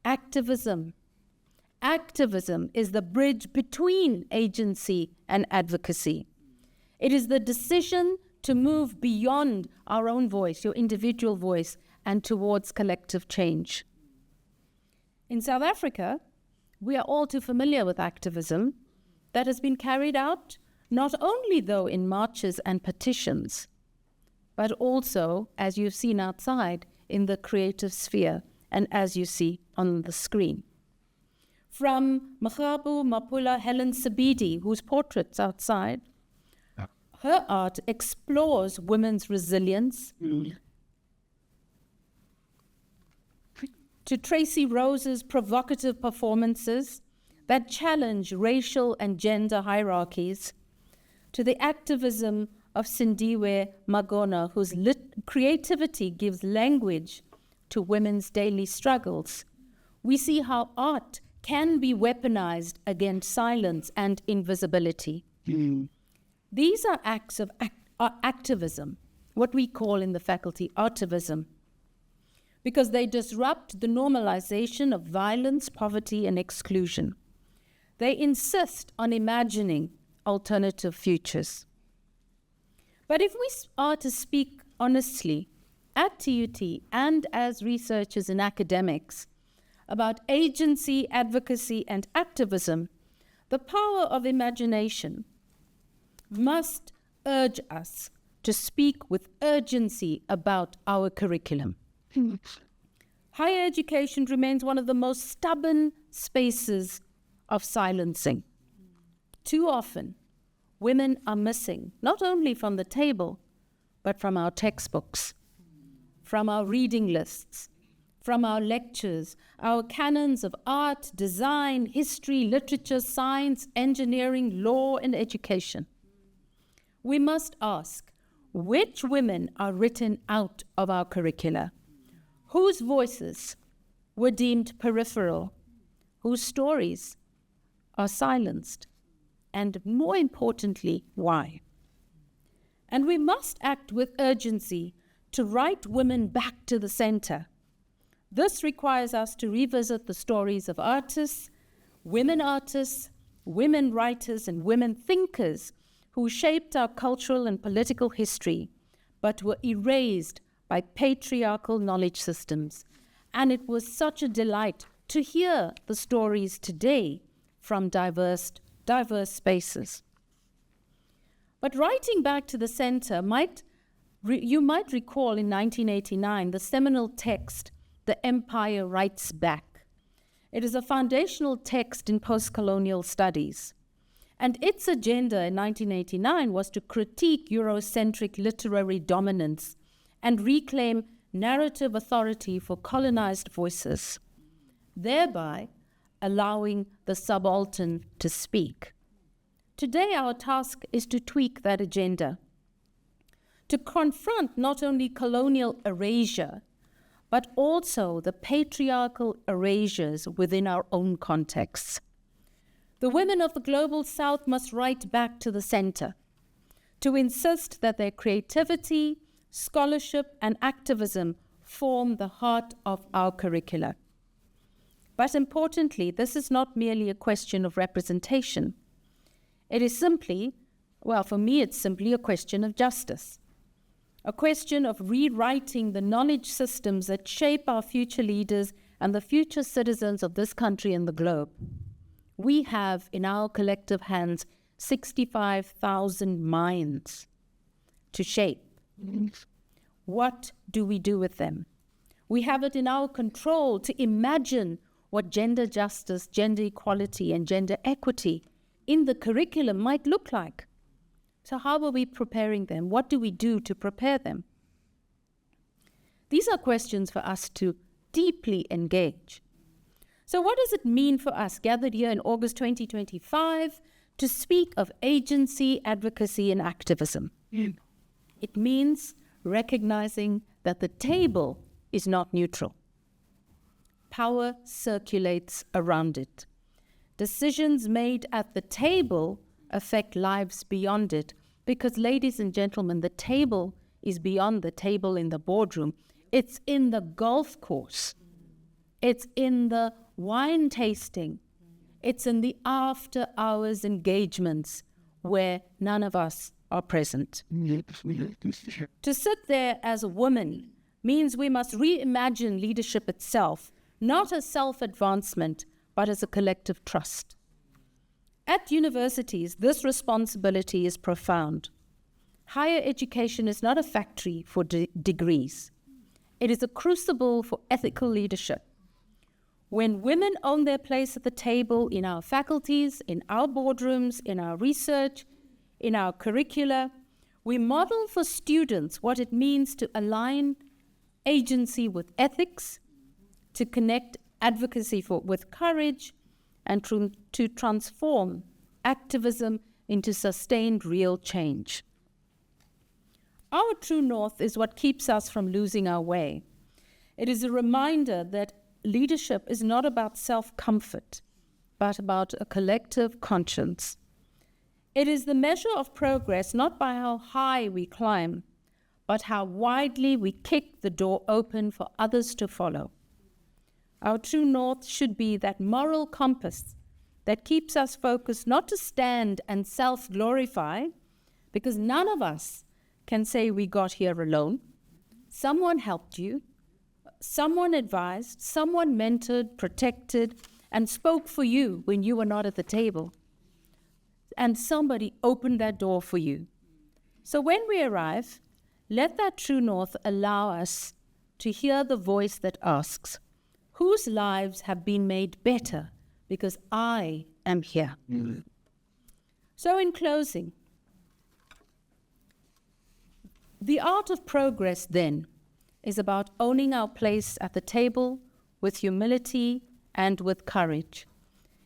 Activism. Activism is the bridge between agency and advocacy. It is the decision to move beyond our own voice, your individual voice, and towards collective change. In South Africa, we are all too familiar with activism that has been carried out not only, though, in marches and petitions, but also, as you've seen outside, in the creative sphere, and as you see on the screen. From Makgabu Mapula Helen Sabidi, whose portrait's outside, her art explores women's resilience, to Tracy Rose's provocative performances that challenge racial and gender hierarchies, to the activism of Sindiwe Magona, whose creativity gives language to women's daily struggles, we see how art can be weaponized against silence and invisibility. These are acts of activism, what we call in the faculty artivism, because they disrupt the normalization of violence, poverty, and exclusion. They insist on imagining alternative futures. But if we are to speak honestly at TUT and as researchers and academics about agency, advocacy, and activism, the power of imagination must urge us to speak with urgency about our curriculum. Higher education remains one of the most stubborn spaces of silencing. Too often, women are missing, not only from the table, but from our textbooks, from our reading lists, from our lectures, our canons of art, design, history, literature, science, engineering, law, and education. We must ask, which women are written out of our curricula? Whose voices were deemed peripheral? Whose stories are silenced? And more importantly, why? And we must act with urgency to write women back to the center. This requires us to revisit the stories of artists, women writers, and women thinkers who shaped our cultural and political history, but were erased by patriarchal knowledge systems. And it was such a delight to hear the stories today from diverse spaces. But writing back to the center, you might recall in 1989 the seminal text, The Empire Writes Back. It is a foundational text in post-colonial studies. And its agenda in 1989 was to critique Eurocentric literary dominance and reclaim narrative authority for colonized voices, thereby allowing the subaltern to speak. Today, our task is to tweak that agenda, to confront not only colonial erasure, but also the patriarchal erasures within our own contexts. The women of the Global South must write back to the center, to insist that their creativity, scholarship, and activism form the heart of our curricula. But importantly, this is not merely a question of representation. It is simply, well, for me, it's simply a question of justice, a question of rewriting the knowledge systems that shape our future leaders and the future citizens of this country and the globe. We have in our collective hands 65,000 minds to shape. What do we do with them? We have it in our control to imagine what gender justice, gender equality, and gender equity in the curriculum might look like. So how are we preparing them? What do we do to prepare them? These are questions for us to deeply engage. So what does it mean for us gathered here in August 2025 to speak of agency, advocacy, and activism. It means recognizing that the table is not neutral. Power circulates around it. Decisions made at the table affect lives beyond it, because, ladies and gentlemen, the table is beyond the table in the boardroom. It's in the golf course. It's in the wine tasting. It's in the after-hours engagements where none of us are present. To sit there as a woman means we must reimagine leadership itself, not as self-advancement, but as a collective trust. At universities, this responsibility is profound. Higher education is not a factory for degrees. It is a crucible for ethical leadership. When women own their place at the table in our faculties, in our boardrooms, in our research, in our curricula, we model for students what it means to align agency with ethics, to connect advocacy with courage, and to transform activism into sustained real change. Our true north is what keeps us from losing our way. It is a reminder that leadership is not about self-comfort, but about a collective conscience. It is the measure of progress not by how high we climb, but how widely we kick the door open for others to follow. Our true north should be that moral compass that keeps us focused not to stand and self-glorify, because none of us can say we got here alone. Someone helped you, someone advised, someone mentored, protected, and spoke for you when you were not at the table. And somebody opened that door for you. So when we arrive, let that true north allow us to hear the voice that asks, whose lives have been made better because I am here? So in closing, the art of progress then is about owning our place at the table with humility and with courage.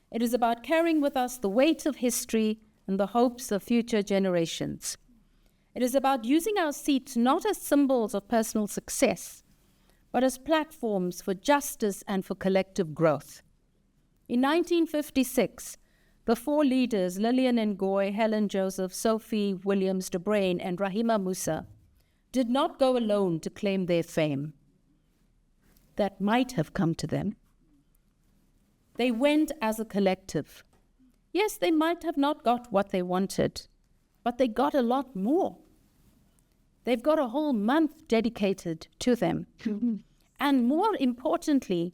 It is about carrying with us the weight of history and the hopes of future generations. It is about using our seats not as symbols of personal success, but as platforms for justice and for collective growth. In 1956, the four leaders, Lillian Ngoyi, Helen Joseph, Sophie Williams-De Bruyn, and Rahima Moosa, did not go alone to claim their fame that might have come to them. They went as a collective. Yes, they might have not got what they wanted, but they got a lot more. They've got a whole month dedicated to them. And more importantly,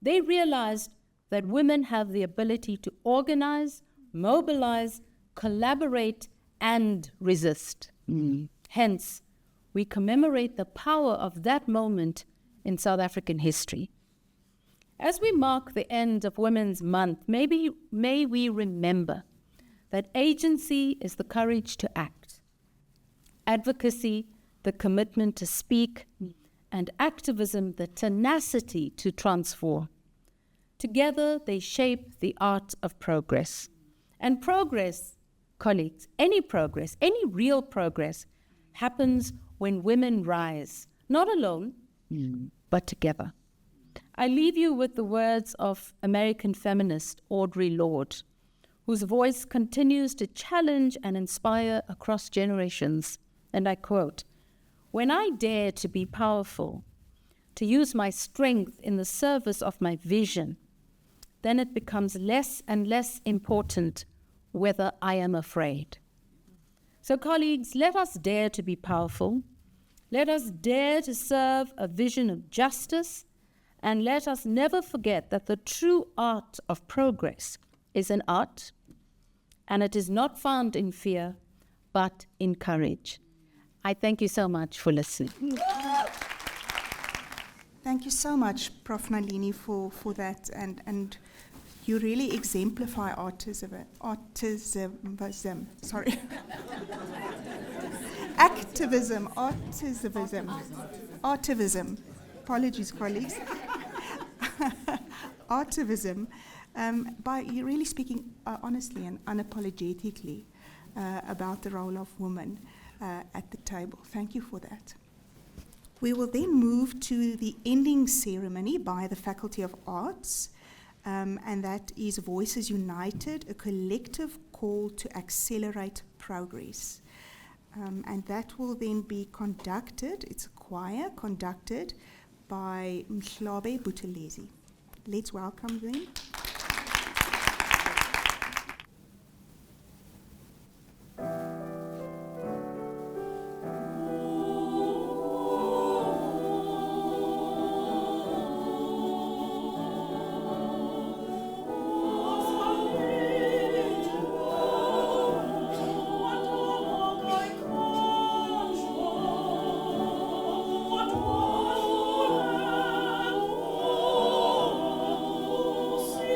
they realized that women have the ability to organize, mobilize, collaborate, and resist. Hence, we commemorate the power of that moment in South African history. As we mark the end of Women's Month, may we remember that agency is the courage to act, advocacy, the commitment to speak, and activism, the tenacity to transform. Together, they shape the art of progress. And progress, colleagues, any real progress, happens when women rise, not alone, but together. I leave you with the words of American feminist Audre Lorde, whose voice continues to challenge and inspire across generations. And I quote, "When I dare to be powerful, to use my strength in the service of my vision, then it becomes less and less important whether I am afraid." So colleagues, let us dare to be powerful. Let us dare to serve a vision of justice, and let us never forget that the true art of progress is an art, and it is not found in fear, but in courage. I thank you so much for listening. Thank you so much, Prof. Nalini, for that, and you really exemplify autism. Sorry. Activism. Apologies, colleagues. Activism. by you really speaking honestly and unapologetically about the role of women at the table. Thank you for that. We will then move to the ending ceremony by the Faculty of Arts, and that is Voices United, a collective call to accelerate progress. And that will then be conducted, it's a choir, conducted by Mhlabe Buthelezi. Let's welcome them. See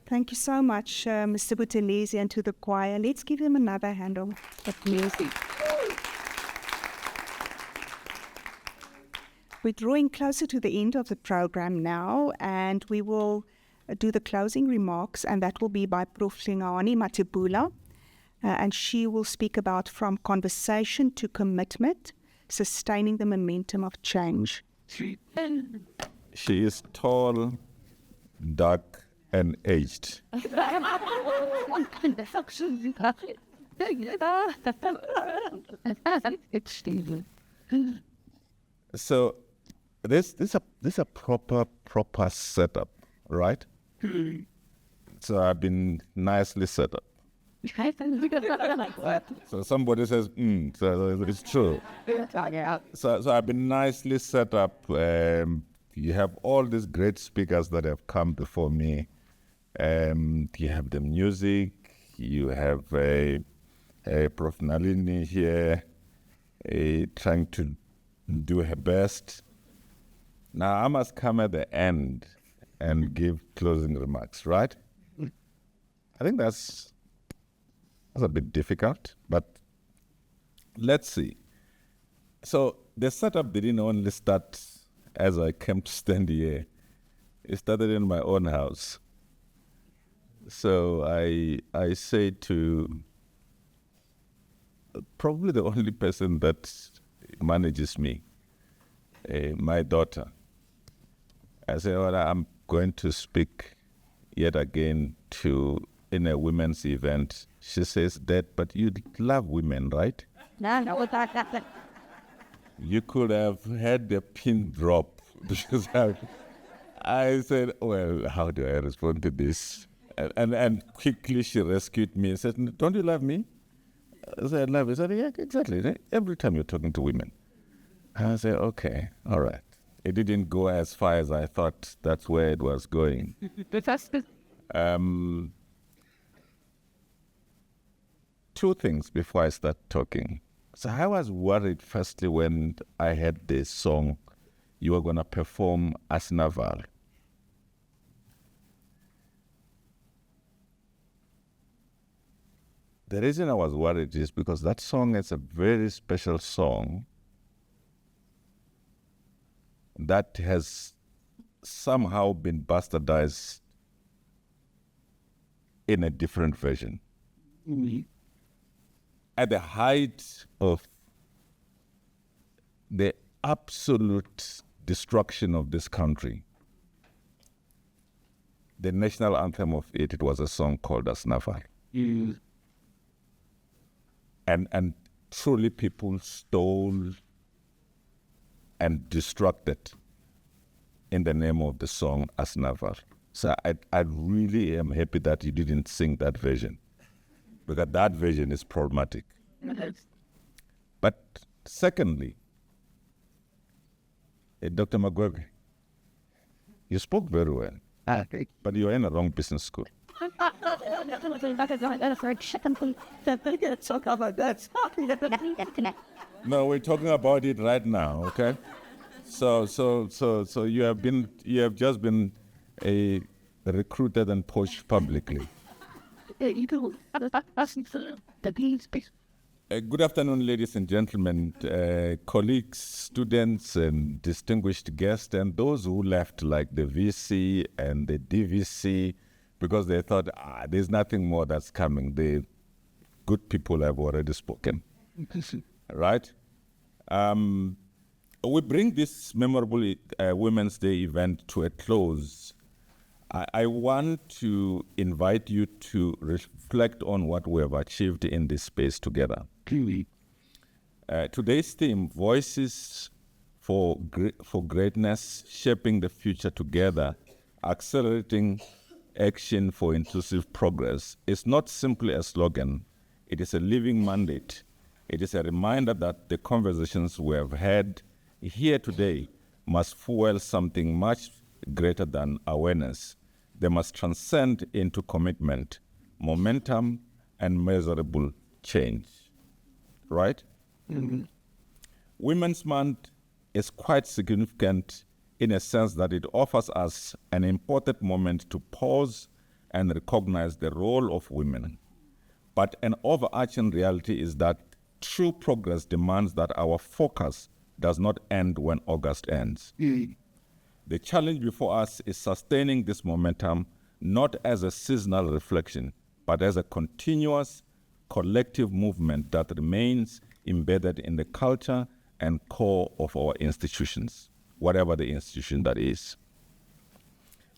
Thank you so much, Mr. Buthelezi, and to the choir. Let's give them another hand of music. We're drawing closer to the end of the program now, and we will do the closing remarks, and that will be by Prof. Hlengani Matebula, and she will speak about from conversation to commitment, sustaining the momentum of change. She is tall, dark, and aged. So this a proper setup, right? So I've been nicely set up. So somebody says, so it's true. So I've been nicely set up. You have all these great speakers that have come before me. You have the music. You have Prof. Nalini here trying to do her best. Now I must come at the end and give closing remarks, right? I think that's a bit difficult, but let's see. So the setup didn't only start as I came to stand here. It started in my own house. So I say to probably the only person that manages me, my daughter. I say, well, I'm going to speak yet again in a women's event. She says, Dad, but you love women, right? No. You could have had the pin drop. Because I said, well, how do I respond to this? And quickly she rescued me and said, don't you love me? I said, I love you. I said, yeah, exactly. Every time you're talking to women. I said, okay, all right. It didn't go as far as I thought that's where it was going. Two things before I start talking. So I was worried firstly when I heard this song, you were going to perform Asinaval. The reason I was worried is because that song is a very special song that has somehow been bastardized in a different version. Mm-hmm. At the height of the absolute destruction of this country, the national anthem of it was a song called Asnafar. And truly people stole and destructed in the name of the song Asnafar. So I really am happy that you didn't sing that version, because that version is problematic. But secondly, Dr. Magwebe, you spoke very well, but you are in the wrong business school. No, we're talking about it right now, okay? So you have just been recruited and pushed publicly. Good afternoon, ladies and gentlemen, colleagues, students, and distinguished guests, and those who left, like the VC and the DVC, because they thought, there's nothing more that's coming. The good people have already spoken. Right? We bring this memorable Women's Day event to a close. I want to invite you to reflect on what we have achieved in this space together. Today's theme, Voices for Greatness, Shaping the Future Together, Accelerating Action for Inclusive Progress, is not simply a slogan. It is a living mandate. It is a reminder that the conversations we have had here today must fuel something much greater than awareness. They must transcend into commitment, momentum, and measurable change. Right? Mm-hmm. Women's Month is quite significant in a sense that it offers us an important moment to pause and recognize the role of women. But an overarching reality is that true progress demands that our focus does not end when August ends. The challenge before us is sustaining this momentum not as a seasonal reflection, but as a continuous collective movement that remains embedded in the culture and core of our institutions, whatever the institution that is.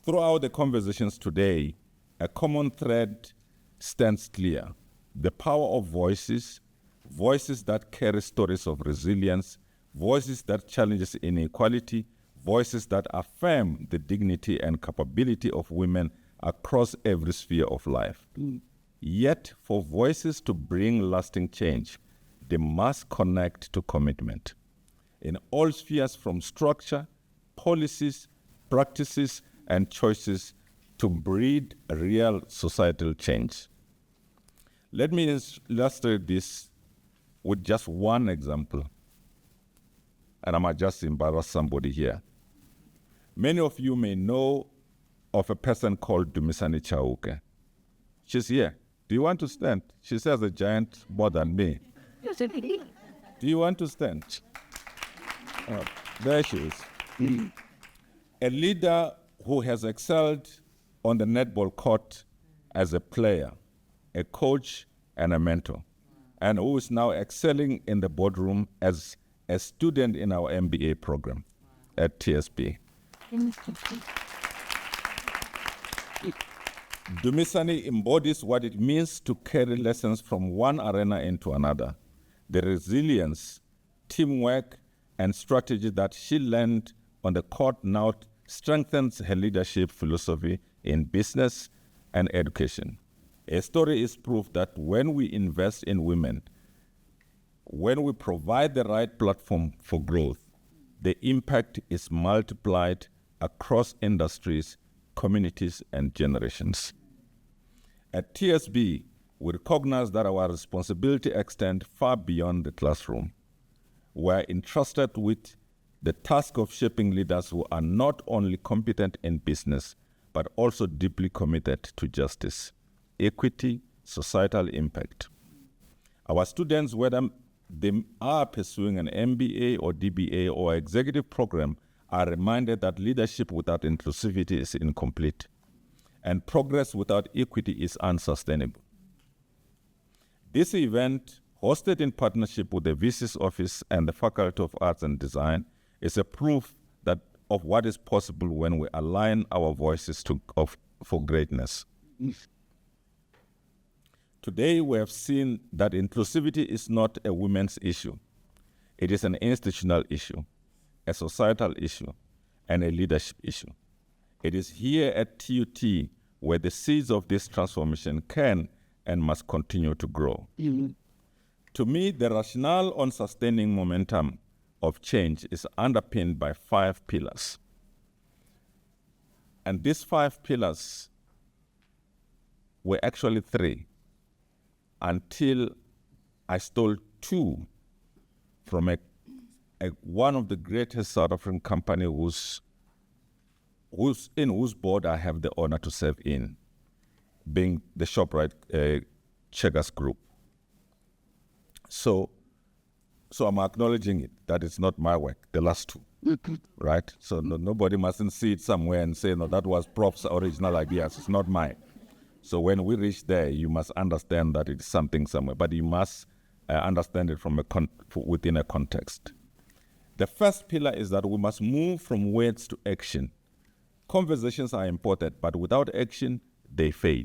Throughout the conversations today, a common thread stands clear: the power of voices, voices that carry stories of resilience, voices that challenge inequality, voices that affirm the dignity and capability of women across every sphere of life. Yet, for voices to bring lasting change, they must connect to commitment in all spheres, from structure, policies, practices, and choices to breed real societal change. Let me illustrate this with just one example, and I might just embarrass somebody here. Many of you may know of a person called Dumisani Chauke. She's here. Do you want to stand? She says a giant more than me. Do you want to stand? There she is. A leader who has excelled on the netball court as a player, a coach, and a mentor, and who is now excelling in the boardroom as a student in our MBA program at TSB. Dumisani embodies what it means to carry lessons from one arena into another. The resilience, teamwork, and strategy that she learned on the court now strengthens her leadership philosophy in business and education. A story is proof that when we invest in women, when we provide the right platform for growth, the impact is multiplied across industries, communities, and generations. At TSB, we recognize that our responsibility extends far beyond the classroom. We are entrusted with the task of shaping leaders who are not only competent in business, but also deeply committed to justice, equity, societal impact. Our students, whether they are pursuing an MBA or DBA or executive program, are reminded that leadership without inclusivity is incomplete, and progress without equity is unsustainable. This event, hosted in partnership with the VC's office and the Faculty of Arts and Design, is a proof of what is possible when we align our voices for greatness. Today, we have seen that inclusivity is not a women's issue. It is an institutional issue, a societal issue, and a leadership issue. It is here at TUT where the seeds of this transformation can and must continue to grow. To me, the rationale on sustaining momentum of change is underpinned by 5 pillars. And these 5 pillars were actually 3 until I stole 2 from one of the greatest South African company whose board I have the honor to serve in, being the Shoprite Checkers Group. So I'm acknowledging it, that it's not my work, the last 2, right? So nobody mustn't see it somewhere and say, no, that was Prof's original ideas, it's not mine. So when we reach there, you must understand that it's something somewhere, but you must understand it from within a context. The first pillar is that we must move from words to action. Conversations are important, but without action, they fail.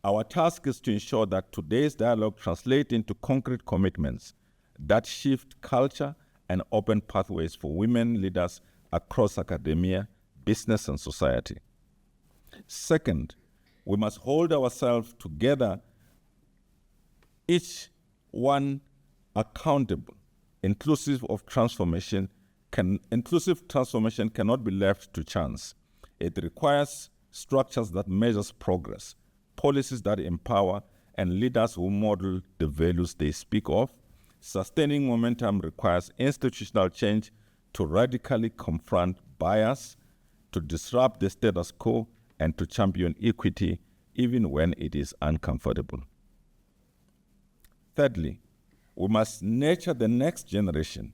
Our task is to ensure that today's dialogue translates into concrete commitments that shift culture and open pathways for women leaders across academia, business, and society. Second, we must hold ourselves together, each one accountable. Inclusive transformation cannot be left to chance. It requires structures that measure progress, policies that empower, and leaders who model the values they speak of. Sustaining momentum requires institutional change to radically confront bias, to disrupt the status quo, and to champion equity even when it is uncomfortable. Thirdly, we must nurture the next generation.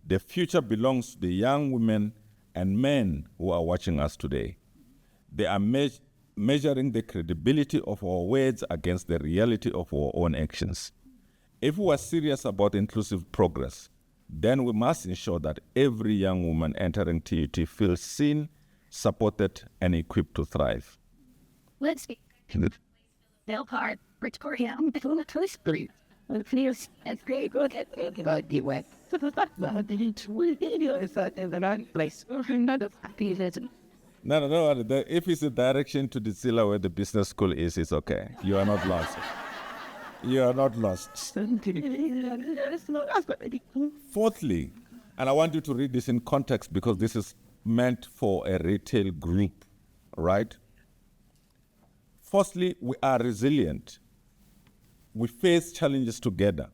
The future belongs to the young women and men who are watching us today. They are measuring the credibility of our words against the reality of our own actions. If we are serious about inclusive progress, then we must ensure that every young woman entering TUT feels seen, supported, and equipped to thrive. Let's be Del Card, Victoria, Please. Please, it's great. Look at the way. No. If it's the direction to the Silla where the business school is, it's okay. You are not lost. You are not lost. Fourthly, and I want you to read this in context because this is meant for a retail group, right? Firstly, we are resilient. We face challenges together.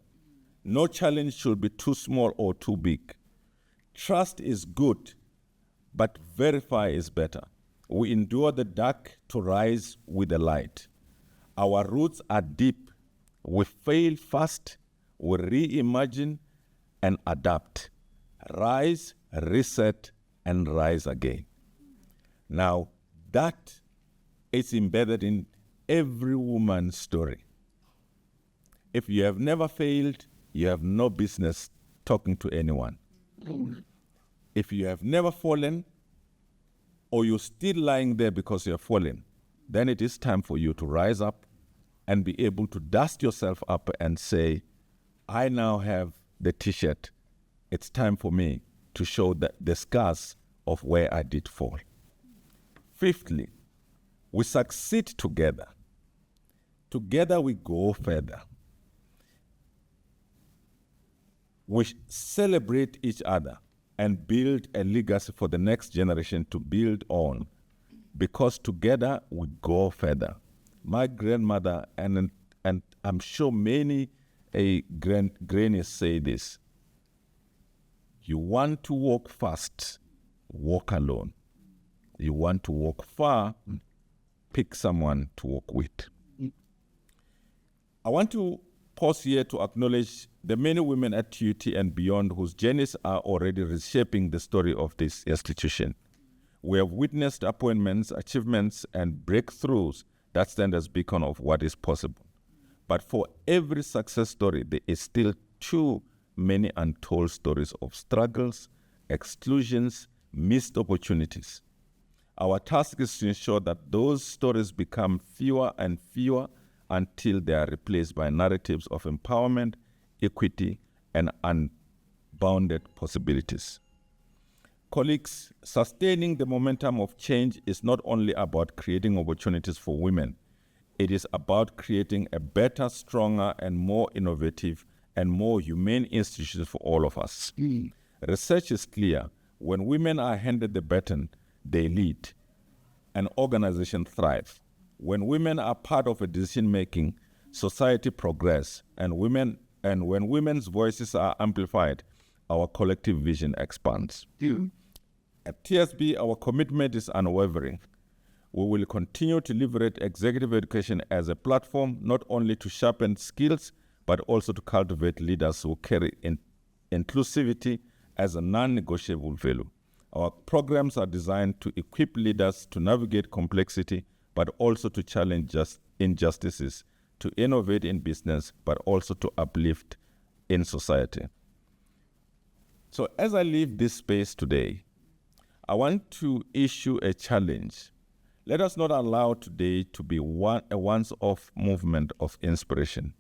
No challenge should be too small or too big. Trust is good, but verify is better. We endure the dark to rise with the light. Our roots are deep. We fail fast. We reimagine and adapt. Rise, reset, and rise again. Now, that is embedded in every woman's story. If you have never failed, you have no business talking to anyone. If you have never fallen, or you're still lying there because you're fallen, then it is time for you to rise up and be able to dust yourself up and say, I now have the t-shirt. It's time for me to show the scars of where I did fall. Fifthly, we succeed together. Together we go further. We celebrate each other and build a legacy for the next generation to build on, because together we go further. My grandmother, and I'm sure many grannies say this, you want to walk fast, walk alone. You want to walk far, pick someone to walk with. I want to pause here to acknowledge the many women at TUT and beyond whose journeys are already reshaping the story of this institution. We have witnessed appointments, achievements, and breakthroughs that stand as beacon of what is possible. But for every success story, there is still too many untold stories of struggles, exclusions, missed opportunities. Our task is to ensure that those stories become fewer and fewer until they are replaced by narratives of empowerment, equity, and unbounded possibilities. Colleagues, sustaining the momentum of change is not only about creating opportunities for women, it is about creating a better, stronger, and more innovative and more humane institutions for all of us. Research is clear. When women are handed the baton, they lead. An organization thrives. When women are part of a decision-making, society progresses. And when women's voices are amplified, our collective vision expands. At TSB, our commitment is unwavering. We will continue to liberate executive education as a platform not only to sharpen skills, but also to cultivate leaders who carry inclusivity as a non-negotiable value. Our programs are designed to equip leaders to navigate complexity, but also to challenge injustices, to innovate in business, but also to uplift in society. So as I leave this space today, I want to issue a challenge. Let us not allow today to be a once-off movement of inspiration.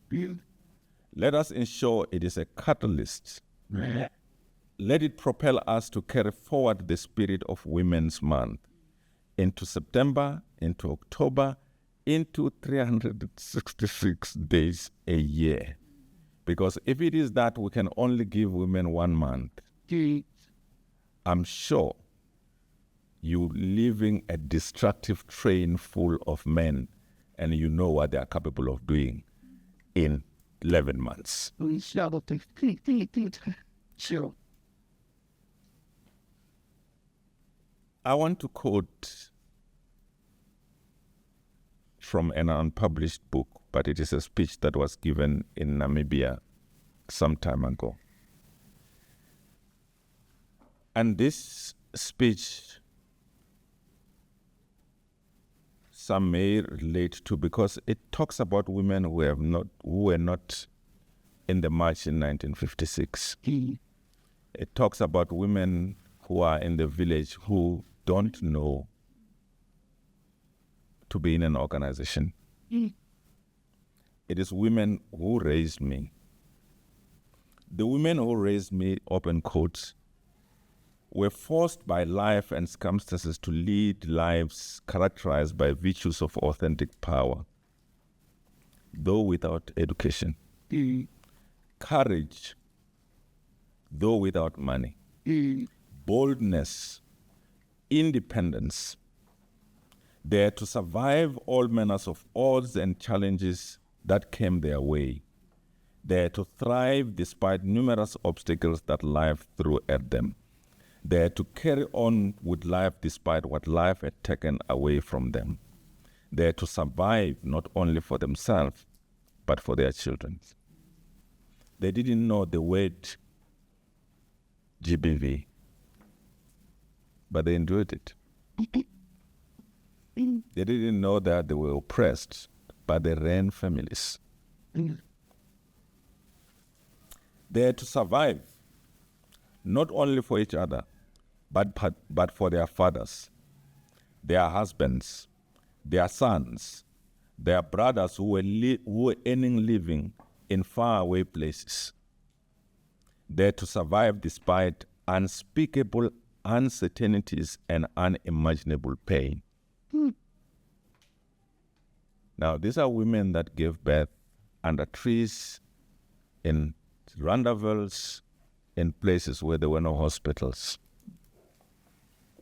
Let us ensure it is a catalyst. Let it propel us to carry forward the spirit of Women's Month into September, into October, into 366 days a year. Because if it is that we can only give women 1 month, I'm sure you're leaving a destructive train full of men, and you know what they are capable of doing in 11 months. Sure. I want to quote from an unpublished book, but it is a speech that was given in Namibia some time ago. And this speech, some may relate to because it talks about women who were not in the march in 1956. It talks about women who are in the village who don't know to be in an organization. It is women who raised me. The women who raised me, open quotes, were forced by life and circumstances to lead lives characterized by virtues of authentic power, though without education. Courage, though without money. Boldness, independence. There to survive all manners of odds and challenges that came their way. There to thrive despite numerous obstacles that life threw at them. There to carry on with life despite what life had taken away from them. There to survive not only for themselves, but for their children. They didn't know the word GBV, but they endured it. They didn't know that they were oppressed, but they ran families. They had to survive, not only for each other, but for their fathers, their husbands, their sons, their brothers who were earning living in faraway places. They had to survive despite unspeakable uncertainties and unimaginable pain. Now, these are women that gave birth under trees, in Randavels, in places where there were no hospitals.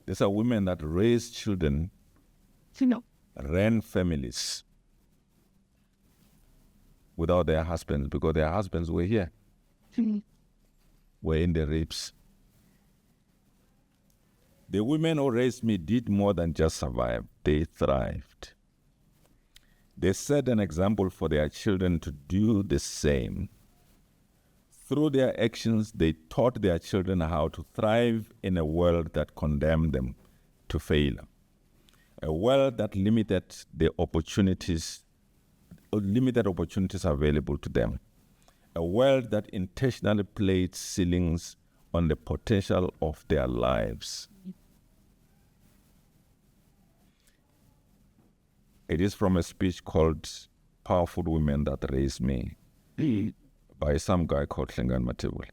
These are women that raised children, ran families without their husbands, because their husbands were here, were in the rapes. The women who raised me did more than just survive. They thrived. They set an example for their children to do the same. Through their actions, they taught their children how to thrive in a world that condemned them to failure. A world that limited opportunities available to them. A world that intentionally placed ceilings on the potential of their lives. It is from a speech called Powerful Women That Raised Me by some guy called Hlengan Matebule.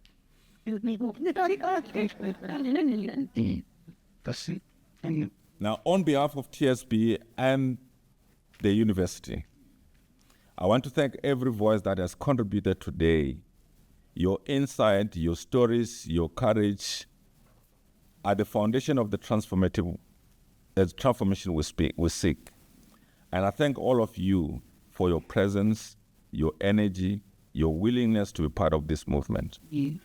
Now, on behalf of TSB and the university, I want to thank every voice that has contributed today. Your insight, your stories, your courage are the foundation of the transformation we seek. And I thank all of you for your presence, your energy, your willingness to be part of this movement. We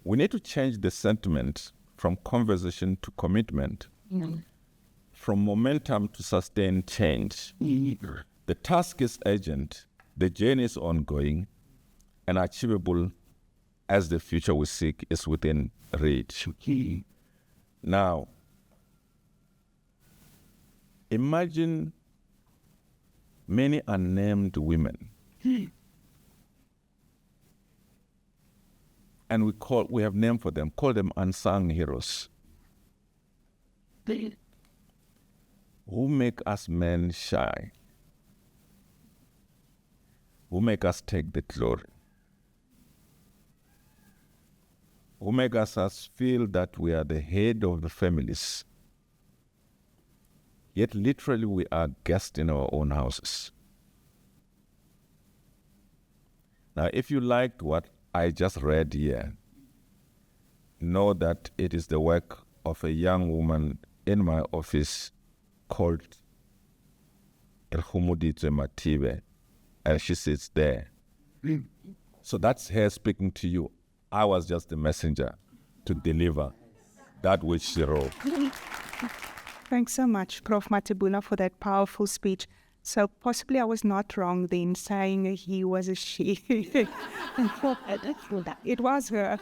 need to change the sentiment from conversation to commitment, from momentum to sustained change. The task is urgent, the journey is ongoing, and achievable as the future we seek is within reach. Now, imagine many unnamed women. And we have named for them, call them unsung heroes, who make us men shy, who make us take the glory, who make us feel that we are the head of the families, yet literally we are guests in our own houses. Now, if you liked what I just read here, know that it is the work of a young woman in my office called Elhumuditwe Matibe, and she sits there. So that's her speaking to you. I was just the messenger to deliver that which she wrote. Thanks so much, Prof. Matebula, for that powerful speech. So possibly I was not wrong then saying he was a she. It was her.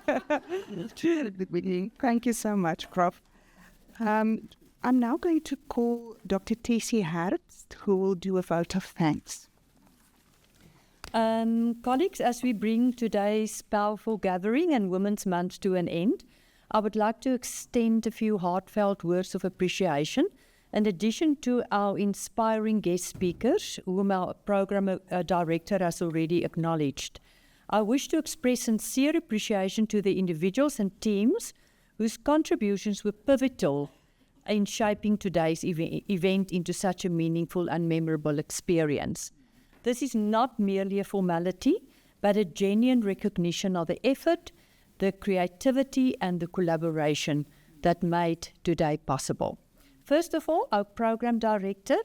Thank you so much, Prof. I'm now going to call Dr. Tessie Hart, who will do a vote of thanks. Colleagues, as we bring today's powerful gathering and Women's Month to an end, I would like to extend a few heartfelt words of appreciation in addition to our inspiring guest speakers, whom our program director has already acknowledged. I wish to express sincere appreciation to the individuals and teams whose contributions were pivotal in shaping today's event into such a meaningful and memorable experience. This is not merely a formality, but a genuine recognition of the effort, the creativity and the collaboration that made today possible. First of all, our program director,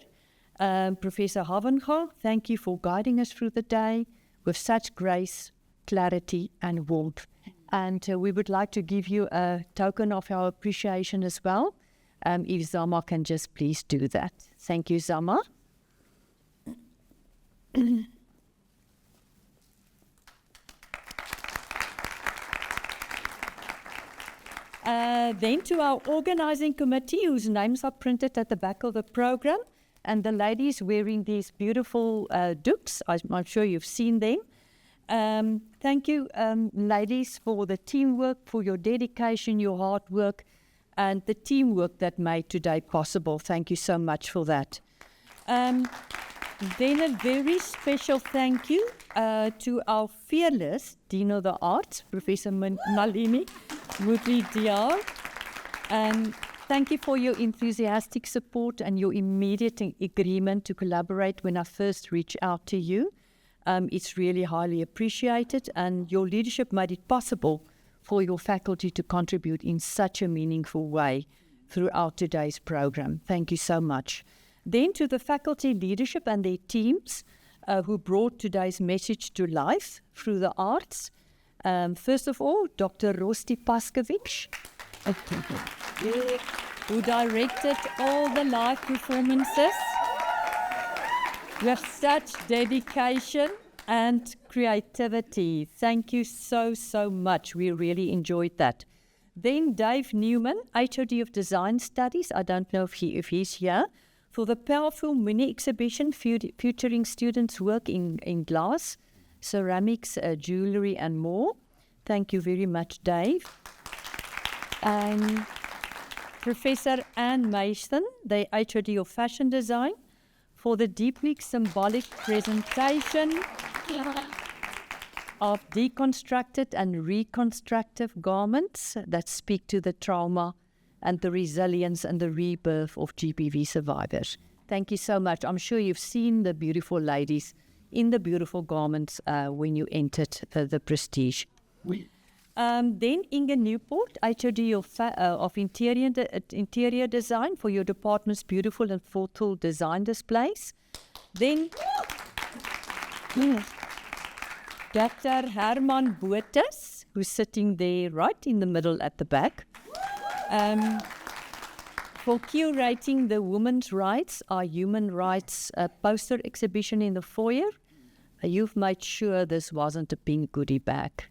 Professor Havenga, thank you for guiding us through the day with such grace, clarity and warmth. And we would like to give you a token of our appreciation as well. If Zama can just please do that. Thank you, Zama. Then to our organizing committee, whose names are printed at the back of the program, and the ladies wearing these beautiful dukes. I'm sure you've seen them. Thank you, ladies, for the teamwork, for your dedication, your hard work, and the teamwork that made today possible. Thank you so much for that. Then a very special thank you to our fearless Dean of the Arts, Professor Nalini Mudli-Diar. Thank you for your enthusiastic support and your immediate agreement to collaborate when I first reached out to you. It's really highly appreciated, and your leadership made it possible for your faculty to contribute in such a meaningful way throughout today's program. Thank you so much. Then to the faculty leadership and their teams who brought today's message to life through the arts. First of all, Dr. Rosti Paskovic, who directed all the live performances with such dedication and creativity. Thank you so, so much. We really enjoyed that. Then Dave Newman, HOD of Design Studies, I don't know if he's here, for the powerful mini exhibition featuring students' work in glass, ceramics, jewellery and more. Thank you very much, Dave. And Professor Anne Mason, the HOD of Fashion Design, for the deeply symbolic presentation of deconstructed and reconstructive garments that speak to the trauma and the resilience and the rebirth of GBV survivors. Thank you so much. I'm sure you've seen the beautiful ladies in the beautiful garments when you entered the Prestige. Then Inge Newport, HOD of Interior Design, for your department's beautiful and thoughtful design displays. Then Dr. Herman Botes, who's sitting there right in the middle at the back, for curating the Women's Rights, our Human Rights poster exhibition in the foyer. You've made sure this wasn't a pink goodie bag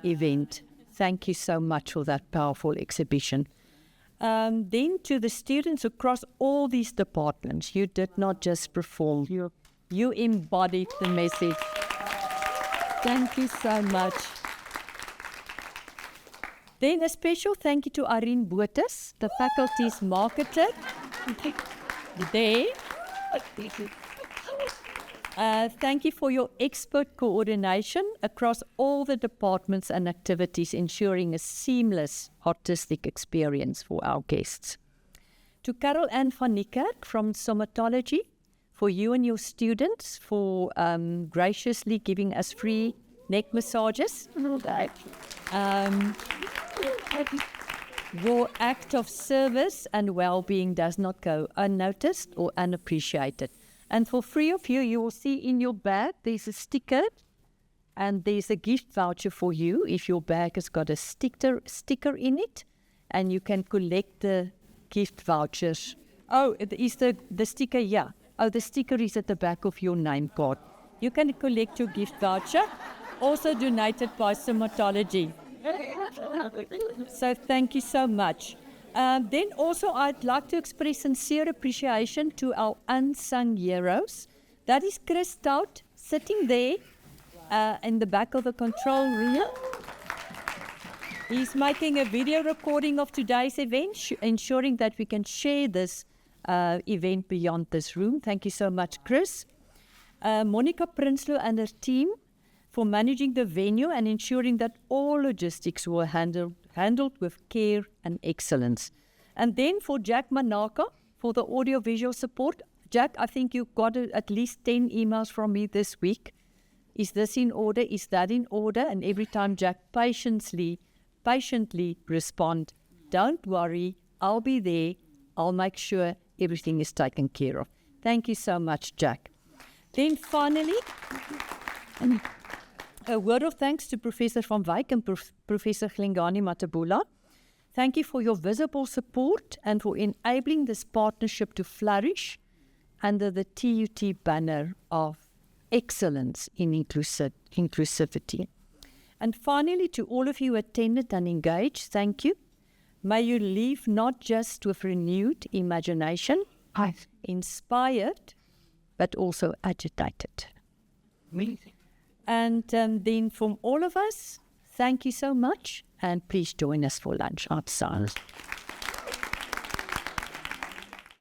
event. Thank you so much for that powerful exhibition. Then to the students across all these departments, you did not just perform, you embodied the message. Thank you so much. Then a special thank you to Irene Botes, the faculty's marketer. There. Thank you for your expert coordination across all the departments and activities, ensuring a seamless artistic experience for our guests. To Carol Ann van Niekerk from Somatology, for you and your students, for graciously giving us free neck massages. Your act of service and well-being does not go unnoticed or unappreciated. And for free of you, you will see in your bag, there's a sticker and there's a gift voucher for you if your bag has got a sticker in it, and you can collect the gift vouchers. Oh, is the sticker, yeah. Oh, the sticker is at the back of your name card. You can collect your gift voucher, also donated by Somatology. So thank you so much. Then also I'd like to express sincere appreciation to our unsung heroes. That is Chris Stout, sitting there in the back of the control room. He's making a video recording of today's event, ensuring that we can share this event beyond this room. Thank you so much, Chris. Monica Prinsloo and her team for managing the venue and ensuring that all logistics were handled with care and excellence. And then for Jack Manaka for the audio-visual support. Jack, I think you got at least 10 emails from me this week. Is this in order? Is that in order? And every time Jack patiently respond, don't worry, I'll be there. I'll make sure everything is taken care of. Thank you so much, Jack. Then finally, a word of thanks to Professor Van Wyk and Professor Glengani Matabula. Thank you for your visible support and for enabling this partnership to flourish under the TUT banner of excellence in inclusivity. And finally, to all of you who attended and engaged, thank you. May you leave not just with renewed imagination, inspired, but also agitated. Amazing. And then from all of us, thank you so much, and please join us for lunch outside.